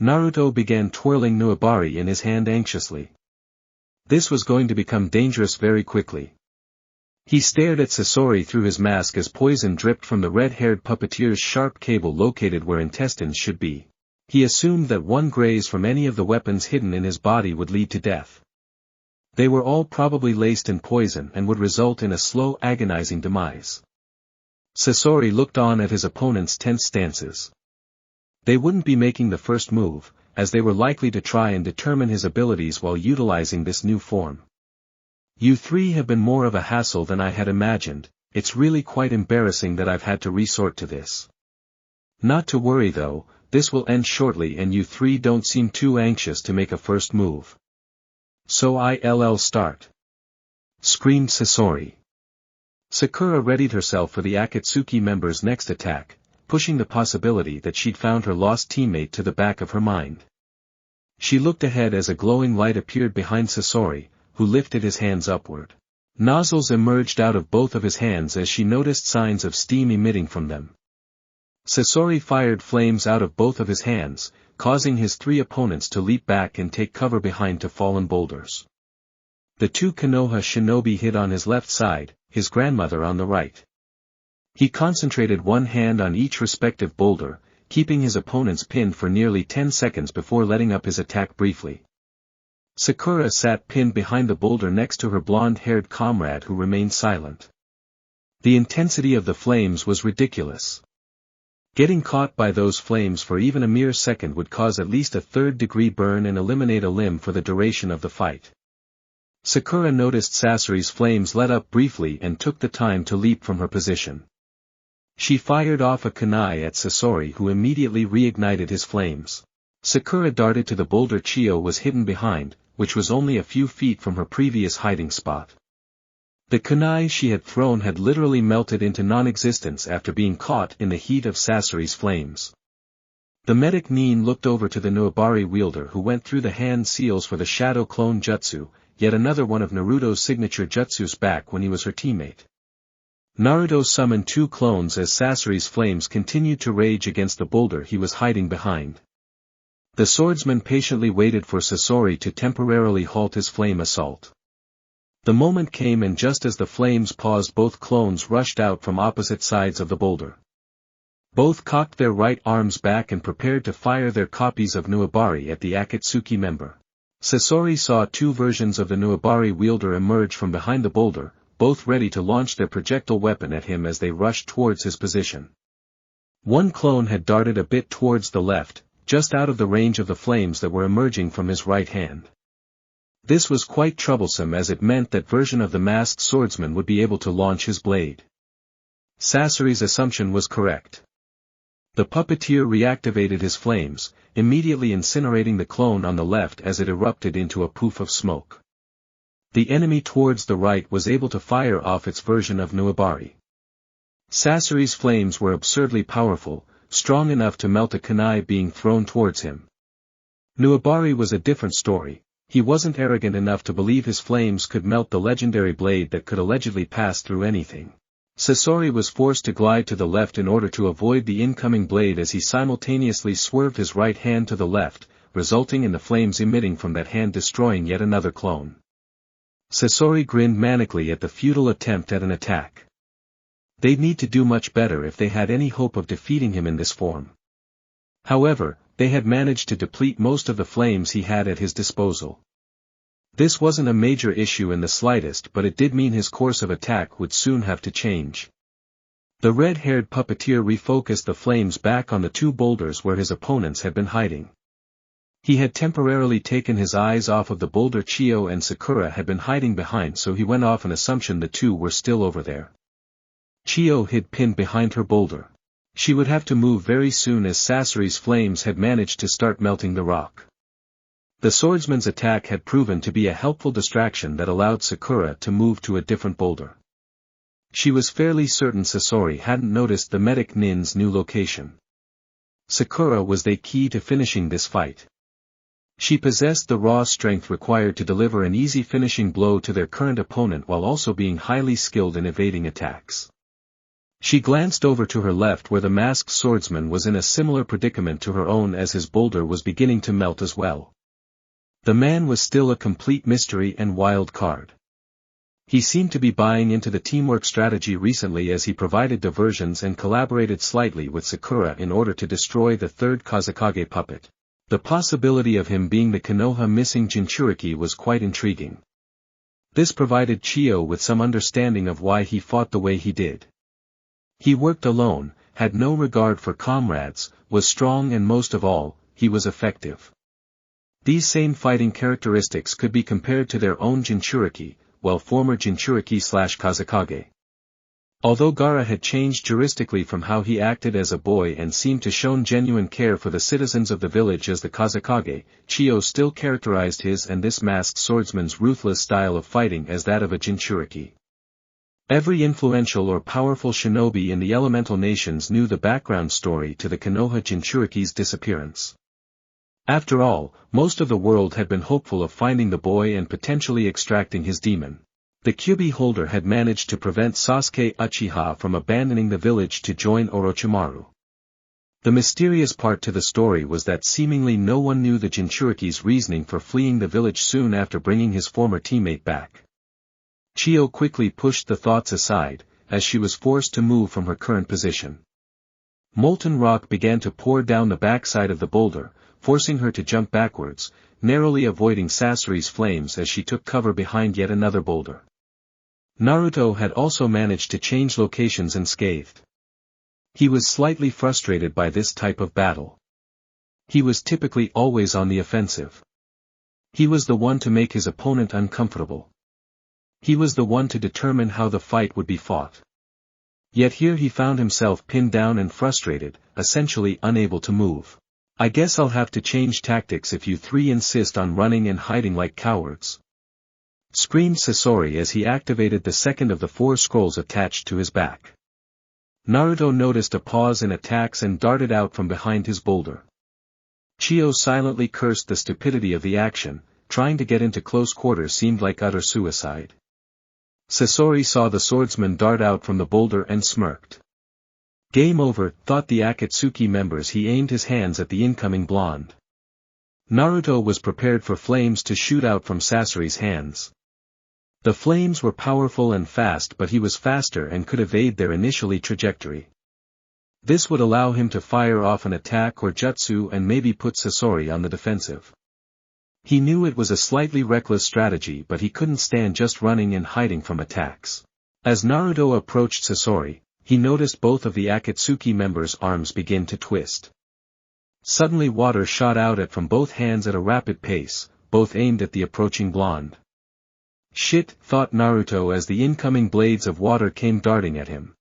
Naruto began twirling Nuabari in his hand anxiously. This was going to become dangerous very quickly. He stared at Sasori through his mask as poison dripped from the red-haired puppeteer's sharp cable located where intestines should be. He assumed that one graze from any of the weapons hidden in his body would lead to death. They were all probably laced in poison and would result in a slow, agonizing demise. Sasori looked on at his opponent's tense stances. They wouldn't be making the first move, as they were likely to try and determine his abilities while utilizing this new form. "You three have been more of a hassle than I had imagined. It's really quite embarrassing that I've had to resort to this. Not to worry though, this will end shortly and you three don't seem too anxious to make a first move. So I'll start," screamed Sasori. Sakura readied herself for the Akatsuki member's next attack, pushing the possibility that she'd found her lost teammate to the back of her mind. She looked ahead as a glowing light appeared behind Sasori, who lifted his hands upward. Nozzles emerged out of both of his hands as she noticed signs of steam emitting from them. Sasori fired flames out of both of his hands, causing his three opponents to leap back and take cover behind to fallen boulders. The two Konoha shinobi hid on his left side, his grandmother on the right. He concentrated one hand on each respective boulder, keeping his opponents pinned for nearly 10 seconds before letting up his attack briefly. Sakura sat pinned behind the boulder next to her blonde-haired comrade who remained silent. The intensity of the flames was ridiculous. Getting caught by those flames for even a mere second would cause at least a third-degree burn and eliminate a limb for the duration of the fight. Sakura noticed Sasori's flames let up briefly and took the time to leap from her position. She fired off a kunai at Sasori, who immediately reignited his flames. Sakura darted to the boulder Chiyo was hidden behind, which was only a few feet from her previous hiding spot. The kunai she had thrown had literally melted into non-existence after being caught in the heat of Sasori's flames. The medic Nin looked over to the Nuabari wielder, who went through the hand seals for the Shadow Clone Jutsu, yet another one of Naruto's signature jutsus, back when he was her teammate. Naruto summoned 2 clones as Sasori's flames continued to rage against the boulder he was hiding behind. The swordsman patiently waited for Sasori to temporarily halt his flame assault. The moment came, and just as the flames paused, both clones rushed out from opposite sides of the boulder. Both cocked their right arms back and prepared to fire their copies of Nuabari at the Akatsuki member. Sasori saw 2 versions of the Nuabari wielder emerge from behind the boulder, both ready to launch their projectile weapon at him as they rushed towards his position. One clone had darted a bit towards the left, just out of the range of the flames that were emerging from his right hand. This was quite troublesome, as it meant that version of the masked swordsman would be able to launch his blade. Sasori's assumption was correct. The puppeteer reactivated his flames, immediately incinerating the clone on the left as it erupted into a poof of smoke. The enemy towards the right was able to fire off its version of Nuabari. Sasori's flames were absurdly powerful, strong enough to melt a kunai being thrown towards him. Nuabari was a different story. He wasn't arrogant enough to believe his flames could melt the legendary blade that could allegedly pass through anything. Sasori was forced to glide to the left in order to avoid the incoming blade as he simultaneously swerved his right hand to the left, resulting in the flames emitting from that hand destroying yet another clone. Sasori grinned manically at the futile attempt at an attack. They'd need to do much better if they had any hope of defeating him in this form. However, they had managed to deplete most of the flames he had at his disposal. This wasn't a major issue in the slightest, but it did mean his course of attack would soon have to change. The red-haired puppeteer refocused the flames back on the two boulders where his opponents had been hiding. He had temporarily taken his eyes off of the boulder Chiyo and Sakura had been hiding behind, so he went off an assumption the two were still over there. Chiyo hid pinned behind her boulder. She would have to move very soon as Sasori's flames had managed to start melting the rock. The swordsman's attack had proven to be a helpful distraction that allowed Sakura to move to a different boulder. She was fairly certain Sasori hadn't noticed the medic Nin's new location. Sakura was the key to finishing this fight. She possessed the raw strength required to deliver an easy finishing blow to their current opponent while also being highly skilled in evading attacks. She glanced over to her left where the masked swordsman was in a similar predicament to her own as his boulder was beginning to melt as well. The man was still a complete mystery and wild card. He seemed to be buying into the teamwork strategy recently as he provided diversions and collaborated slightly with Sakura in order to destroy the third Kazekage puppet. The possibility of him being the Konoha missing Jinchuriki was quite intriguing. This provided Chiyo with some understanding of why he fought the way he did. He worked alone, had no regard for comrades, was strong and most of all, he was effective. These same fighting characteristics could be compared to their own Jinchuriki, well former Jinchuriki/Kazekage. Although Gaara had changed juristically from how he acted as a boy and seemed to shown genuine care for the citizens of the village as the Kazekage, Chiyo still characterized his and this masked swordsman's ruthless style of fighting as that of a Jinchuriki. Every influential or powerful shinobi in the elemental nations knew the background story to the Konoha Jinchuriki's disappearance. After all, most of the world had been hopeful of finding the boy and potentially extracting his demon. The Kyubi holder had managed to prevent Sasuke Uchiha from abandoning the village to join Orochimaru. The mysterious part to the story was that seemingly no one knew the Jinchuriki's reasoning for fleeing the village soon after bringing his former teammate back. Chiyo quickly pushed the thoughts aside, as she was forced to move from her current position. Molten rock began to pour down the backside of the boulder, forcing her to jump backwards, narrowly avoiding Sasori's flames as she took cover behind yet another boulder. Naruto had also managed to change locations unscathed. He was slightly frustrated by this type of battle. He was typically always on the offensive. He was the one to make his opponent uncomfortable. He was the one to determine how the fight would be fought. Yet here he found himself pinned down and frustrated, essentially unable to move. I guess I'll have to change tactics if you three insist on running and hiding like cowards. Screamed Sasori as he activated the second of the 4 scrolls attached to his back. Naruto noticed a pause in attacks and darted out from behind his boulder. Chiyo silently cursed the stupidity of the action, trying to get into close quarters seemed like utter suicide. Sasori saw the swordsman dart out from the boulder and smirked. Game over, thought the Akatsuki members. He aimed his hands at the incoming blonde. Naruto was prepared for flames to shoot out from Sasori's hands. The flames were powerful and fast, but he was faster and could evade their initial trajectory. This would allow him to fire off an attack or jutsu and maybe put Sasori on the defensive. He knew it was a slightly reckless strategy, but he couldn't stand just running and hiding from attacks. As Naruto approached Sasori, he noticed both of the Akatsuki members' arms begin to twist. Suddenly water shot out from both hands at a rapid pace, both aimed at the approaching blonde. Shit, thought Naruto as the incoming blades of water came darting at him.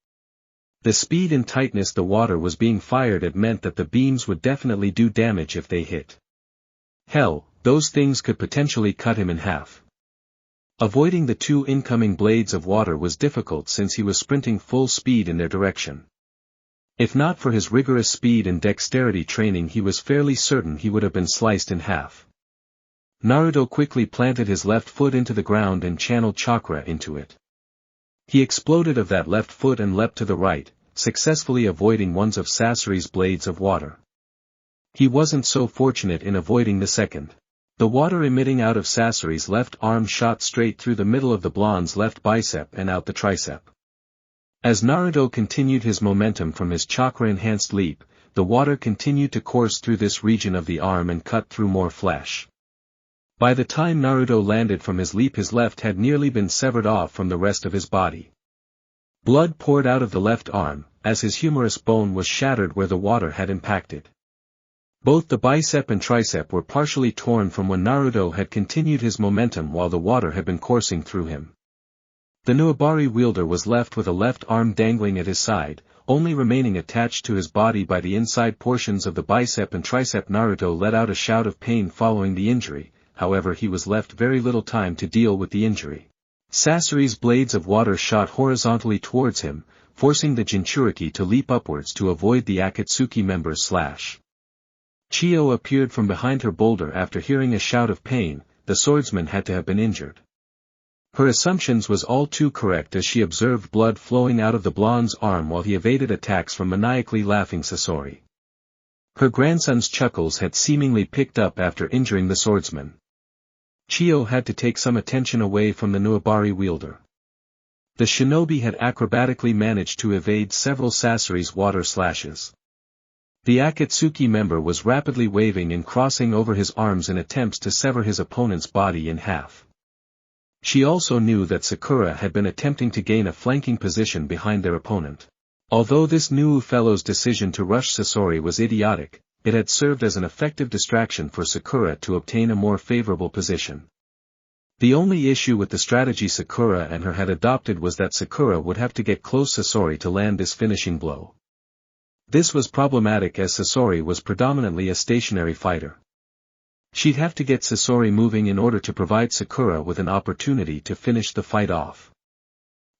The speed and tightness the water was being fired at meant that the beams would definitely do damage if they hit. Hell, those things could potentially cut him in half. Avoiding the two incoming blades of water was difficult since he was sprinting full speed in their direction. If not for his rigorous speed and dexterity training, he was fairly certain he would have been sliced in half. Naruto quickly planted his left foot into the ground and channeled chakra into it. He exploded of that left foot and leapt to the right, successfully avoiding one of Sasori's blades of water. He wasn't so fortunate in avoiding the second. The water emitting out of Sasori's left arm shot straight through the middle of the blonde's left bicep and out the tricep. As Naruto continued his momentum from his chakra-enhanced leap, the water continued to course through this region of the arm and cut through more flesh. By the time Naruto landed from his leap, his left had nearly been severed off from the rest of his body. Blood poured out of the left arm, as his humerus bone was shattered where the water had impacted. Both the bicep and tricep were partially torn from when Naruto had continued his momentum while the water had been coursing through him. The Nuabari wielder was left with a left arm dangling at his side, only remaining attached to his body by the inside portions of the bicep and tricep. Naruto let out a shout of pain following the injury, however he was left very little time to deal with the injury. Sasori's blades of water shot horizontally towards him, forcing the Jinchuriki to leap upwards to avoid the Akatsuki member's slash. Chiyo appeared from behind her boulder after hearing a shout of pain. The swordsman had to have been injured. Her assumptions was all too correct as she observed blood flowing out of the blonde's arm while he evaded attacks from maniacally laughing Sasori. Her grandson's chuckles had seemingly picked up after injuring the swordsman. Chiyo had to take some attention away from the Nuabari wielder. The shinobi had acrobatically managed to evade several Sasori's water slashes. The Akatsuki member was rapidly waving and crossing over his arms in attempts to sever his opponent's body in half. She also knew that Sakura had been attempting to gain a flanking position behind their opponent. Although this new fellow's decision to rush Sasori was idiotic, it had served as an effective distraction for Sakura to obtain a more favorable position. The only issue with the strategy Sakura and her had adopted was that Sakura would have to get close to Sasori to land this finishing blow. This was problematic as Sasori was predominantly a stationary fighter. She'd have to get Sasori moving in order to provide Sakura with an opportunity to finish the fight off.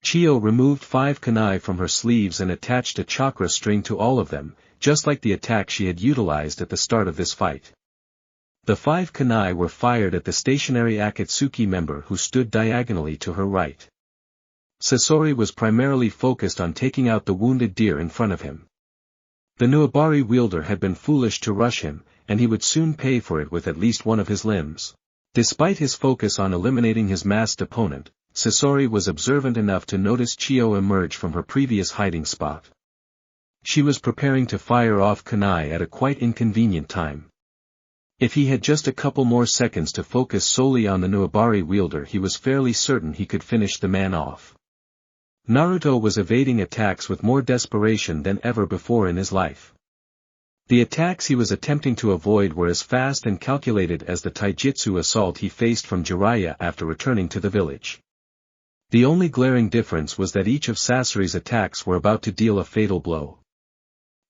Chiyo removed 5 kunai from her sleeves and attached a chakra string to all of them, just like the attack she had utilized at the start of this fight. The 5 kunai were fired at the stationary Akatsuki member who stood diagonally to her right. Sasori was primarily focused on taking out the wounded deer in front of him. The Nuabari wielder had been foolish to rush him, and he would soon pay for it with at least one of his limbs. Despite his focus on eliminating his masked opponent, Sasori was observant enough to notice Chiyo emerge from her previous hiding spot. She was preparing to fire off kunai at a quite inconvenient time. If he had just a couple more seconds to focus solely on the Nuabari wielder, he was fairly certain he could finish the man off. Naruto was evading attacks with more desperation than ever before in his life. The attacks he was attempting to avoid were as fast and calculated as the taijutsu assault he faced from Jiraiya after returning to the village. The only glaring difference was that each of Sasori's attacks were about to deal a fatal blow.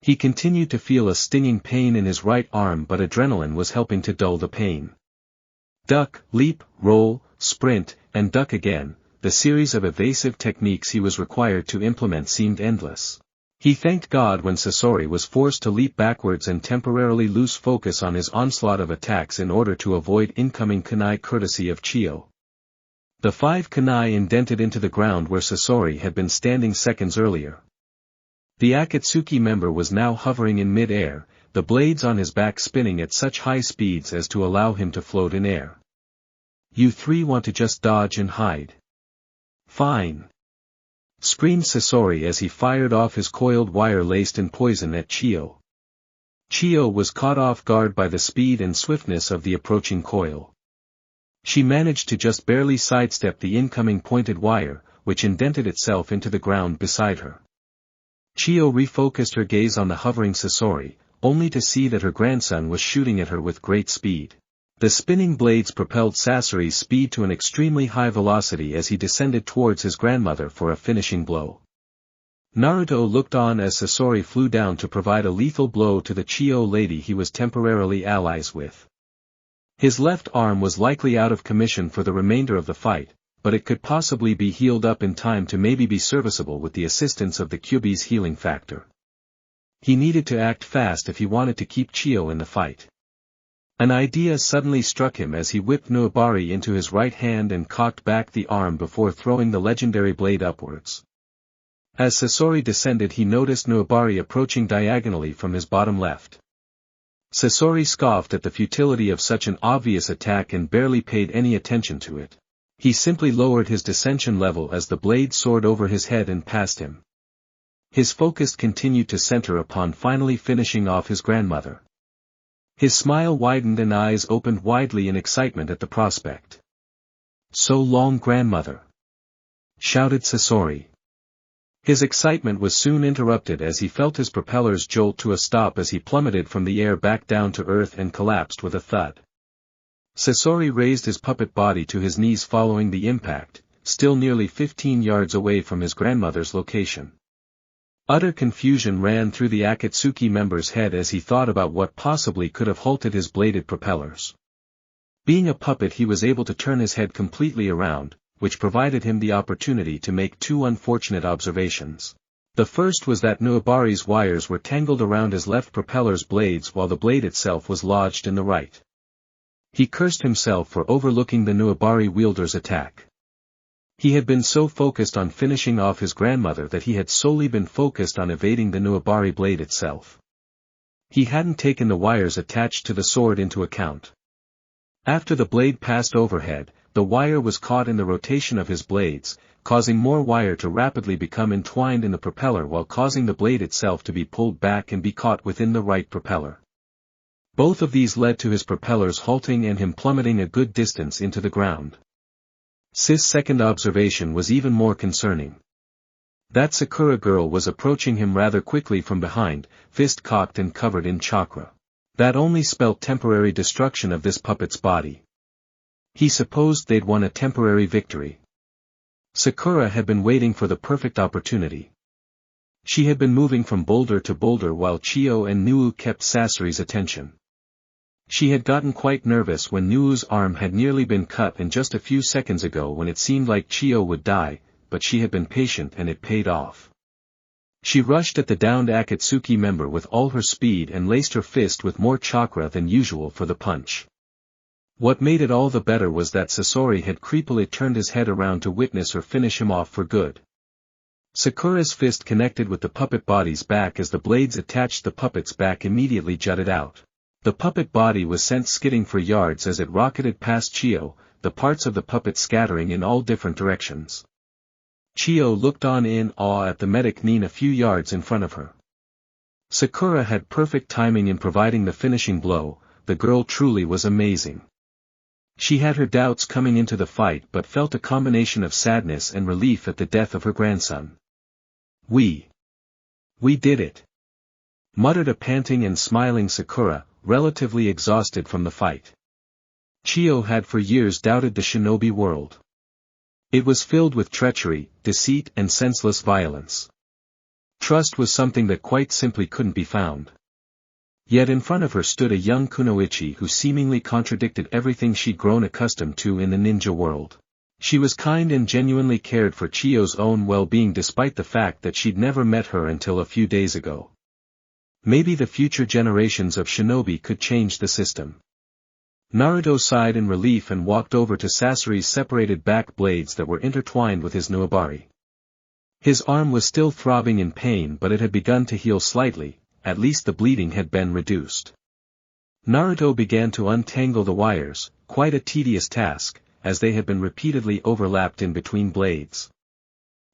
He continued to feel a stinging pain in his right arm, but adrenaline was helping to dull the pain. Duck, leap, roll, sprint, and duck again. The series of evasive techniques he was required to implement seemed endless. He thanked God when Sasori was forced to leap backwards and temporarily lose focus on his onslaught of attacks in order to avoid incoming kunai courtesy of Chiyo. The 5 kunai indented into the ground where Sasori had been standing seconds earlier. The Akatsuki member was now hovering in mid-air, the blades on his back spinning at such high speeds as to allow him to float in air. "You 3 want to just dodge and hide? Fine!" screamed Sasori as he fired off his coiled wire laced in poison at Chiyo. Chiyo was caught off guard by the speed and swiftness of the approaching coil. She managed to just barely sidestep the incoming pointed wire, which indented itself into the ground beside her. Chiyo refocused her gaze on the hovering Sasori, only to see that her grandson was shooting at her with great speed. The spinning blades propelled Sasori's speed to an extremely high velocity as he descended towards his grandmother for a finishing blow. Naruto looked on as Sasori flew down to provide a lethal blow to the Chiyo lady he was temporarily allies with. His left arm was likely out of commission for the remainder of the fight, but it could possibly be healed up in time to maybe be serviceable with the assistance of the Kyuubi's healing factor. He needed to act fast if he wanted to keep Chiyo in the fight. An idea suddenly struck him as he whipped Nuabari into his right hand and cocked back the arm before throwing the legendary blade upwards. As Sasori descended, he noticed Nuabari approaching diagonally from his bottom left. Sasori scoffed at the futility of such an obvious attack and barely paid any attention to it. He simply lowered his dissension level as the blade soared over his head and past him. His focus continued to center upon finally finishing off his grandmother. His smile widened and eyes opened widely in excitement at the prospect. "So long, grandmother!" shouted Sasori. His excitement was soon interrupted as he felt his propellers jolt to a stop as he plummeted from the air back down to earth and collapsed with a thud. Sasori raised his puppet body to his knees following the impact, still nearly 15 yards away from his grandmother's location. Utter confusion ran through the Akatsuki member's head as he thought about what possibly could have halted his bladed propellers. Being a puppet, he was able to turn his head completely around, which provided him the opportunity to make two unfortunate observations. The first was that Nuabari's wires were tangled around his left propeller's blades while the blade itself was lodged in the right. He cursed himself for overlooking the Nuabari wielder's attack. He had been so focused on finishing off his grandmother that he had solely been focused on evading the Nuabari blade itself. He hadn't taken the wires attached to the sword into account. After the blade passed overhead, the wire was caught in the rotation of his blades, causing more wire to rapidly become entwined in the propeller while causing the blade itself to be pulled back and be caught within the right propeller. Both of these led to his propellers halting and him plummeting a good distance into the ground. Sis' second observation was even more concerning. That Sakura girl was approaching him rather quickly from behind, fist cocked and covered in chakra. That only spelt temporary destruction of this puppet's body. He supposed they'd won a temporary victory. Sakura had been waiting for the perfect opportunity. She had been moving from boulder to boulder while Chiyo and Nuu kept Sasori's attention. She had gotten quite nervous when Nuu's arm had nearly been cut and just a few seconds ago when it seemed like Chiyo would die, but she had been patient and it paid off. She rushed at the downed Akatsuki member with all her speed and laced her fist with more chakra than usual for the punch. What made it all the better was that Sasori had creepily turned his head around to witness her finish him off for good. Sakura's fist connected with the puppet body's back as the blades attached the puppet's back immediately jutted out. The puppet body was sent skidding for yards as it rocketed past Chiyo, the parts of the puppet scattering in all different directions. Chiyo looked on in awe at the medic Nin a few yards in front of her. Sakura had perfect timing in providing the finishing blow. The girl truly was amazing. She had her doubts coming into the fight but felt a combination of sadness and relief at the death of her grandson. We did it," muttered a panting and smiling Sakura, relatively exhausted from the fight. Chiyo had for years doubted the shinobi world. It was filled with treachery, deceit and senseless violence. Trust was something that quite simply couldn't be found. Yet in front of her stood a young kunoichi who seemingly contradicted everything she'd grown accustomed to in the ninja world. She was kind and genuinely cared for Chiyo's own well-being despite the fact that she'd never met her until a few days ago. Maybe the future generations of shinobi could change the system. Naruto sighed in relief and walked over to Sasori's separated back blades that were intertwined with his Nuabari. His arm was still throbbing in pain but it had begun to heal slightly, at least the bleeding had been reduced. Naruto began to untangle the wires, quite a tedious task, as they had been repeatedly overlapped in between blades.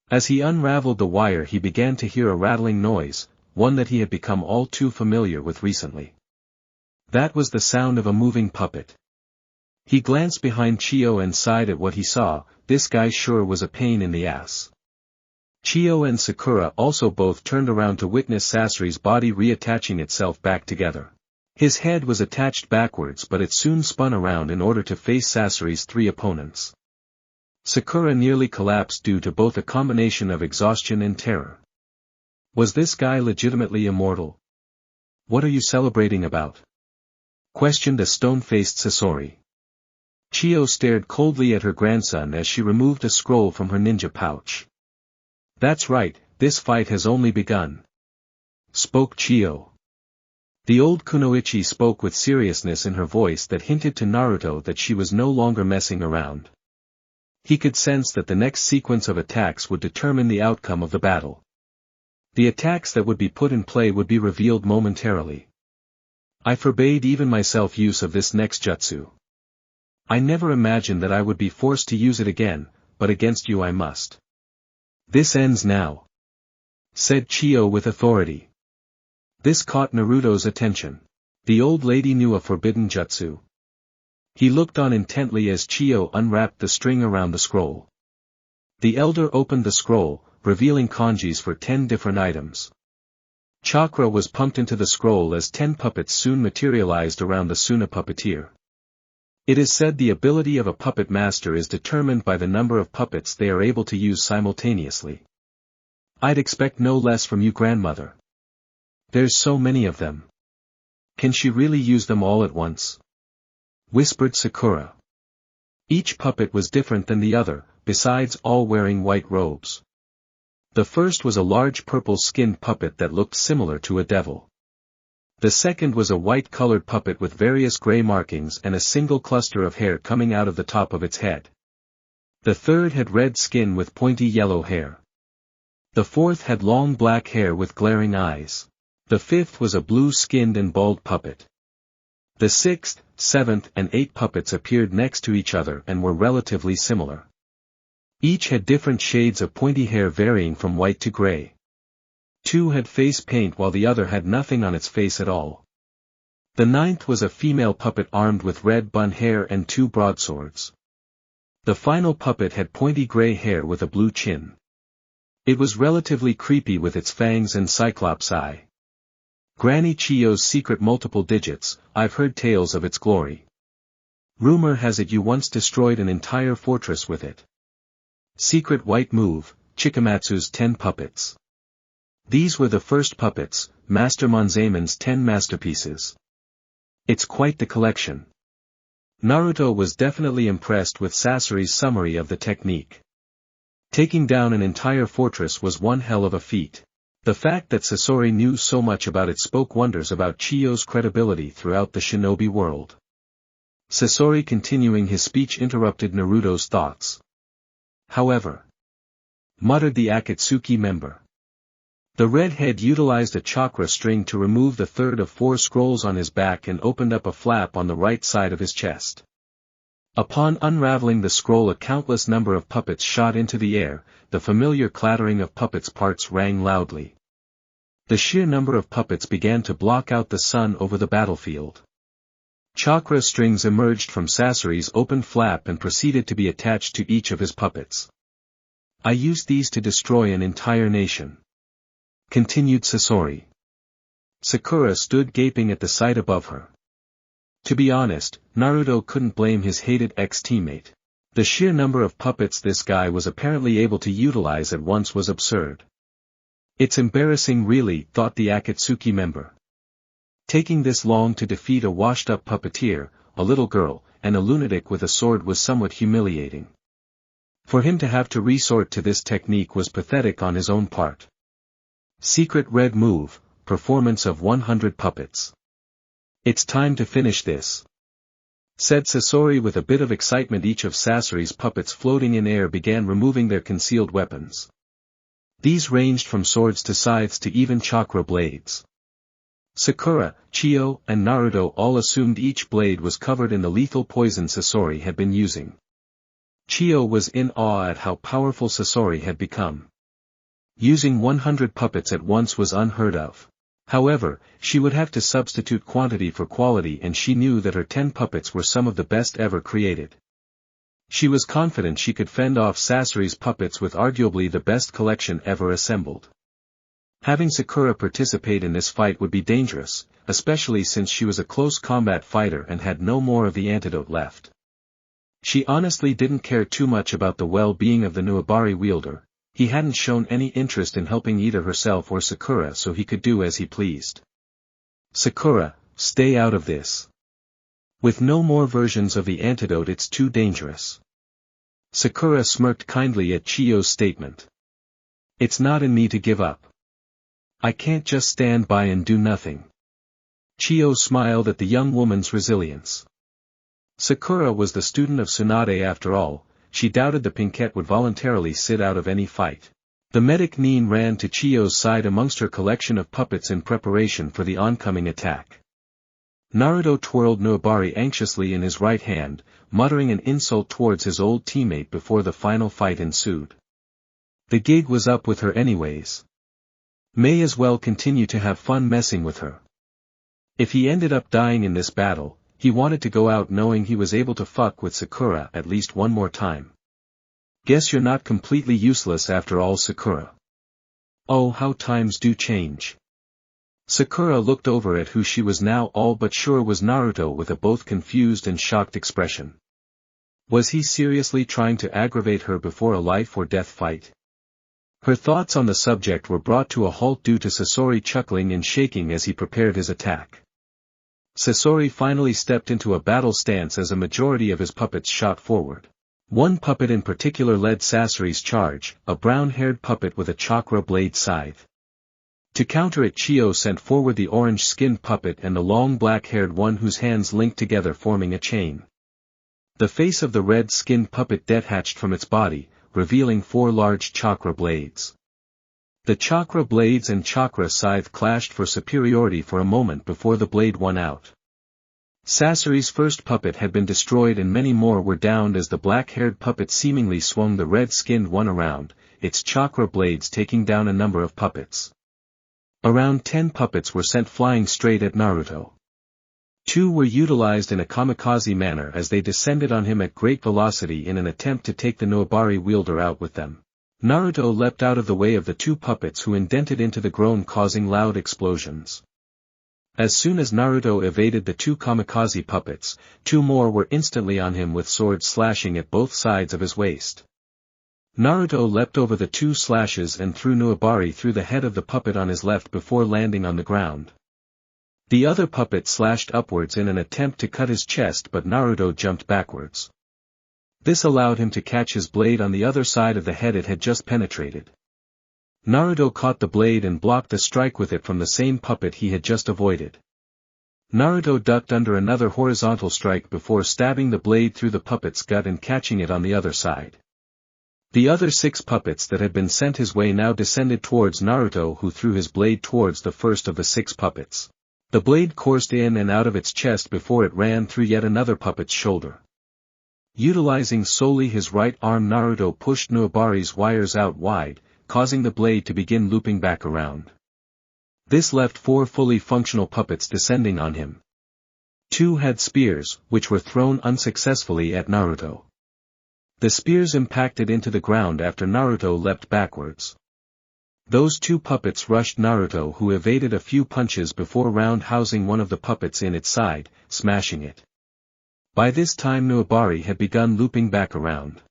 As he unraveled the wire he began to hear a rattling noise, one that he had become all too familiar with recently. That was the sound of a moving puppet. He glanced behind Chiyo and sighed at what he saw. This guy sure was a pain in the ass. Chiyo and Sakura also both turned around to witness Sasori's body reattaching itself back together. His head was attached backwards but it soon spun around in order to face Sasori's three opponents. Sakura nearly collapsed due to both a combination of exhaustion and terror. Was this guy legitimately immortal? What are you celebrating about? Questioned a stone-faced Sasori. Chiyo stared coldly at her grandson as she removed a scroll from her ninja pouch. That's right, this fight has only begun. Spoke Chiyo. The old kunoichi spoke with seriousness in her voice that hinted to Naruto that she was no longer messing around. He could sense that the next sequence of attacks would determine the outcome of the battle. The attacks that would be put in play would be revealed momentarily. I forbade even myself use of this next jutsu. I never imagined that I would be forced to use it again, but against you I must. This ends now, said Chiyo with authority. This caught Naruto's attention. The old lady knew a forbidden jutsu. He looked on intently as Chiyo unwrapped the string around the scroll. The elder opened the scroll, revealing kanjis for 10 different items. Chakra was pumped into the scroll as 10 puppets soon materialized around the Suna puppeteer. It is said the ability of a puppet master is determined by the number of puppets they are able to use simultaneously. I'd expect no less from you, grandmother. There's so many of them. Can she really use them all at once? Whispered Sakura. Each puppet was different than the other, besides all wearing white robes. The first was a large purple-skinned puppet that looked similar to a devil. The second was a white-colored puppet with various gray markings and a single cluster of hair coming out of the top of its head. The third had red skin with pointy yellow hair. The fourth had long black hair with glaring eyes. The fifth was a blue-skinned and bald puppet. The sixth, seventh and eighth puppets appeared next to each other and were relatively similar. Each had different shades of pointy hair varying from white to gray. Two had face paint while the other had nothing on its face at all. The ninth was a female puppet armed with red bun hair and 2 broadswords. The final puppet had pointy gray hair with a blue chin. It was relatively creepy with its fangs and cyclops eye. Granny Chiyo's secret multiple digits, I've heard tales of its glory. Rumor has it you once destroyed an entire fortress with it. Secret white move, Chikamatsu's 10 puppets. These were the first puppets, Master Monzaemon's 10 masterpieces. It's quite the collection. Naruto was definitely impressed with Sasori's summary of the technique. Taking down an entire fortress was one hell of a feat. The fact that Sasori knew so much about it spoke wonders about Chiyo's credibility throughout the shinobi world. Sasori continuing his speech interrupted Naruto's thoughts. However, muttered the Akatsuki member. The redhead utilized a chakra string to remove the third of 4 scrolls on his back and opened up a flap on the right side of his chest. Upon unraveling the scroll a countless number of puppets shot into the air, the familiar clattering of puppets' parts rang loudly. The sheer number of puppets began to block out the sun over the battlefield. Chakra strings emerged from Sasori's open flap and proceeded to be attached to each of his puppets. I used these to destroy an entire nation. Continued Sasori. Sakura stood gaping at the sight above her. To be honest, Naruto couldn't blame his hated ex-teammate. The sheer number of puppets this guy was apparently able to utilize at once was absurd. It's embarrassing really, thought the Akatsuki member. Taking this long to defeat a washed-up puppeteer, a little girl, and a lunatic with a sword was somewhat humiliating. For him to have to resort to this technique was pathetic on his own part. Secret red move, performance of 100 puppets. It's time to finish this, said Sasori with a bit of excitement. Each of Sasori's puppets floating in air began removing their concealed weapons. These ranged from swords to scythes to even chakra blades. Sakura, Chiyo, and Naruto all assumed each blade was covered in the lethal poison Sasori had been using. Chiyo was in awe at how powerful Sasori had become. Using 100 puppets at once was unheard of. However, she would have to substitute quantity for quality, and she knew that her 10 puppets were some of the best ever created. She was confident she could fend off Sasori's puppets with arguably the best collection ever assembled. Having Sakura participate in this fight would be dangerous, especially since she was a close combat fighter and had no more of the antidote left. She honestly didn't care too much about the well-being of the Nuabari wielder, he hadn't shown any interest in helping either herself or Sakura, so he could do as he pleased. Sakura, stay out of this. With no more versions of the antidote, it's too dangerous. Sakura smirked kindly at Chiyo's statement. It's not in me to give up. I can't just stand by and do nothing. Chiyo smiled at the young woman's resilience. Sakura was the student of Tsunade after all. She doubted the Pinkette would voluntarily sit out of any fight. The medic Nin ran to Chiyo's side amongst her collection of puppets in preparation for the oncoming attack. Naruto twirled Nuabari anxiously in his right hand, muttering an insult towards his old teammate before the final fight ensued. The gig was up with her anyways. May as well continue to have fun messing with her. If he ended up dying in this battle, he wanted to go out knowing he was able to fuck with Sakura at least one more time. Guess you're not completely useless after all, Sakura. Oh, how times do change. Sakura looked over at who she was now all but sure was Naruto with a both confused and shocked expression. Was he seriously trying to aggravate her before a life or death fight? Her thoughts on the subject were brought to a halt due to Sasori chuckling and shaking as he prepared his attack. Sasori finally stepped into a battle stance as a majority of his puppets shot forward. One puppet in particular led Sasori's charge, a brown-haired puppet with a chakra blade scythe. To counter it, Chiyo sent forward the orange-skinned puppet and the long black-haired one whose hands linked together forming a chain. The face of the red-skinned puppet detached from its body, revealing 4 large chakra blades. The chakra blades and chakra scythe clashed for superiority for a moment before the blade won out. Sasori's first puppet had been destroyed and many more were downed as the black-haired puppet seemingly swung the red-skinned one around, its chakra blades taking down a number of puppets. Around 10 puppets were sent flying straight at Naruto. 2 were utilized in a kamikaze manner as they descended on him at great velocity in an attempt to take the Nuabari wielder out with them. Naruto leapt out of the way of the 2 puppets who indented into the ground, causing loud explosions. As soon as Naruto evaded the 2 kamikaze puppets, 2 more were instantly on him with swords slashing at both sides of his waist. Naruto leapt over the 2 slashes and threw Nuabari through the head of the puppet on his left before landing on the ground. The other puppet slashed upwards in an attempt to cut his chest, but Naruto jumped backwards. This allowed him to catch his blade on the other side of the head it had just penetrated. Naruto caught the blade and blocked the strike with it from the same puppet he had just avoided. Naruto ducked under another horizontal strike before stabbing the blade through the puppet's gut and catching it on the other side. The other 6 puppets that had been sent his way now descended towards Naruto, who threw his blade towards the first of the 6 puppets. The blade coursed in and out of its chest before it ran through yet another puppet's shoulder. Utilizing solely his right arm, Naruto pushed Nuabari's wires out wide, causing the blade to begin looping back around. This left 4 fully functional puppets descending on him. 2 had spears, which were thrown unsuccessfully at Naruto. The spears impacted into the ground after Naruto leapt backwards. Those 2 puppets rushed Naruto, who evaded a few punches before roundhousing one of the puppets in its side, smashing it. By this time Nuabari had begun looping back around.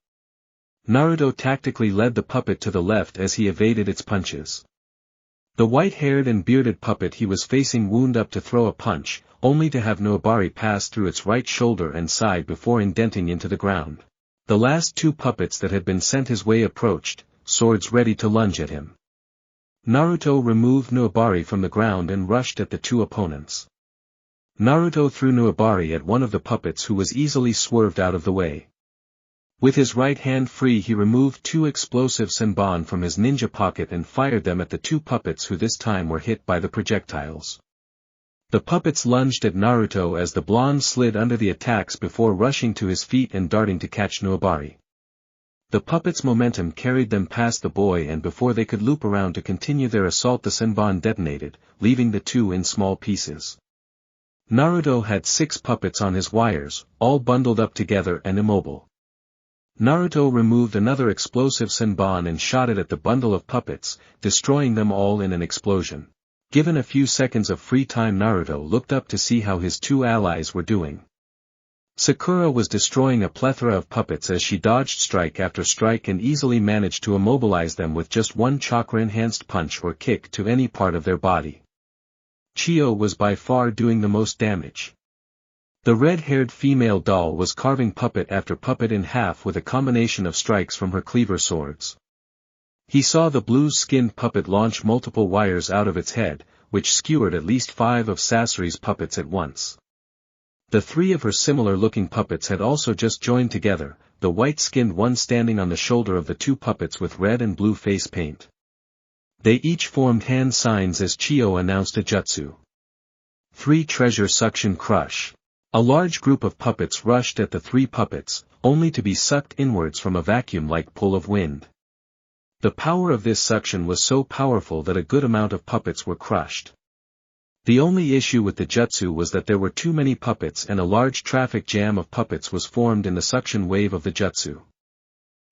Naruto tactically led the puppet to the left as he evaded its punches. The white-haired and bearded puppet he was facing wound up to throw a punch, only to have Nuabari pass through its right shoulder and side before indenting into the ground. The last 2 puppets that had been sent his way approached, swords ready to lunge at him. Naruto removed Nuabari from the ground and rushed at the 2 opponents. Naruto threw Nuabari at one of the puppets, who was easily swerved out of the way. With his right hand free, he removed 2 explosive senbon from his ninja pocket and fired them at the 2 puppets, who this time were hit by the projectiles. The puppets lunged at Naruto as the blonde slid under the attacks before rushing to his feet and darting to catch Nuabari. The puppets' momentum carried them past the boy, and before they could loop around to continue their assault, the senbon detonated, leaving the 2 in small pieces. Naruto had 6 puppets on his wires, all bundled up together and immobile. Naruto removed another explosive senbon and shot it at the bundle of puppets, destroying them all in an explosion. Given a few seconds of free time, Naruto looked up to see how his 2 allies were doing. Sakura was destroying a plethora of puppets as she dodged strike after strike and easily managed to immobilize them with just one chakra-enhanced punch or kick to any part of their body. Chiyo was by far doing the most damage. The red-haired female doll was carving puppet after puppet in half with a combination of strikes from her cleaver swords. He saw the blue-skinned puppet launch multiple wires out of its head, which skewered at least 5 of Sasori's puppets at once. The 3 of her similar-looking puppets had also just joined together, the white-skinned one standing on the shoulder of the 2 puppets with red and blue face paint. They each formed hand signs as Chiyo announced a jutsu. 3 Treasure Suction Crush. A large group of puppets rushed at the 3 puppets, only to be sucked inwards from a vacuum-like pull of wind. The power of this suction was so powerful that a good amount of puppets were crushed. The only issue with the jutsu was that there were too many puppets and a large traffic jam of puppets was formed in the suction wave of the jutsu.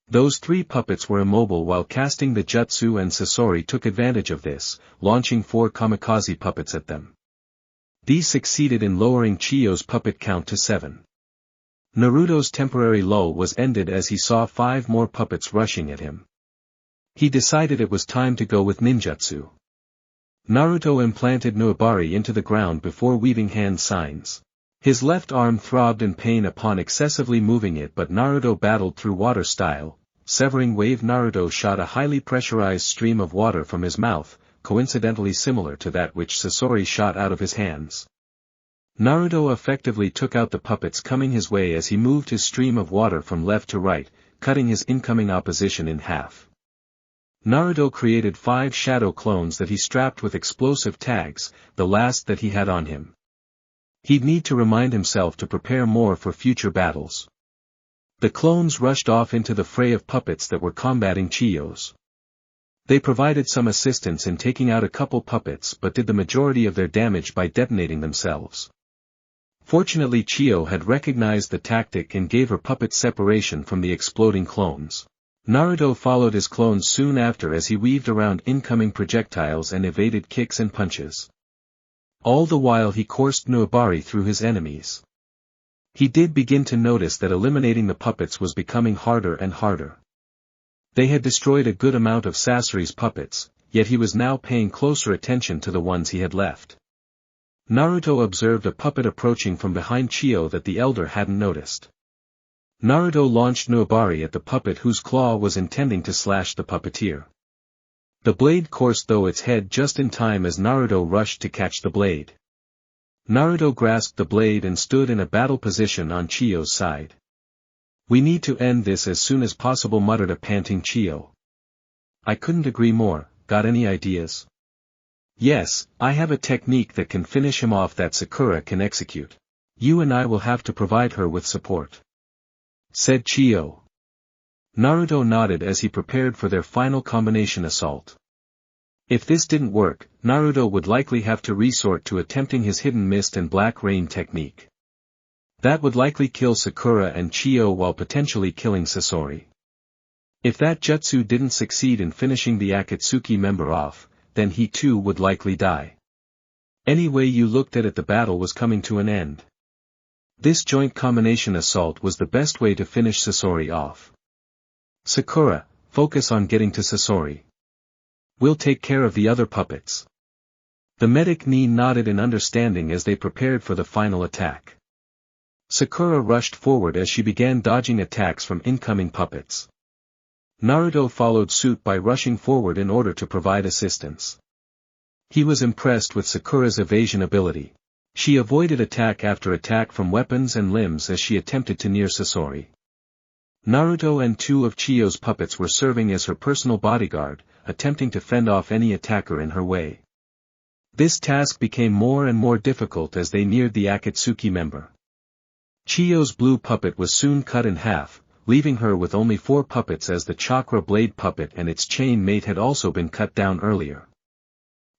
Those 3 puppets were immobile while casting the jutsu and Sasori took advantage of this, launching 4 kamikaze puppets at them. These succeeded in lowering Chiyo's puppet count to 7. Naruto's temporary lull was ended as he saw 5 more puppets rushing at him. He decided it was time to go with ninjutsu. Naruto implanted Nuabari into the ground before weaving hand signs. His left arm throbbed in pain upon excessively moving it, but Naruto battled through water style. Severing wave. Naruto shot a highly pressurized stream of water from his mouth, coincidentally similar to that which Sasori shot out of his hands. Naruto effectively took out the puppets coming his way as he moved his stream of water from left to right, cutting his incoming opposition in half. Naruto created 5 shadow clones that he strapped with explosive tags, the last that he had on him. He'd need to remind himself to prepare more for future battles. The clones rushed off into the fray of puppets that were combating Chiyo's. They provided some assistance in taking out a couple puppets but did the majority of their damage by detonating themselves. Fortunately, Chiyo had recognized the tactic and gave her puppet separation from the exploding clones. Naruto followed his clones soon after as he weaved around incoming projectiles and evaded kicks and punches. All the while he coursed Nuabari through his enemies. He did begin to notice that eliminating the puppets was becoming harder and harder. They had destroyed a good amount of Sasori's puppets, yet he was now paying closer attention to the ones he had left. Naruto observed a puppet approaching from behind Chiyo that the elder hadn't noticed. Naruto launched Nuabari at the puppet whose claw was intending to slash the puppeteer. The blade coursed through its head just in time as Naruto rushed to catch the blade. Naruto grasped the blade and stood in a battle position on Chiyo's side. "We need to end this as soon as possible," muttered a panting Chiyo. "I couldn't agree more. Got any ideas?" "Yes, I have a technique that can finish him off that Sakura can execute. You and I will have to provide her with support," said Chiyo. Naruto nodded as he prepared for their final combination assault. If this didn't work, Naruto would likely have to resort to attempting his hidden mist and black rain technique. That would likely kill Sakura and Chiyo while potentially killing Sasori. If that jutsu didn't succeed in finishing the Akatsuki member off, then he too would likely die. Any way you looked at it, the battle was coming to an end. This joint combination assault was the best way to finish Sasori off. "Sakura, focus on getting to Sasori. We'll take care of the other puppets." The medic nodded in understanding as they prepared for the final attack. Sakura rushed forward as she began dodging attacks from incoming puppets. Naruto followed suit by rushing forward in order to provide assistance. He was impressed with Sakura's evasion ability. She avoided attack after attack from weapons and limbs as she attempted to near Sasori. Naruto and 2 of Chiyo's puppets were serving as her personal bodyguard, attempting to fend off any attacker in her way. This task became more and more difficult as they neared the Akatsuki member. Chiyo's blue puppet was soon cut in half, leaving her with only 4 puppets as the chakra blade puppet and its chain mate had also been cut down earlier.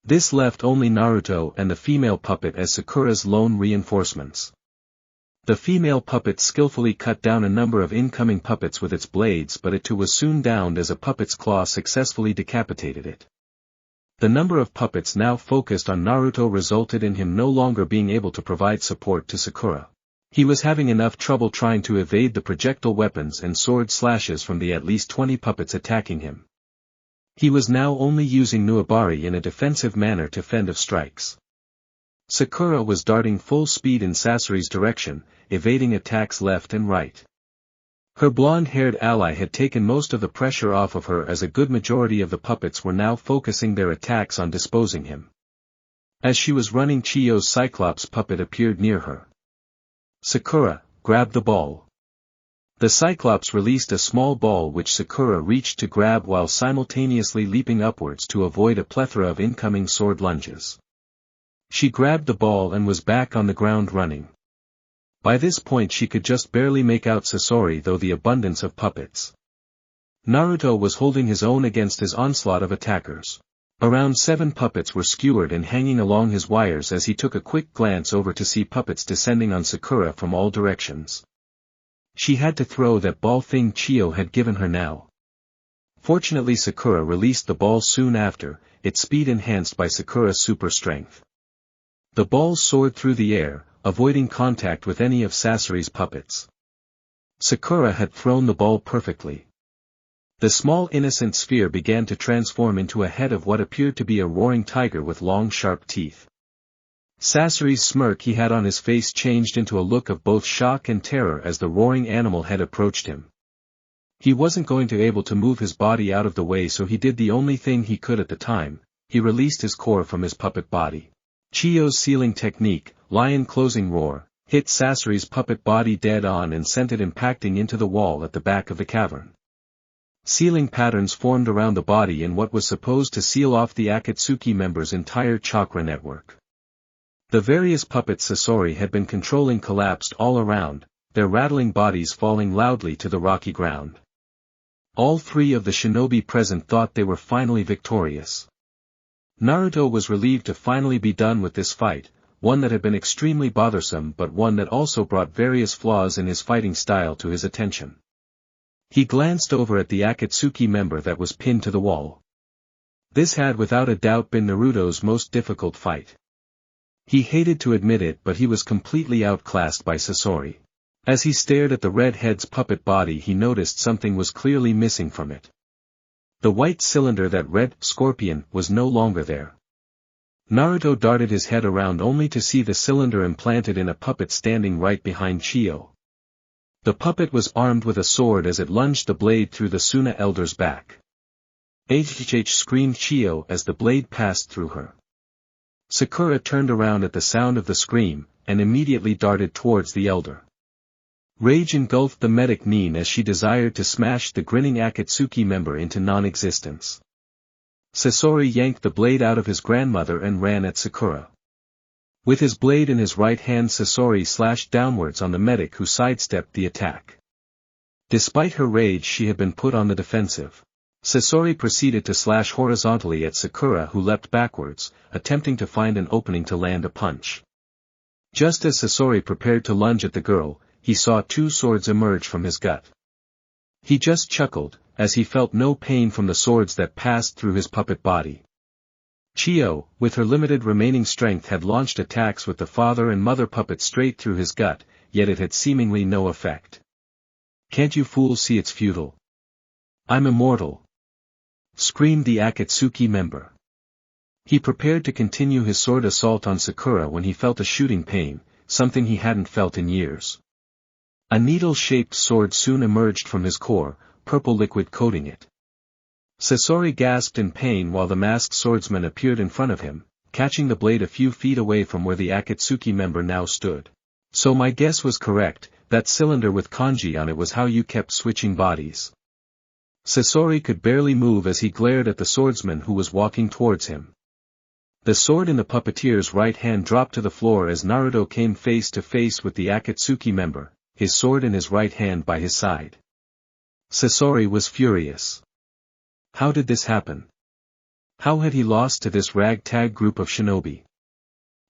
This left only Naruto and the female puppet as Sakura's lone reinforcements. The female puppet skillfully cut down a number of incoming puppets with its blades, but it too was soon downed as a puppet's claw successfully decapitated it. The number of puppets now focused on Naruto resulted in him no longer being able to provide support to Sakura. He was having enough trouble trying to evade the projectile weapons and sword slashes from the at least 20 puppets attacking him. He was now only using Nuabari in a defensive manner to fend off strikes. Sakura was darting full speed in Sasori's direction, evading attacks left and right. Her blonde-haired ally had taken most of the pressure off of her, as a good majority of the puppets were now focusing their attacks on disposing him. As she was running, Chiyo's Cyclops puppet appeared near her. "Sakura, grab the ball." The Cyclops released a small ball which Sakura reached to grab while simultaneously leaping upwards to avoid a plethora of incoming sword lunges. She grabbed the ball and was back on the ground running. By this point she could just barely make out Sasori through the abundance of puppets. Naruto was holding his own against his onslaught of attackers. Around 7 puppets were skewered and hanging along his wires as he took a quick glance over to see puppets descending on Sakura from all directions. She had to throw that ball thing Chiyo had given her now. Fortunately Sakura released the ball soon after, its speed enhanced by Sakura's super strength. The ball soared through the air, avoiding contact with any of Sasori's puppets. Sakura had thrown the ball perfectly. The small innocent sphere began to transform into a head of what appeared to be a roaring tiger with long sharp teeth. Sasori's smirk he had on his face changed into a look of both shock and terror as the roaring animal head approached him. He wasn't going to be able to move his body out of the way, so he did the only thing he could at the time: he released his core from his puppet body. Chiyo's sealing technique, lion closing roar, hit Sasori's puppet body dead on and sent it impacting into the wall at the back of the cavern. Sealing patterns formed around the body in what was supposed to seal off the Akatsuki member's entire chakra network. The various puppets Sasori had been controlling collapsed all around, their rattling bodies falling loudly to the rocky ground. All 3 of the shinobi present thought they were finally victorious. Naruto was relieved to finally be done with this fight, one that had been extremely bothersome but one that also brought various flaws in his fighting style to his attention. He glanced over at the Akatsuki member that was pinned to the wall. This had without a doubt been Naruto's most difficult fight. He hated to admit it, but he was completely outclassed by Sasori. As he stared at the red head's puppet body, he noticed something was clearly missing from it. The white cylinder, that red scorpion, was no longer there. Naruto darted his head around only to see the cylinder implanted in a puppet standing right behind Chiyo. The puppet was armed with a sword as it lunged the blade through the Tsunade elder's back. "HHH!" screamed Chiyo as the blade passed through her. Sakura turned around at the sound of the scream, and immediately darted towards the elder. Rage engulfed the medic Nin as she desired to smash the grinning Akatsuki member into non-existence. Sasori yanked the blade out of his grandmother and ran at Sakura. With his blade in his right hand, Sasori slashed downwards on the medic, who sidestepped the attack. Despite her rage, she had been put on the defensive. Sasori proceeded to slash horizontally at Sakura, who leapt backwards, attempting to find an opening to land a punch. Just as Sasori prepared to lunge at the girl, he saw 2 swords emerge from his gut. He just chuckled, as he felt no pain from the swords that passed through his puppet body. Chiyo, with her limited remaining strength, had launched attacks with the father and mother puppet straight through his gut, yet it had seemingly no effect. "Can't you fools see it's futile? I'm immortal!" screamed the Akatsuki member. He prepared to continue his sword assault on Sakura when he felt a shooting pain, something he hadn't felt in years. A needle-shaped sword soon emerged from his core, purple liquid coating it. Sasori gasped in pain while the masked swordsman appeared in front of him, catching the blade a few feet away from where the Akatsuki member now stood. "So my guess was correct, that cylinder with kanji on it was how you kept switching bodies." Sasori could barely move as he glared at the swordsman who was walking towards him. The sword in the puppeteer's right hand dropped to the floor as Naruto came face to face with the Akatsuki member, his sword in his right hand by his side. Sasori was furious. How did this happen? How had he lost to this ragtag group of shinobi?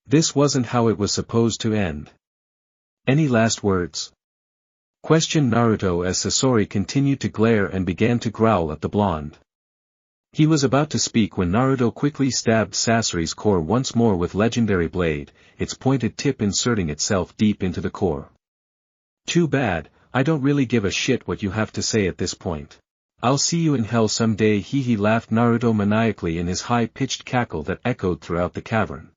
This wasn't how it was supposed to end. "Any last words?" questioned Naruto as Sasori continued to glare and began to growl at the blonde. He was about to speak when Naruto quickly stabbed Sasori's core once more with legendary blade, its pointed tip inserting itself deep into the core. Too bad, I don't really give a shit what you have to say at this point. I'll see you in hell someday. He laughed Naruto maniacally in his high-pitched cackle that echoed throughout the cavern.